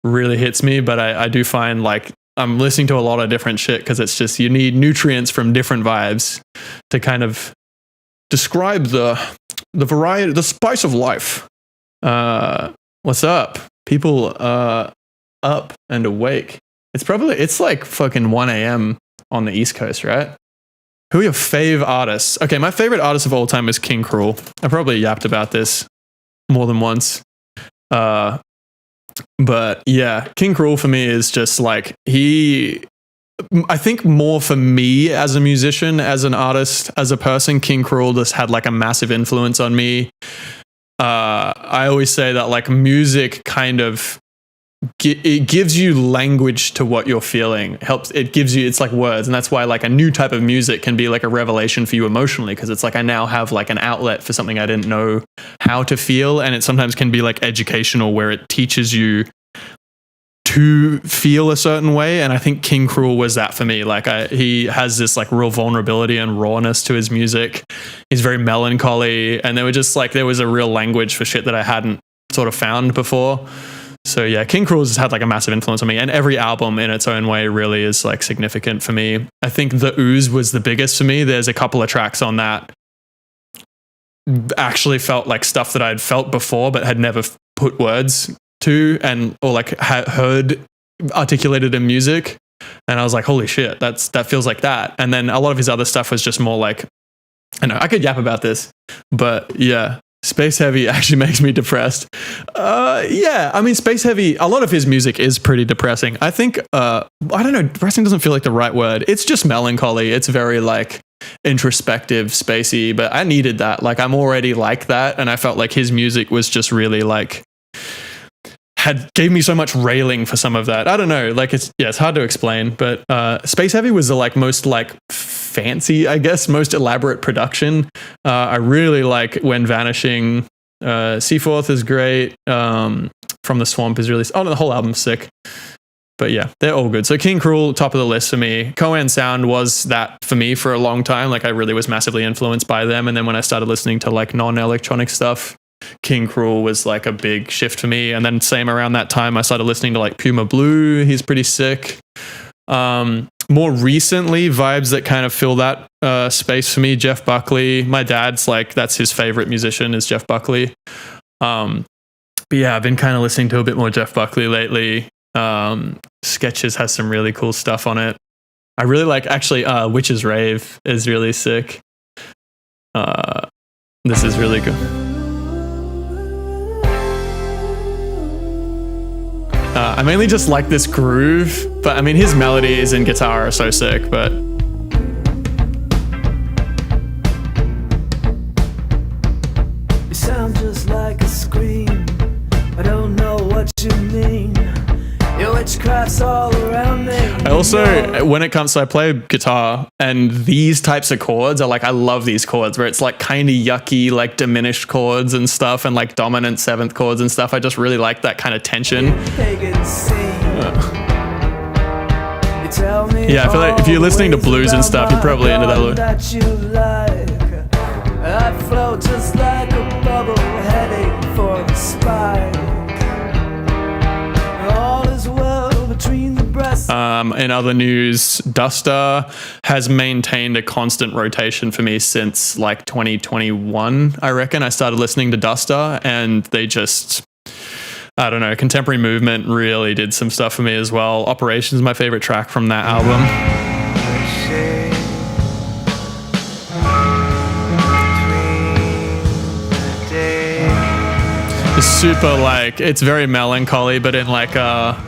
really hits me, but I do find like I'm listening to a lot of different shit because it's just, you need nutrients from different vibes to kind of describe the variety, the spice of life. What's up? People up and awake. It's like fucking 1 a.m. on the East Coast, right? Who are your fave artists? Okay, my favorite artist of all time is King Cruel. I probably yapped about this more than once. But yeah, King Cruel for me is just like, I think more for me as a musician, as an artist, as a person, King Cruel just had like a massive influence on me. I always say that like music kind of it gives you language to what you're feeling. It's like words, and that's why like a new type of music can be like a revelation for you emotionally, because it's like I now have like an outlet for something I didn't know how to feel, and it sometimes can be like educational where it teaches you to feel a certain way. And I think King Cruel was that for me. Like he has this like real vulnerability and rawness to his music. He's very melancholy, and there was a real language for shit that I hadn't sort of found before. So yeah, King Cruel has had like a massive influence on me, and every album in its own way really is like significant for me. I think The Ooze was the biggest for me. There's a couple of tracks on that actually felt like stuff that I'd felt before but had never put words to, or like heard articulated in music, and I was like, holy shit, that feels like that. And then a lot of his other stuff was just more like, I know I could yap about this, but yeah, Space Heavy actually makes me depressed. Yeah, I mean, Space Heavy, a lot of his music is pretty depressing. I think, I don't know, depressing doesn't feel like the right word. It's just melancholy. It's very like introspective, spacey, but I needed that. Like I'm already like that, and I felt like his music was just really like, gave me so much railing for some of that. I don't know, like it's hard to explain, but Space Heavy was the like most like fancy, I guess, most elaborate production. I really like When Vanishing. Seaforth is great. From the Swamp is really, the whole album's sick. But yeah, they're all good. So King Cruel, top of the list for me. Coan Sound was that for me for a long time. Like I really was massively influenced by them, and then when I started listening to like non-electronic stuff, King Cruel was like a big shift for me. And then same around that time, I started listening to like Puma Blue. He's pretty sick. More recently, vibes that kind of fill that space for me, Jeff Buckley. My dad's like, that's his favorite musician is Jeff Buckley. But yeah, I've been kind of listening to a bit more Jeff Buckley lately. Sketches has some really cool stuff on it. I really like, actually, Witch's Rave is really sick. This is really good. I mainly just like this groove, but I mean his melodies and guitar are so sick, but you sound just like a scream. I don't know what you mean. Your witchcraft's all around me. I also, when it comes to, I play guitar, and these types of chords are like, I love these chords where it's like kind of yucky, like diminished chords and stuff, and like dominant seventh chords and stuff. I just really like that kind of tension. Yeah, I feel like if you're listening to blues and stuff, you're probably into that. That you like. I float just like a bubble heading for the spike. All is well between the breasts. In other news, Duster has maintained a constant rotation for me since like 2021, I reckon. I started listening to Duster, and they just, I don't know, Contemporary Movement really did some stuff for me as well. Operation's my favorite track from that album. It's super like, it's very melancholy, but in like a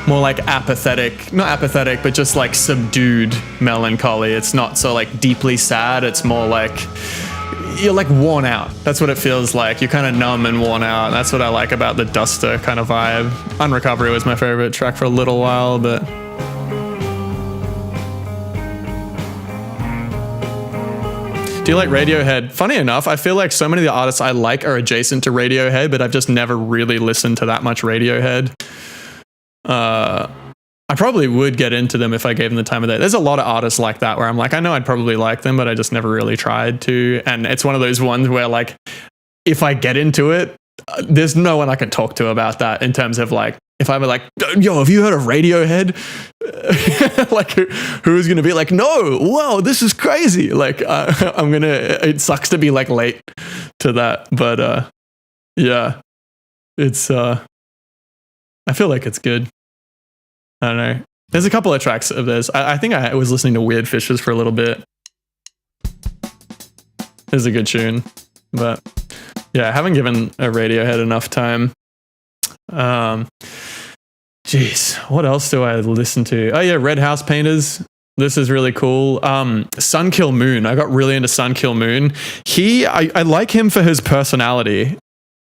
more like apathetic, not apathetic, but just like subdued melancholy. It's not so like deeply sad. It's more like you're like worn out. That's what it feels like. You're kind of numb and worn out. That's what I like about the Duster kind of vibe. Unrecovery was my favorite track for a little while, but do you like Radiohead? Funny enough, I feel like so many of the artists I like are adjacent to Radiohead, but I've just never really listened to that much Radiohead. I probably would get into them if I gave them the time of day. There's a lot of artists like that where I'm like, I know I'd probably like them, but I just never really tried to. And it's one of those ones where like, if I get into it, there's no one I can talk to about that in terms of like if I were like, yo, have you heard of Radiohead? Like, who's going to be like, no, whoa, this is crazy. Like, it sucks to be like late to that. But yeah, it's, I feel like it's good. I don't know. There's a couple of tracks of this. I think I was listening to Weird Fishes for a little bit. It's a good tune. But yeah, I haven't given a Radiohead enough time. Jeez, what else do I listen to? Oh yeah, Red House Painters. This is really cool. Sun Kill Moon. I got really into Sun Kill Moon. I like him for his personality.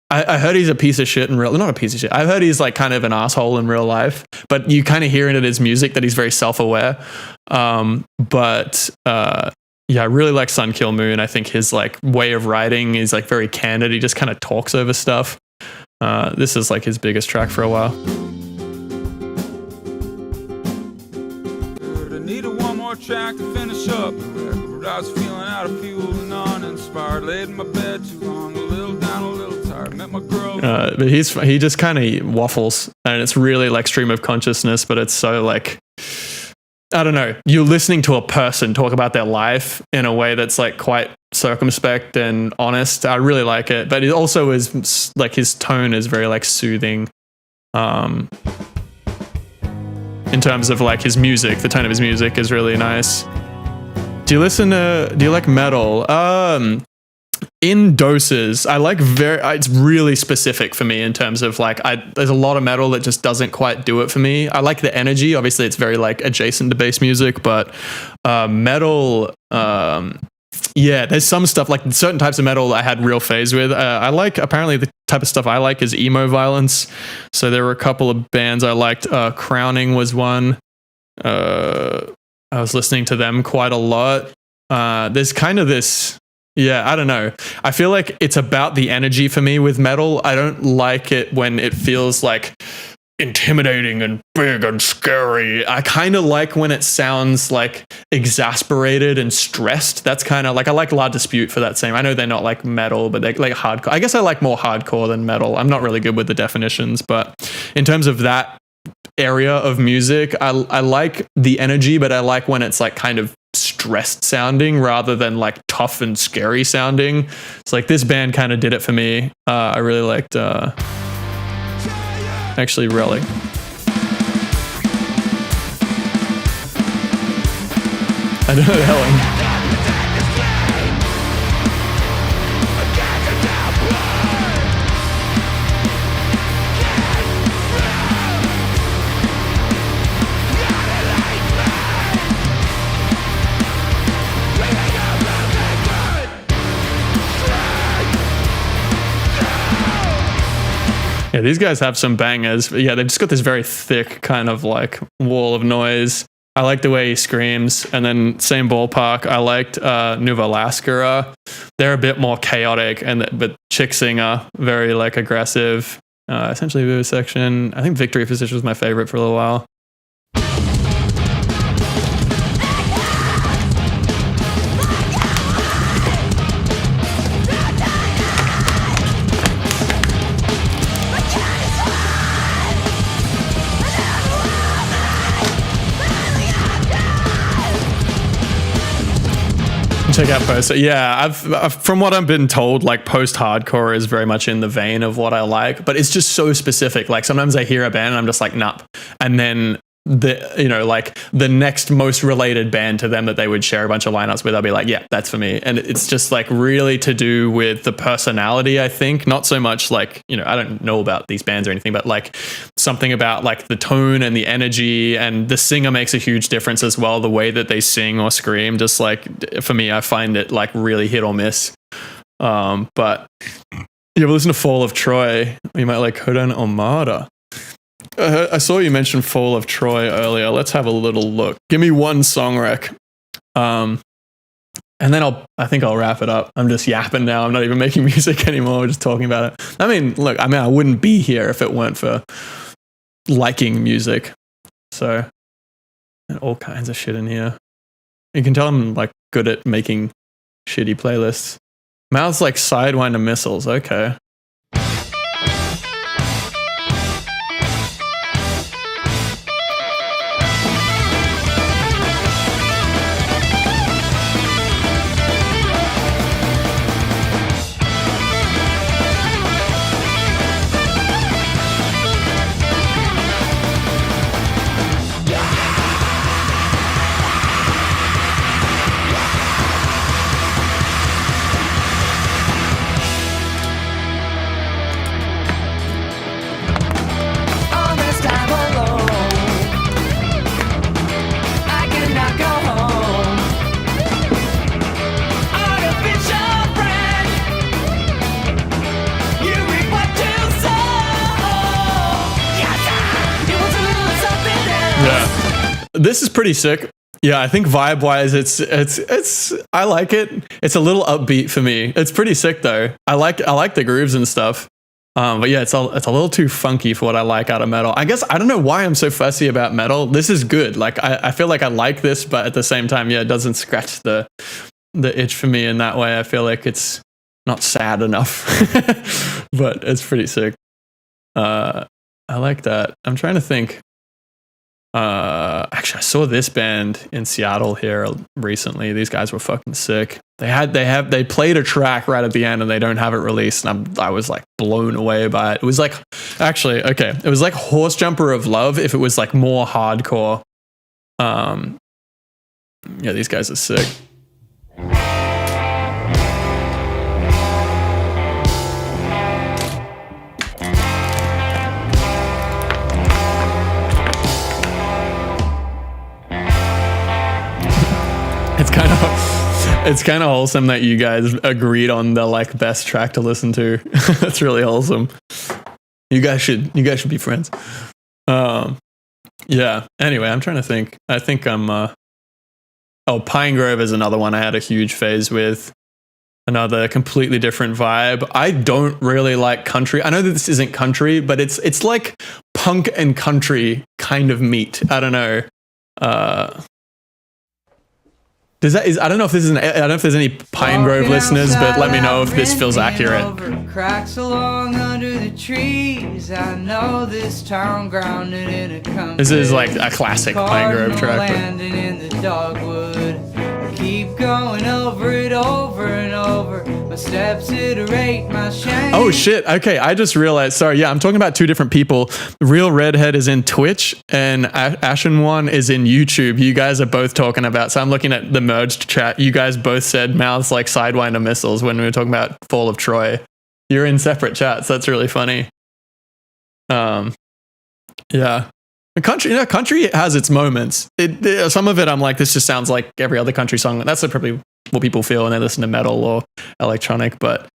I heard he's a piece of shit in real, not a piece of shit. I've heard he's like kind of an asshole in real life, but you kind of hear in his music that he's very self-aware. Yeah, I really like Sun Kill Moon. I think his like way of writing is like very candid. He just kind of talks over stuff. This is like his biggest track for a while. I needed one more track to finish up the record. I was feeling out of fuel and uninspired. Laid in my bed too long, a little down, a little tired. Met my girl. But he just kind of waffles, and it's really like stream of consciousness, but it's so like, I don't know, you're listening to a person talk about their life in a way that's like quite circumspect and honest. I really like it, but it also is like his tone is very like soothing. In terms of like his music, the tone of his music is really nice. Do you like metal? In doses. I like it's really specific for me in terms of like, there's a lot of metal that just doesn't quite do it for me. I like the energy. Obviously it's very like adjacent to bass music, but metal, yeah, there's some stuff like certain types of metal I had real phase with. Apparently the type of stuff I like is emo violence. So there were a couple of bands I liked. Crowning was one. I was listening to them quite a lot. There's kind of this, yeah, I don't know. I feel like it's about the energy for me with metal. I don't like it when it feels like intimidating and big and scary. I kind of like when it sounds like exasperated and stressed. That's kind of like, I like La Dispute for that same. I know they're not like metal, but they're like hardcore. I guess I like more hardcore than metal. I'm not really good with the definitions, but in terms of that area of music, I like the energy, but I like when it's like kind of stressed sounding rather than like tough and scary sounding. It's like this band kind of did it for me. I really liked actually Relic. I don't know that one. Yeah, these guys have some bangers. But yeah, they've just got this very thick kind of like wall of noise. I like the way he screams. And then same ballpark, I liked Nuva Laskara. They're a bit more chaotic, but Chick Singer, very like aggressive. Essentially Vivisection. I think Victory Physician was my favorite for a little while. Check out post. Yeah, I've from what I've been told, like post-hardcore is very much in the vein of what I like, but it's just so specific. Like sometimes I hear a band and I'm just like, nah. And then the next most related band to them that they would share a bunch of lineups with, I'll be like, yeah, that's for me. And it's just like really to do with the personality, I think. Not so much like, I don't know about these bands or anything, but like something about like the tone and the energy, and the singer makes a huge difference as well. The way that they sing or scream, just like for me, I find it like really hit or miss. But you ever listen to Fall of Troy? You might like Kodan Omada. I saw you mention Fall of Troy earlier. Let's have a little look. Give me one song rec. And then I think I'll wrap it up. I'm just yapping now. I'm not even making music anymore. We're just talking about it. I mean, look, I wouldn't be here if it weren't for liking music. So, and all kinds of shit in here. You can tell I'm like good at making shitty playlists. Mouths like Sidewinder Missiles. Okay. This is pretty sick. Yeah, I think vibe wise, it's I like it. It's a little upbeat for me. It's pretty sick though. I like the grooves and stuff. But yeah, it's a little too funky for what I like out of metal. I guess I don't know why I'm so fussy about metal. This is good. Like I feel like I like this, but at the same time, yeah, it doesn't scratch the itch for me in that way. I feel like it's not sad enough, but it's pretty sick. I like that. I'm trying to think. Actually, I saw this band in Seattle here recently. These guys were fucking sick. They played a track right at the end and they don't have it released, and I was like blown away by it. It was like, actually, okay, it was like Horse Jumper of Love if it was like more hardcore. Yeah, these guys are sick. It's kind of wholesome that you guys agreed on the like best track to listen to. That's really wholesome. You guys should be friends. Yeah. Anyway, I'm trying to think. I think I'm. Pine Grove is another one I had a huge phase with. Another completely different vibe. I don't really like country. I know that this isn't country, but it's like punk and country kind of meet. I don't know. I don't know if this is I don't know if there's any Pine Grove listeners, but let me know if this feels accurate. Cracks along under the trees. I know this town grounded in a comfort. This is like a classic Pine Grove track. Landing in the dogwood. I keep going over it over and over. My steps iterate my shame. Oh shit. Okay, I just realized. Sorry, yeah, I'm talking about two different people. Real Redhead is in Twitch and Ashen One is in YouTube. You guys are both talking about. So I'm looking at the merged chat. You guys both said mouths like Sidewinder missiles when we were talking about Fall of Troy. You're in separate chats. That's really funny. Yeah. Country has its moments. Some of it, I'm like, this just sounds like every other country song. That's probably what people feel when they listen to metal or electronic. But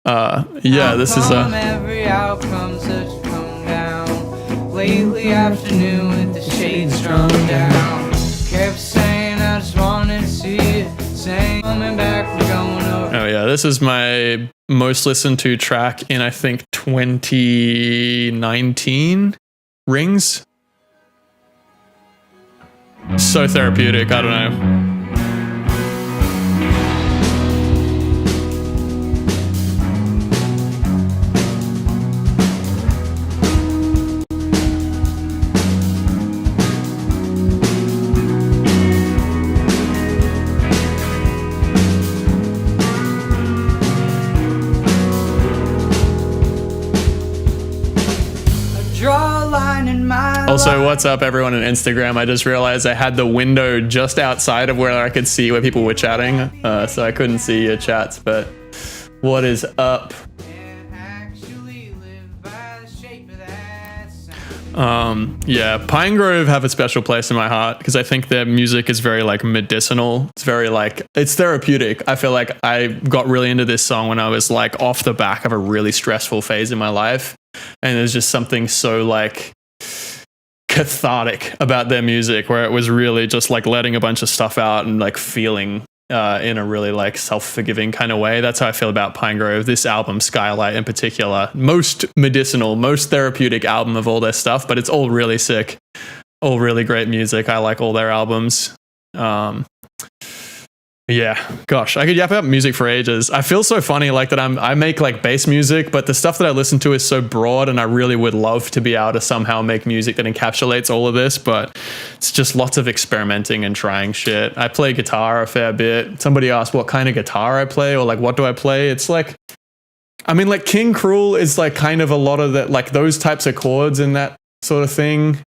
yeah, this is every outcome such a come down. Lately afternoon with the shades drawn down. Kept saying I just wanted to see it. Saying coming back, we're going over. Oh yeah, this is my most listened to track in I think 2019. Rings. So therapeutic. I don't know. Also, what's up everyone on Instagram? I just realized I had the window just outside of where I could see where people were chatting, so I couldn't see your chats, but what is up? Yeah, Pine Grove have a special place in my heart because I think their music is very like medicinal. It's very like, it's therapeutic. I feel like I got really into this song when I was like off the back of a really stressful phase in my life, and there's just something so like cathartic about their music where it was really just like letting a bunch of stuff out and like feeling in a really like self-forgiving kind of way. That's how I feel about Pine Grove. This album, Skylight in particular, most medicinal, most therapeutic album of all their stuff, but it's all really sick, all really great music. I like all their albums. Yeah, gosh, I could yap about music for ages. I feel so funny like that I make like bass music, but the stuff that I listen to is so broad, and I really would love to be able to somehow make music that encapsulates all of this, but it's just lots of experimenting and trying shit. I play guitar a fair bit. Somebody asked what kind of guitar I play or like what do I play? It's like, I mean, like King Cruel is like kind of a lot of that, like those types of chords and that sort of thing.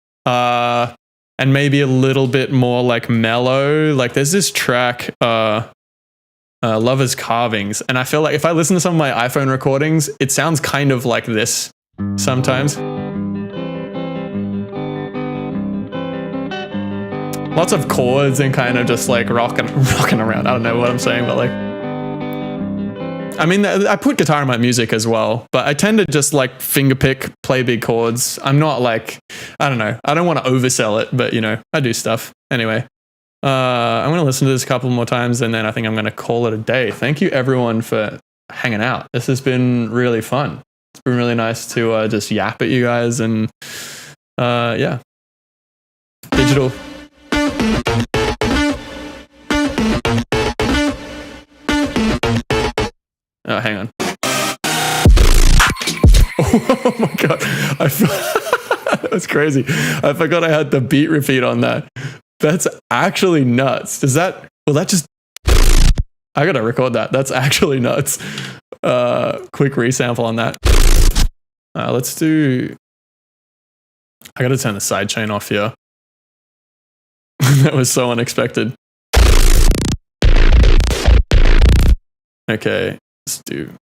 And maybe a little bit more like mellow. Like there's this track, Lover's Carvings. And I feel like if I listen to some of my iPhone recordings, it sounds kind of like this sometimes. Lots of chords and kind of just like rocking around. I don't know what I'm saying, but like, I mean, I put guitar in my music as well, but I tend to just like finger pick, play big chords. I'm not like, I don't know. I don't want to oversell it, but you know, I do stuff. Anyway, I'm going to listen to this a couple more times, and then I think I'm going to call it a day. Thank you everyone for hanging out. This has been really fun. It's been really nice to just yap at you guys, and yeah. Digital. Oh, hang on. Oh my god. That's crazy. I forgot I had the beat repeat on that. That's actually nuts. Will that just... I gotta record that. That's actually nuts. Quick resample on that. Let's do... I gotta turn the sidechain off here. That was so unexpected. Okay, let's do...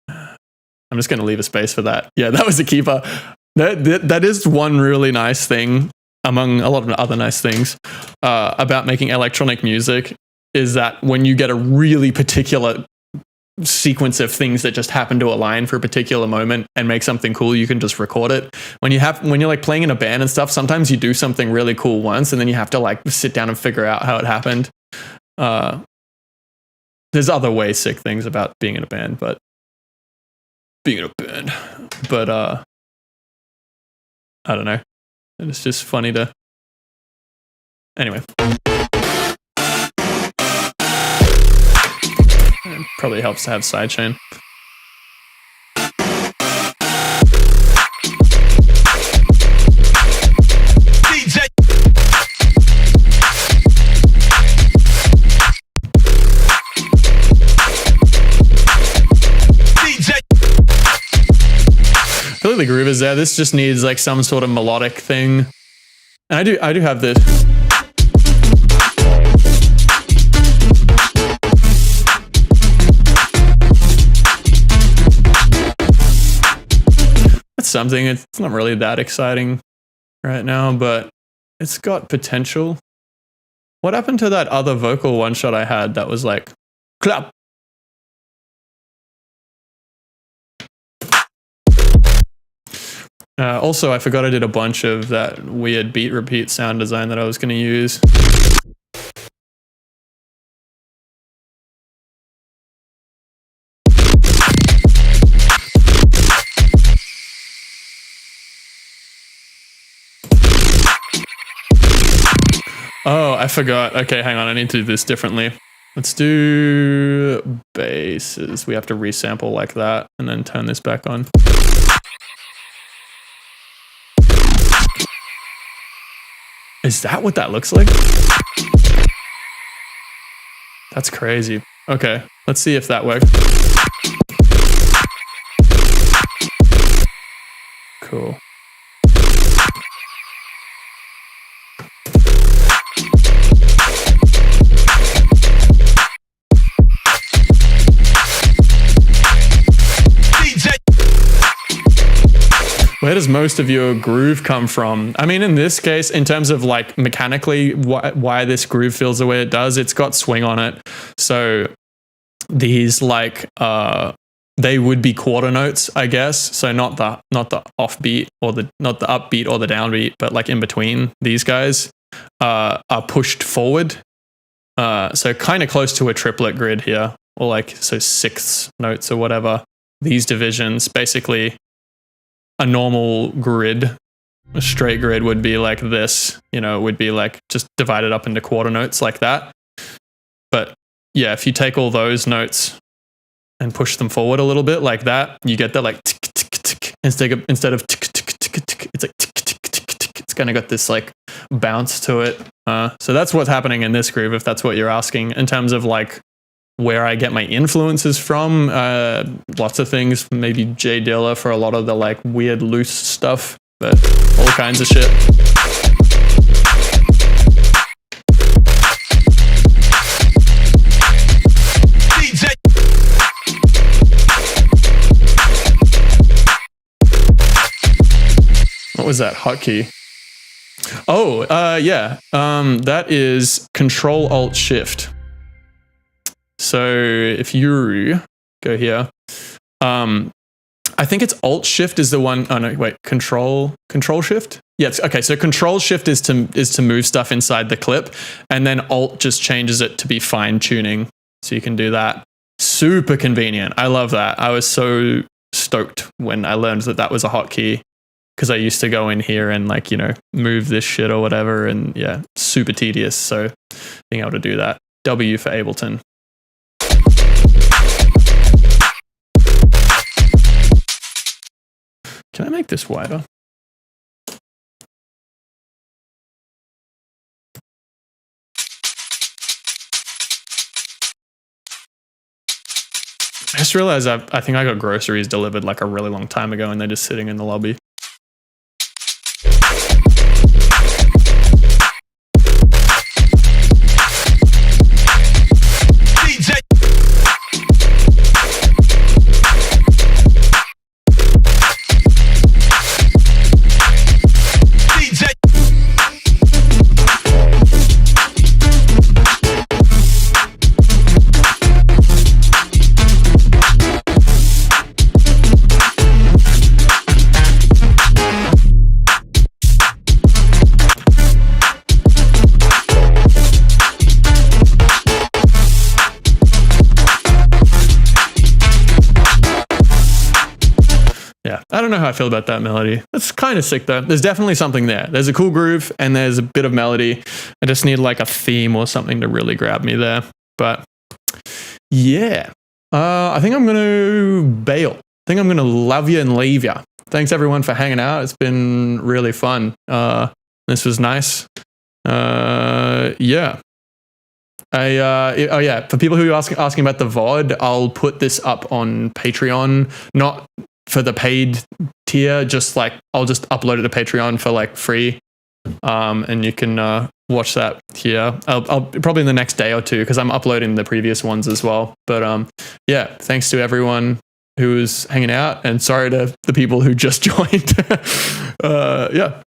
I'm just gonna leave a space for that. Yeah, that was a keeper. That is one really nice thing, among a lot of other nice things, about making electronic music, is that when you get a really particular sequence of things that just happen to align for a particular moment and make something cool, you can just record it. When you're like playing in a band and stuff, sometimes you do something really cool once and then you have to like sit down and figure out how it happened. There's other way sick things about being in a band, but I don't know. It's just funny to... Anyway. It probably helps to have sidechain. DJ. DJ. I feel like the groove is there. This just needs like some sort of melodic thing. And I do have this. That's something. It's not really that exciting right now, but it's got potential. What happened to that other vocal one shot I had that was like clap? Also, I forgot I did a bunch of that weird beat repeat sound design that I was going to use. Oh, I forgot. Okay, hang on. I need to do this differently. Let's do basses. We have to resample like that and then turn this back on. Is that what that looks like? That's crazy. Okay, let's see if that works. Cool. Where does most of your groove come from? I mean, in this case, in terms of like mechanically why this groove feels the way it does, it's got swing on it. So these like they would be quarter notes, I guess. So not the offbeat or not the upbeat or the downbeat, but like in between these guys are pushed forward. So kind of close to a triplet grid here, or like so sixths notes or whatever. These divisions basically. A normal grid, a straight grid would be like this, you know, it would be like just divided up into quarter notes like that. But yeah, if you take all those notes and push them forward a little bit like that, you get that like tick, tick, tick, instead of tick, tick, tick, tick, it's like tick, tick, tick, tick. It's kind of got this like bounce to it. So that's what's happening in this groove, if that's what you're asking, in terms of like where I get my influences from. Lots of things, maybe Jay Dilla for a lot of the like weird loose stuff, but all kinds of shit. DJ. What was that hotkey? Oh, yeah. That is Control-Alt-Shift. So if you go here, I think it's Alt Shift is the one. Oh no, wait, Control Shift. Yes. Okay. So Control Shift is to move stuff inside the clip, and then Alt just changes it to be fine tuning, so you can do that. Super convenient. I love that. I was so stoked when I learned that was a hotkey, because I used to go in here and like, move this shit or whatever, and yeah, super tedious. So being able to do that. W for Ableton. Can I make this wider? I just realized I think I got groceries delivered like a really long time ago, and they're just sitting in the lobby. DJ. DJ. Yeah, I don't know how I feel about that melody. It's kind of sick though. There's definitely something there. There's a cool groove and there's a bit of melody. I just need like a theme or something to really grab me there. But yeah, I think I'm going to bail. I think I'm going to love you and leave you. Thanks everyone for hanging out. It's been really fun. This was nice. Yeah. Oh yeah, for people who are asking about the VOD, I'll put this up on Patreon, not for the paid tier, just like I'll just upload it to Patreon for like free, and you can watch that here. I'll probably in the next day or two, because I'm uploading the previous ones as well. But yeah, thanks to everyone who was hanging out, and sorry to the people who just joined. Yeah,